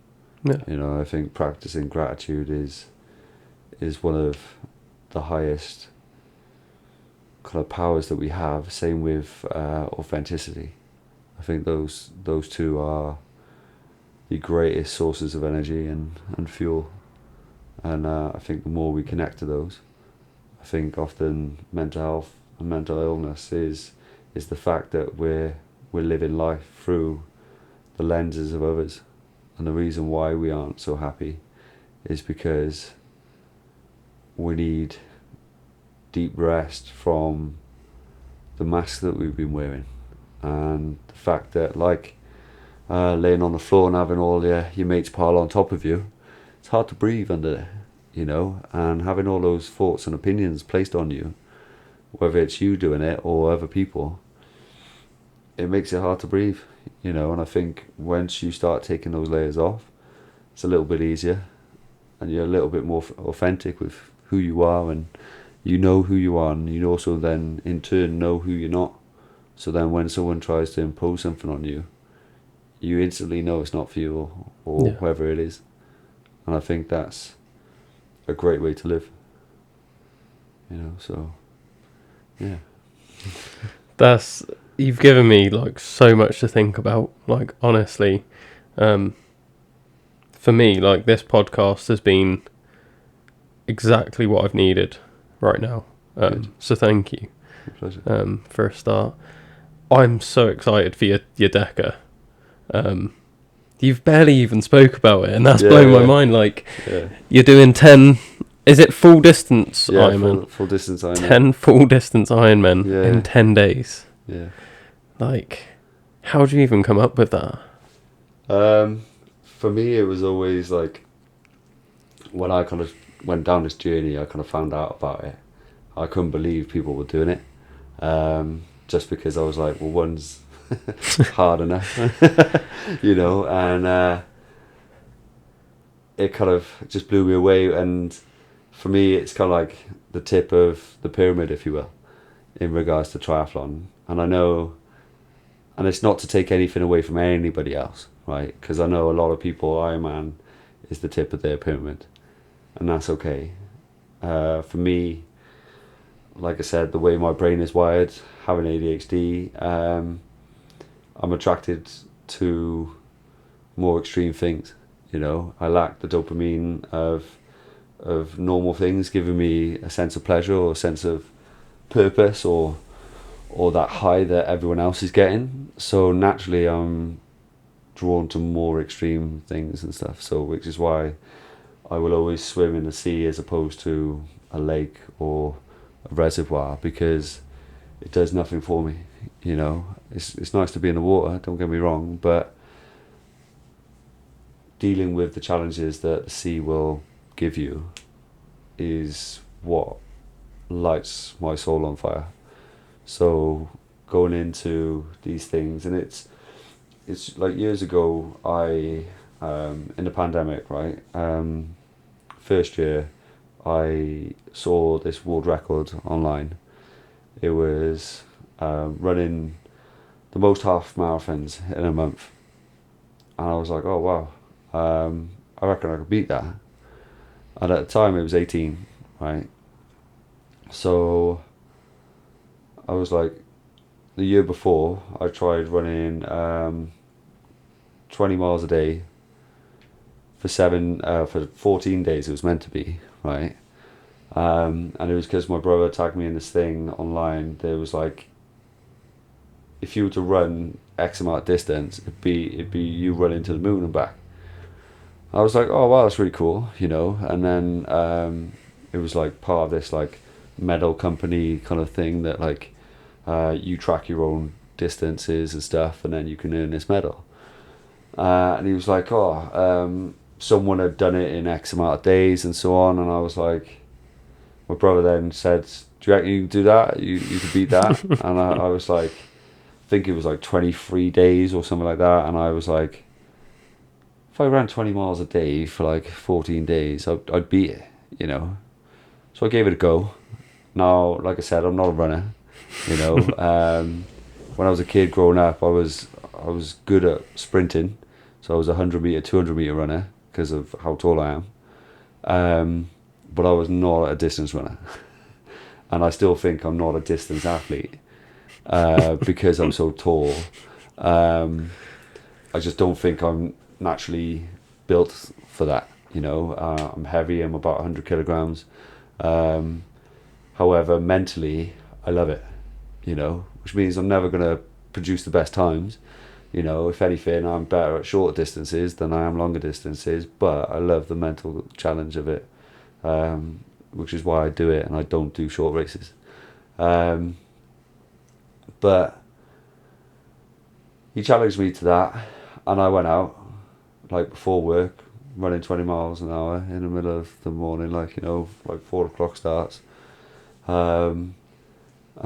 Yeah. You know, I think practicing gratitude is one of the highest kind of powers that we have. Same with authenticity. I think those two are the greatest sources of energy and fuel. And I think the more we connect to those, I think often mental health and mental illness is the fact that we're living life through the lenses of others. And the reason why we aren't so happy is because we need deep rest from the mask that we've been wearing. And the fact that, like, laying on the floor and having all your mates pile on top of you, it's hard to breathe under there, you know, and having all those thoughts and opinions placed on you, whether it's you doing it or other people, it makes it hard to breathe, you know. And I think once you start taking those layers off, it's a little bit easier, and you're a little bit more authentic with who you are, and you know who you are, and you also then in turn know who you're not. So then when someone tries to impose something on you, you instantly know it's not for you, or Yeah. whoever it is. And I think that's a great way to live, you know. So yeah. You've given me like so much to think about, like, honestly. For me, like, this podcast has been exactly what I've needed right now. So thank you. My pleasure. For a start. I'm so excited for your Deca. You've barely even spoke about it, and that's blown my mind. Like, you're doing 10, is it full distance Ironman? Full distance Ironman. 10 full distance Ironman in 10 days. Yeah. Like, how do you even come up with that? For me, it was always like, when I kind of went down this journey, I kind of found out about it. I couldn't believe people were doing it. Just because I was like, well, one's hard enough, you know, and it kind of just blew me away. And for me, it's kind of like the tip of the pyramid, if you will, in regards to triathlon. And I know, and it's not to take anything away from anybody else, right? Because I know a lot of people, Ironman is the tip of their pyramid, and that's okay. For me, like I said, the way my brain is wired, having ADHD, I'm attracted to more extreme things. You know, I lack the dopamine of normal things, giving me a sense of pleasure or a sense of purpose or that high that everyone else is getting. So naturally, I'm drawn to more extreme things and stuff. So which is why I will always swim in the sea as opposed to a lake or a reservoir, because it does nothing for me. You know, it's nice to be in the water, don't get me wrong, but dealing with the challenges that the sea will give you is what lights my soul on fire. So going into these things, and it's like years ago, I in the pandemic, right, first year, I saw this world record online. It was running the most half marathons in a month, and I was like, oh wow, I reckon I could beat that. And at the time it was 18, right? So I was like, the year before I tried running 20 miles a day for 14 days. It was meant to be, right? And it was because my brother tagged me in this thing online. There was like, if you were to run X amount of distance, it'd be you running to the moon and back. I was like, oh wow, that's really cool, you know. And then it was like part of this like medal company kind of thing that like you track your own distances and stuff, and then you can earn this medal. And he was like, oh, someone had done it in X amount of days and so on. And I was like, my brother then said, do you reckon you can do that? You could beat that? And I was like, I think it was like 23 days or something like that. And I was like, if I ran 20 miles a day for like 14 days, I'd beat it, you know. So I gave it a go. Now, like I said, I'm not a runner, you know. When I was a kid growing up, I was good at sprinting. So I was a 100 meter, 200 meter runner because of how tall I am. But I was not a distance runner. And I still think I'm not a distance athlete because I'm so tall. I just don't think I'm naturally built for that, you know. I'm heavy, I'm about 100 kilograms. However, mentally, I love it, you know, which means I'm never going to produce the best times. You know, if anything, I'm better at shorter distances than I am longer distances, but I love the mental challenge of it, which is why I do it, and I don't do short races. But he challenged me to that, and I went out, like before work, running 20 miles an hour in the middle of the morning, like, you know, like 4 o'clock starts. And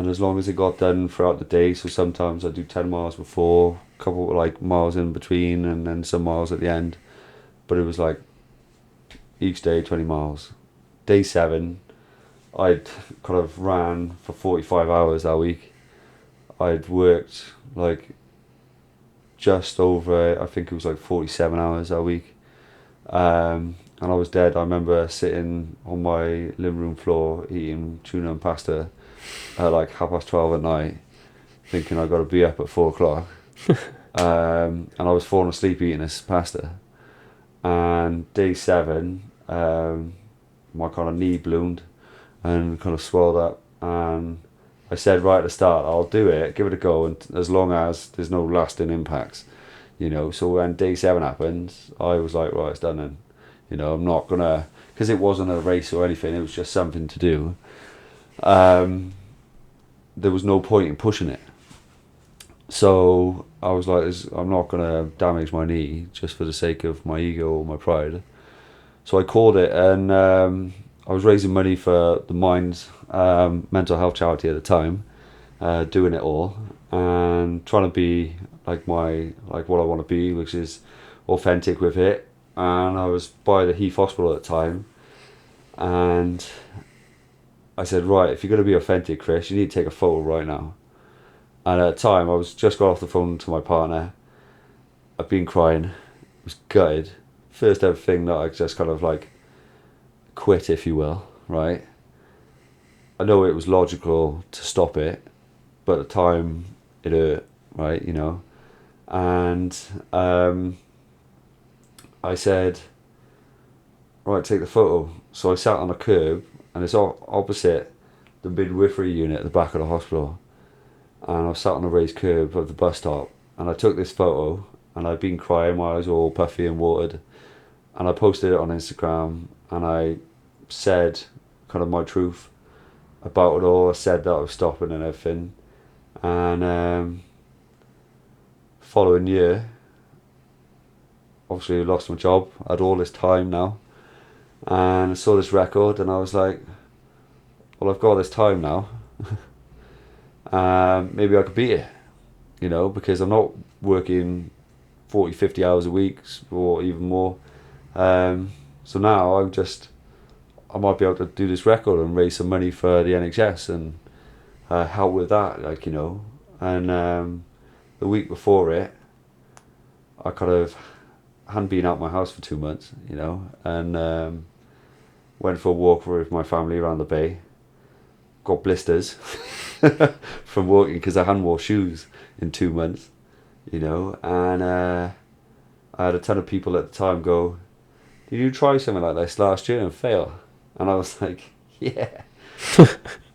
as long as it got done throughout the day, so sometimes I do 10 miles before, a couple like miles in between, and then some miles at the end. But it was like each day 20 miles. Day 7, I'd kind of ran for 45 hours that week. I'd worked like just over, I think it was like 47 hours that week. And I was dead. I remember sitting on my living room floor eating tuna and pasta at like 12:30 at night, thinking I got to be up at 4 o'clock. And I was falling asleep eating this pasta. And day 7, my kind of knee bloomed and kind of swelled up. And I said right at the start, I'll do it, give it a go, and as long as there's no lasting impacts, you know. So when day 7 happens, I was like, right, it's done then. You know, I'm not gonna, because it wasn't a race or anything, it was just something to do. There was no point in pushing it. So I was like, I'm not gonna damage my knee just for the sake of my ego or my pride. So I called it, and I was raising money for the Minds mental health charity at the time, doing it all and trying to be like what I want to be, which is authentic with it. And I was by the Heath Hospital at the time, and I said, right, if you're going to be authentic, Chris, you need to take a photo right now. And at the time, I was just got off the phone to my partner. I've been crying, was gutted. First ever thing that I just kind of like quit, if you will, right? I know it was logical to stop it, but at the time it hurt, right, you know. And I said, right, take the photo. So I sat on a curb, and it's opposite the midwifery unit at the back of the hospital. And I sat on a raised curb of the bus stop, and I took this photo, and I'd been crying, my eyes were all puffy and watered. And I posted it on Instagram, and I said kind of my truth about it all. I said that I was stopping and everything. And following year, obviously I lost my job. I had all this time now. and I saw this record, and I was like, well, I've got this time now. Maybe I could beat it, because I'm not working 40, 50 hours a week or even more. So now I might be able to do this record and raise some money for the NHS and help with that, And the week before it, I kind of hadn't been out my house for 2 months, and went for a walk with my family around the bay. Got blisters from walking because I hadn't worn shoes in 2 months, and I had a ton of people at the time go, did you try something like this last year and fail? And I was like, yeah,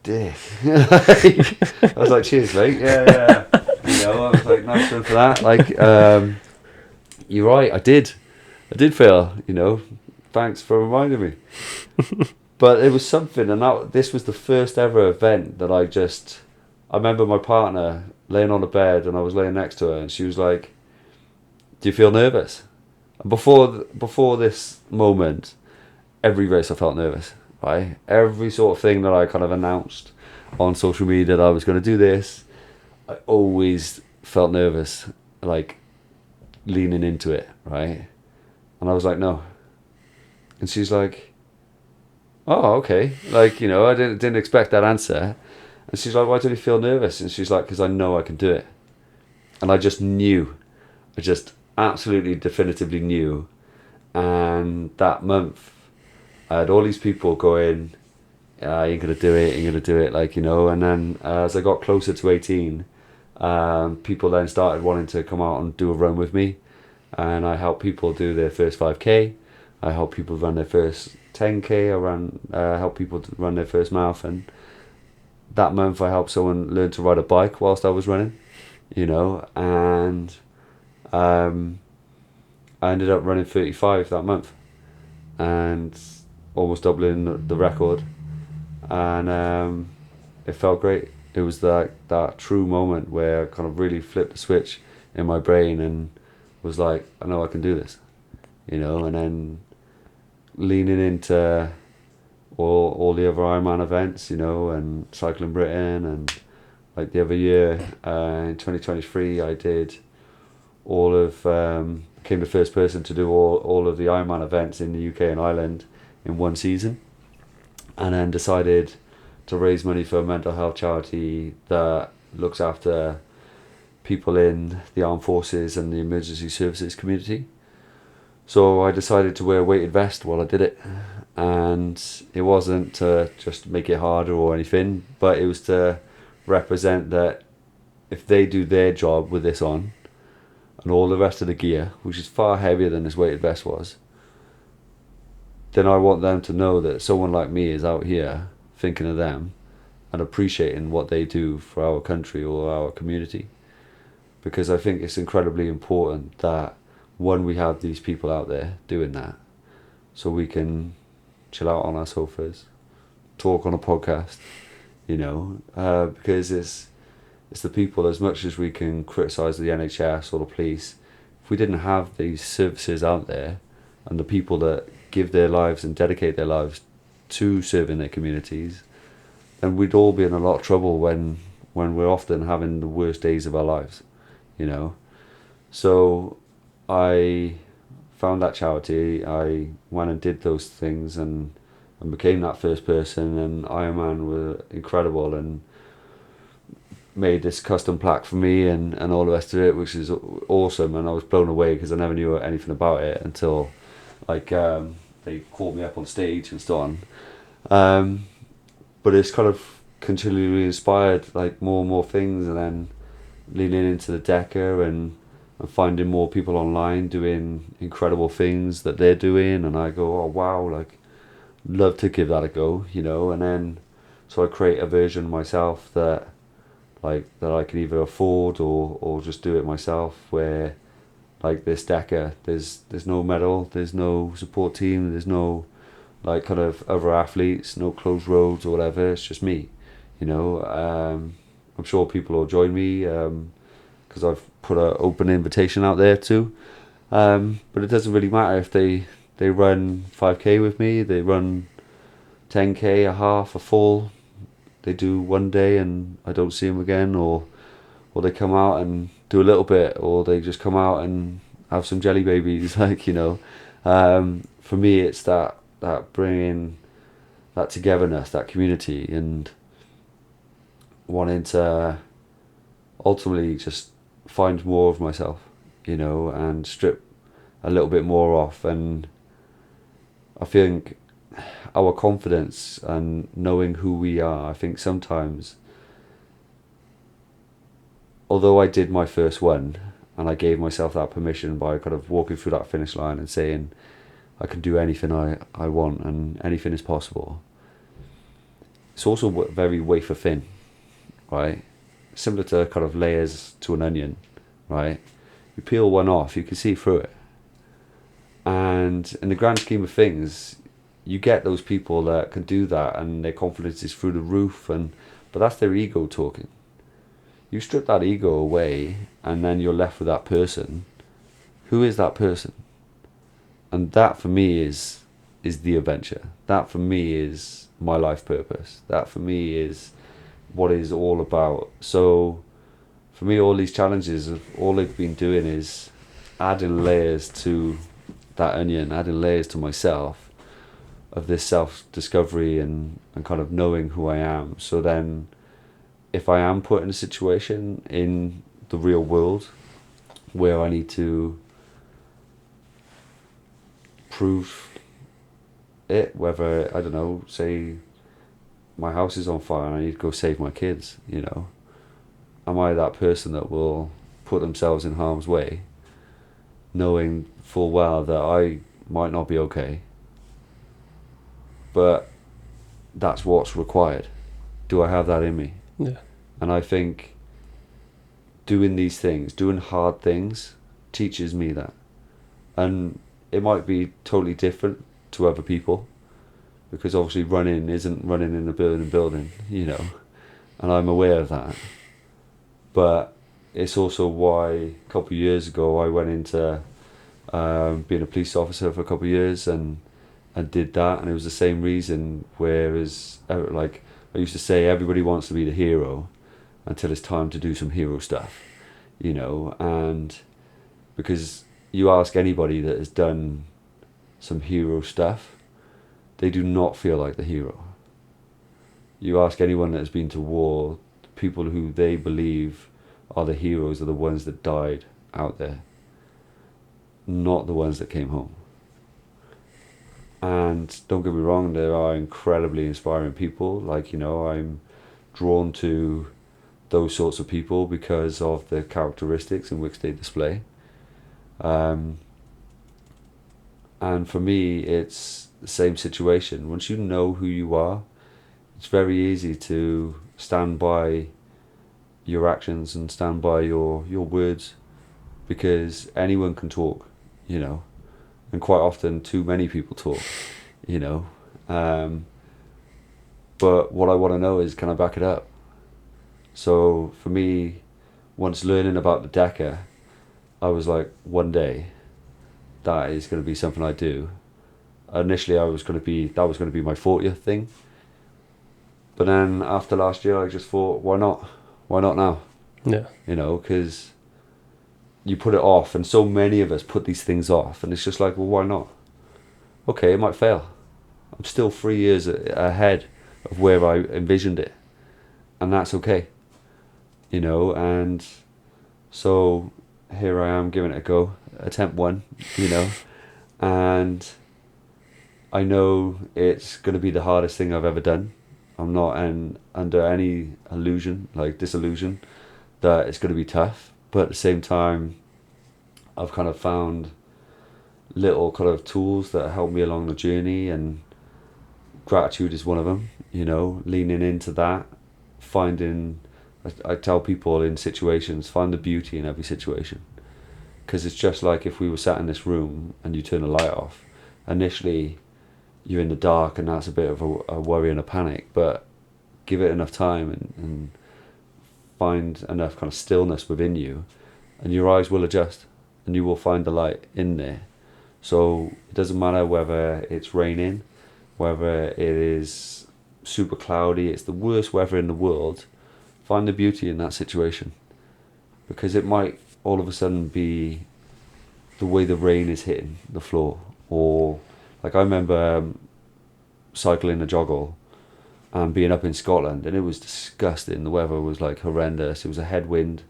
did. I was like, cheers, mate. Yeah. I was like, nice one for that. You're right, I did fail, Thanks for reminding me. But it was something, and this was the first ever event that I remember my partner laying on the bed, and I was laying next to her, and she was like, do you feel nervous? And before this moment, every race I felt nervous, right? Every sort of thing that I kind of announced on social media that I was going to do this, I always felt nervous, like leaning into it, right? And I was like, no. And she's like, oh, okay. I didn't expect that answer. And she's like, why do you feel nervous? And she's like, because I know I can do it. And I just knew. I just absolutely definitively knew. And that month, I had all these people going, yeah, you're going to do it, And then as I got closer to 18, people then started wanting to come out and do a run with me. And I helped people do their first 5K. I helped people run their first 10K. I helped people to run their first marathon. That month I helped someone learn to ride a bike whilst I was running, and I ended up running 35 that month and almost doubling the record, and it felt great. It was that true moment where I kind of really flipped the switch in my brain and was like, I know I can do this, and then leaning into all the other Ironman events, and Cycling Britain, and like the other year in 2023 I did became the first person to do all of the Ironman events in the UK and Ireland in one season, and then decided to raise money for a mental health charity that looks after people in the armed forces and the emergency services community. So I decided to wear a weighted vest while I did it, and it wasn't to just make it harder or anything, but it was to represent that if they do their job with this on, and all the rest of the gear, which is far heavier than this weighted vest was, then I want them to know that someone like me is out here thinking of them and appreciating what they do for our country or our community. Because I think it's incredibly important that, one, we have these people out there doing that, so we can chill out on our sofas, talk on a podcast, because it's the people. As much as we can criticise the NHS or the police, if we didn't have these services out there and the people that give their lives and dedicate their lives to serving their communities, then we'd all be in a lot of trouble when we're often having the worst days of our lives, So I found that charity, I went and did those things and became that first person, and Ironman were incredible and made this custom plaque for me and all the rest of it, which is awesome, and I was blown away because I never knew anything about it until they called me up on stage and so on. But it's kind of continually inspired more and more things, and then leaning into the Deca and finding more people online doing incredible things that they're doing, and I go, oh wow, love to give that a go, and then so I create a version myself that I can either afford or just do it myself, where this Deca, there's no medal, there's no support team, there's no kind of other athletes, no closed roads or whatever, it's just me, I'm sure people will join me, because I've put an open invitation out there too, but it doesn't really matter if they They run 5k with me, they run 10k, a half, a full. They do one day and I don't see them again, or they come out and do a little bit, or they just come out and have some jelly babies, like, you know. For me, it's that bringing that togetherness, that community, and wanting to ultimately just find more of myself, you know, and strip a little bit more off. And I think our confidence and knowing who we are, I think sometimes, although I did my first one and I gave myself that permission by kind of walking through that finish line and saying I can do anything I want and anything is possible, it's also very wafer thin, right? Similar to kind of layers to an onion, right? You peel one off, you can see through it. And in the grand scheme of things, you get those people that can do that and their confidence is through the roof, but that's their ego talking. You strip that ego away and then you're left with that person. Who is that person? And that for me is the adventure. That for me is my life purpose. That for me is what it's all about. So for me, all these challenges, all they've been doing is adding layers to that onion, adding layers to myself, of this self-discovery and kind of knowing who I am. So then if I am put in a situation in the real world where I need to prove it, whether, I don't know, say my house is on fire and I need to go save my kids, you know, am I that person that will put themselves in harm's way, knowing full well that I might not be okay, but that's what's required? Do I have that in me? Yeah. And I think doing these things, doing hard things, teaches me that. And it might be totally different to other people, because obviously running isn't running in a building, you know, and I'm aware of that. But it's also why a couple of years ago I went into being a police officer for a couple of years and did that, and it was the same reason. Whereas, like I used to say, everybody wants to be the hero until it's time to do some hero stuff, you know. And because you ask anybody that has done some hero stuff, they do not feel like the hero. You ask anyone that has been to war, people who they believe are the heroes are the ones that died out there, not the ones that came home. And don't get me wrong, there are incredibly inspiring people. Like, you know, I'm drawn to those sorts of people because of the characteristics in which they display. And for me, it's the same situation. Once you know who you are, it's very easy to stand by your actions and stand by your words, because anyone can talk, you know. And quite often too many people talk, you know. But what I want to know is, can I back it up? So for me, once learning about the Deca, I was like, one day, that is going to be something I do. Initially, that was going to be my 40th thing. But then after last year, I just thought, why not? Why not now? Yeah. You know, because you put it off, and so many of us put these things off, and it's just like, well, why not? Okay, it might fail. I'm still 3 years ahead of where I envisioned it, and that's okay, you know. And so here I am giving it a go, attempt one, you know, and I know it's going to be the hardest thing I've ever done. I'm not under any disillusion that it's going to be tough. But at the same time, I've kind of found little kind of tools that help me along the journey, and gratitude is one of them, you know, leaning into that, I tell people in situations, find the beauty in every situation. Because it's just like if we were sat in this room and you turn the light off, initially you're in the dark and that's a bit of a worry and a panic, but give it enough time and find enough kind of stillness within you, and your eyes will adjust and you will find the light in there. So it doesn't matter whether it's raining, whether it is super cloudy, it's the worst weather in the world. Find the beauty in that situation, because it might all of a sudden be the way the rain is hitting the floor. Or like I remember cycling a joggle and being up in Scotland, and it was disgusting. The weather was like horrendous. It was a headwind,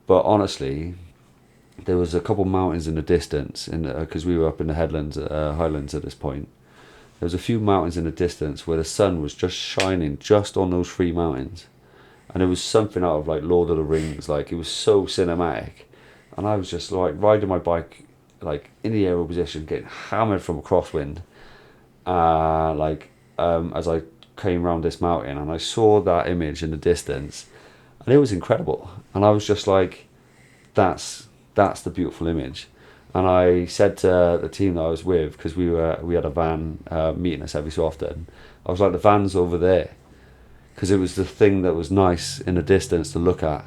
but honestly, there was a couple mountains in the distance, because we were up in the headlands, highlands at this point. There was a few mountains in the distance where the sun was just shining just on those 3 mountains, and it was something out of like Lord of the Rings. Like, it was so cinematic, and I was just like riding my bike like in the aerial position, getting hammered from a crosswind. As I came around this mountain, and I saw that image in the distance, and it was incredible. And I was just like, that's the beautiful image. And I said to the team that I was with, because we had a van meeting us every so often, I was like, the van's over there, because it was the thing that was nice in the distance to look at.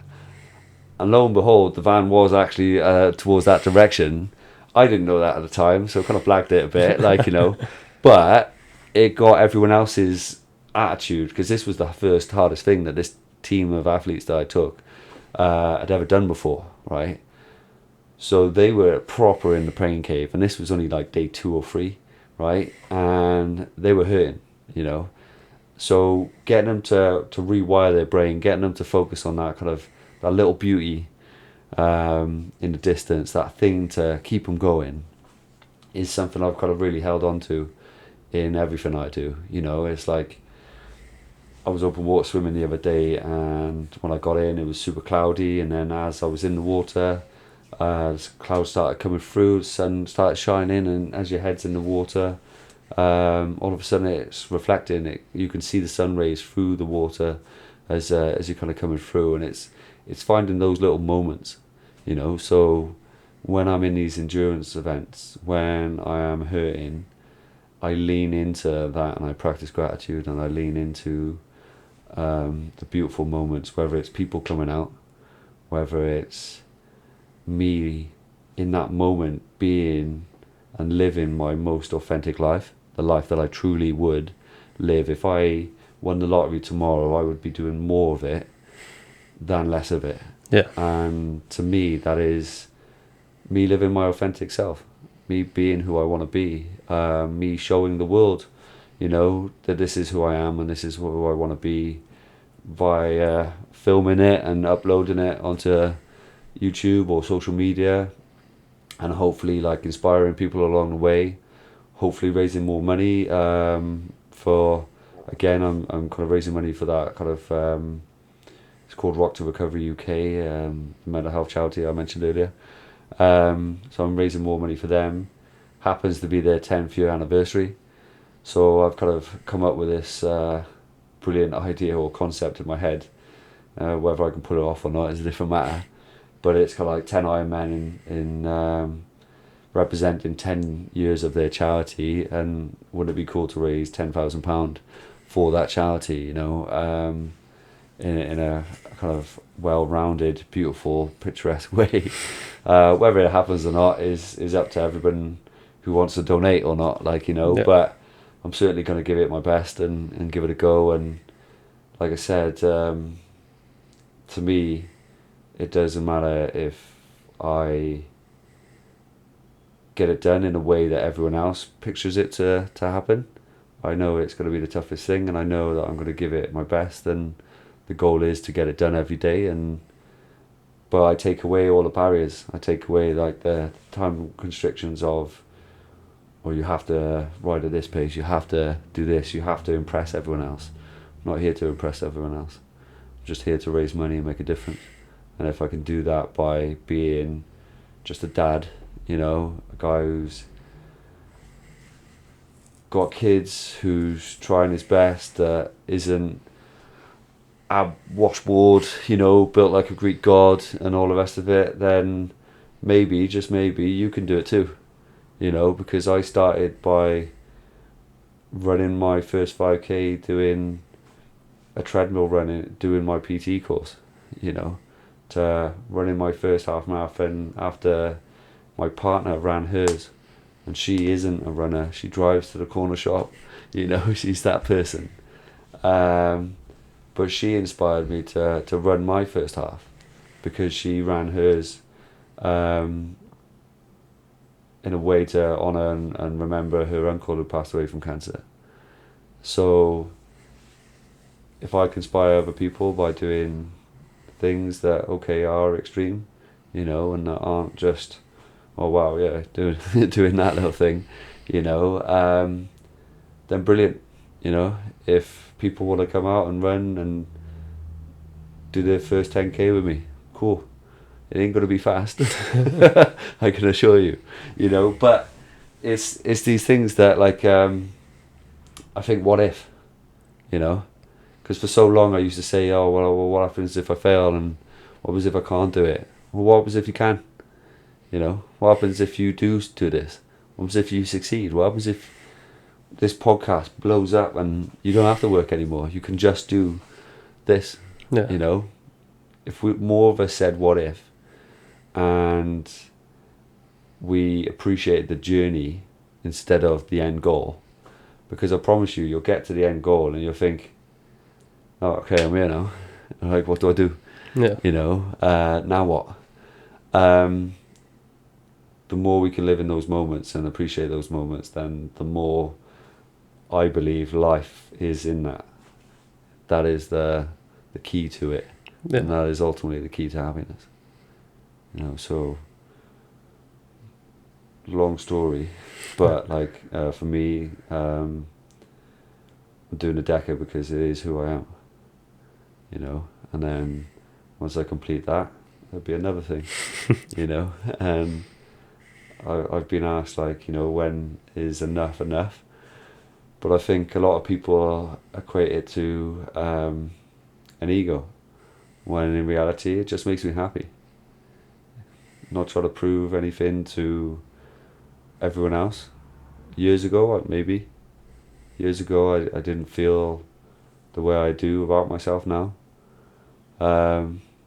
And lo and behold, the van was actually towards that direction. I didn't know that at the time, so I kind of blagged it a bit, like, but it got everyone else's attitude, because this was the first hardest thing that this team of athletes that I took had ever done before, right? So they were proper in the praying cave, and this was only like day 2 or 3, right? And they were hurting, So getting them to rewire their brain, getting them to focus on that kind of that little beauty in the distance, that thing to keep them going, is something I've kind of really held on to in everything I do. It's like, I was open water swimming the other day, and when I got in, it was super cloudy, and then as I was in the water, clouds started coming through, the sun started shining, and as your head's in the water, all of a sudden it's reflecting. You can see the sun rays through the water as you're kind of coming through, and it's finding those little moments, So when I'm in these endurance events, when I am hurting, I lean into that, and I practice gratitude, and I lean into the beautiful moments, whether it's people coming out, whether it's me in that moment being and living my most authentic life, the life that I truly would live. If I won the lottery tomorrow, I would be doing more of it than less of it. Yeah. And to me, that is me living my authentic self, me being who I want to be, me showing the world, that this is who I am and this is who I want to be, by filming it and uploading it onto YouTube or social media, and hopefully like inspiring people along the way, hopefully raising more money for, again, I'm kind of raising money for that kind of it's called Rock to Recovery UK, the mental health charity I mentioned earlier. So I'm raising more money for them. Happens to be their 10th year anniversary, so I've kind of come up with this brilliant idea or concept in my head. Whether I can pull it off or not is a different matter, but it's kind of like 10 Ironmen in representing 10 years of their charity, and wouldn't it be cool to raise £10,000 for that charity, in a kind of well-rounded, beautiful, picturesque way. Whether it happens or not is up to everyone who wants to donate or not, Yeah. But I'm certainly going to give it my best and give it a go. And like I said, to me, it doesn't matter if I get it done in a way that everyone else pictures it to happen. I know it's going to be the toughest thing, and I know that I'm going to give it my best, and the goal is to get it done every day. But I take away all the barriers. I take away like the time constrictions of, or you have to ride at this pace, you have to do this, you have to impress everyone else. I'm not here to impress everyone else. I'm just here to raise money and make a difference. And if I can do that by being just a dad, a guy who's got kids, who's trying his best, isn't a washboard, built like a Greek god and all the rest of it, then maybe, just maybe, you can do it too. Because I started by running my first 5k, doing a treadmill running, doing my PT course, to running my first half marathon after my partner ran hers. and she isn't a runner. She drives to the corner shop, you know. She's that person. But she inspired me to run my first half, because she ran hers in a way to honour and remember her uncle who passed away from cancer. So if I can inspire other people by doing things that are extreme, you know, and that aren't just, oh wow, yeah, doing that little thing, you know, then brilliant. You know, if people want to come out and run and do their first 10k with me, cool. It ain't gonna be fast, I can assure you. You know, but it's these things that, like, I think, what if, you know, because for so long I used to say, oh well, what happens if I fail, and what happens if I can't do it? Well, what happens if you can? You know, what happens if you do this? What happens if you succeed? What happens if this podcast blows up and you don't have to work anymore? You can just do this. Yeah. You know, if more of us said what if, and we appreciate the journey instead of the end goal, because I promise you'll get to the end goal and you'll think, oh, okay, I'm here now. Like, what do I do? Yeah. You know, now what? The more we can live in those moments and appreciate those moments, then the more I believe life is in that. That is the key to it. Yeah. And that is ultimately the key to happiness. You know, so long story, but like, for me, I'm doing a Deca because it is who I am, you know, and then once I complete that, there'll be another thing, you know, and I've been asked, like, you know, when is enough, but I think a lot of people equate it to an ego, when in reality it just makes me happy. Not try to prove anything to everyone else. Years ago, I didn't feel the way I do about myself now.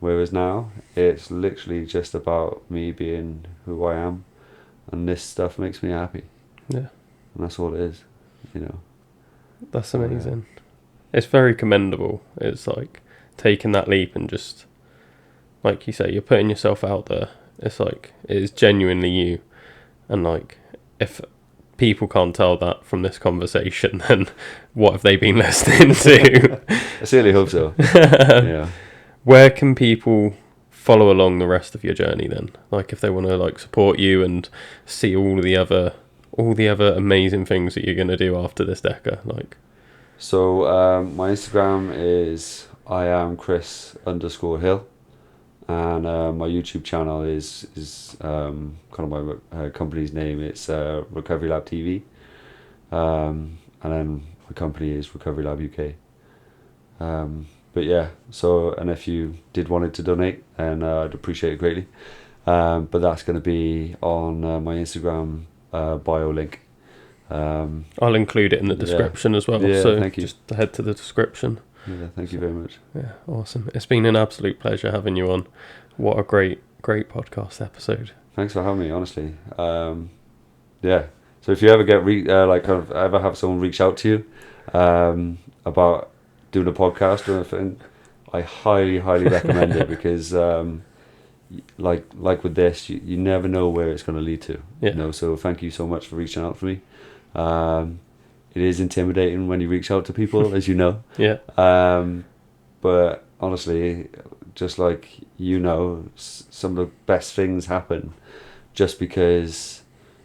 Whereas now, it's literally just about me being who I am, and this stuff makes me happy. Yeah. And that's all it is, you know. That's amazing. It's very commendable. It's like taking that leap and just, like you say, you're putting yourself out there. It's like, it is genuinely you. And like, if people can't tell that from this conversation, then what have they been listening to? I certainly hope so. Yeah. Where can people follow along the rest of your journey then? Like, if they want to like support you and see all the other amazing things that you're going to do after this Deca, like. So my Instagram is IamChris_Hill, and my YouTube channel is kind of my company's name. It's Recovery Lab TV, and then my company is Recovery Lab UK. But yeah, so, and if you did wanted to donate, then I'd appreciate it greatly. But that's going to be on my Instagram bio link. I'll include it in the description as well. Yeah, so thank you. Just head to the description. Yeah, thank you very much. Yeah, awesome. It's been an absolute pleasure having you on. What a great podcast episode. Thanks for having me, honestly. Yeah. So if you ever get ever have someone reach out to you about doing a podcast or anything, I highly recommend it, because like with this, you never know where it's going to lead to. Yeah. You know, so thank you so much for reaching out for me. It is intimidating when you reach out to people, as you know. Yeah. But honestly, just like, you know, some of the best things happen just because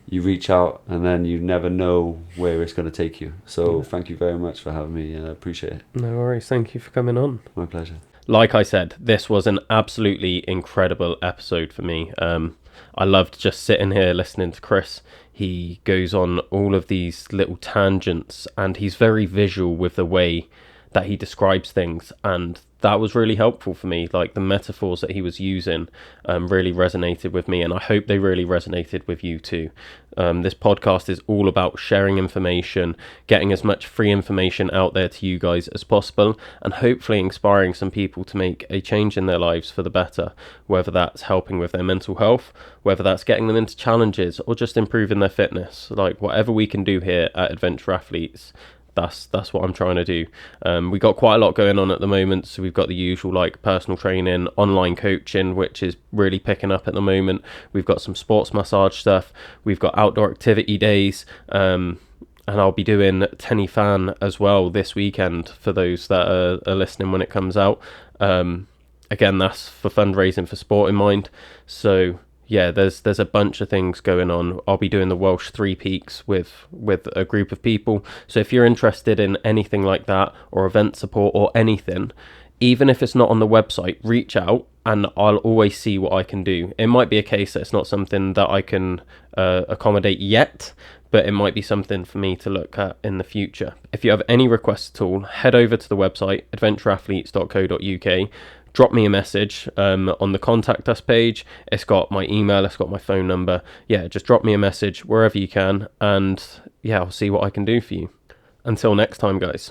you reach out, and then you never know where it's going to take you. So thank you very much for having me, and I appreciate it. No worries. Thank you for coming on. My pleasure. Like I said, this was an absolutely incredible episode for me. I loved just sitting here listening to Chris. He goes on all of these little tangents, and he's very visual with the way that he describes things, and that was really helpful for me. Like, the metaphors that he was using really resonated with me, and I hope they really resonated with you too. This podcast is all about sharing information, getting as much free information out there to you guys as possible, and hopefully inspiring some people to make a change in their lives for the better, whether that's helping with their mental health, whether that's getting them into challenges, or just improving their fitness. Like, whatever we can do here at Adventure Athletes, that's what I'm trying to do. We got quite a lot going on at the moment, so we've got the usual like personal training, online coaching, which is really picking up at the moment. We've got some sports massage stuff, we've got outdoor activity days, and I'll be doing Tenny Fan as well this weekend for those that are listening when it comes out. Again, that's for fundraising for Sport in Mind. So yeah, there's a bunch of things going on. I'll be doing the Welsh Three Peaks with a group of people. So if you're interested in anything like that, or event support or anything, even if it's not on the website, reach out and I'll always see what I can do. It might be a case that it's not something that I can accommodate yet, but it might be something for me to look at in the future. If you have any requests at all, head over to the website, adventureathletes.co.uk. Drop me a message on the contact us page. It's got my email, it's got my phone number. Yeah, just drop me a message wherever you can, and yeah, I'll see what I can do for you. Until next time, guys.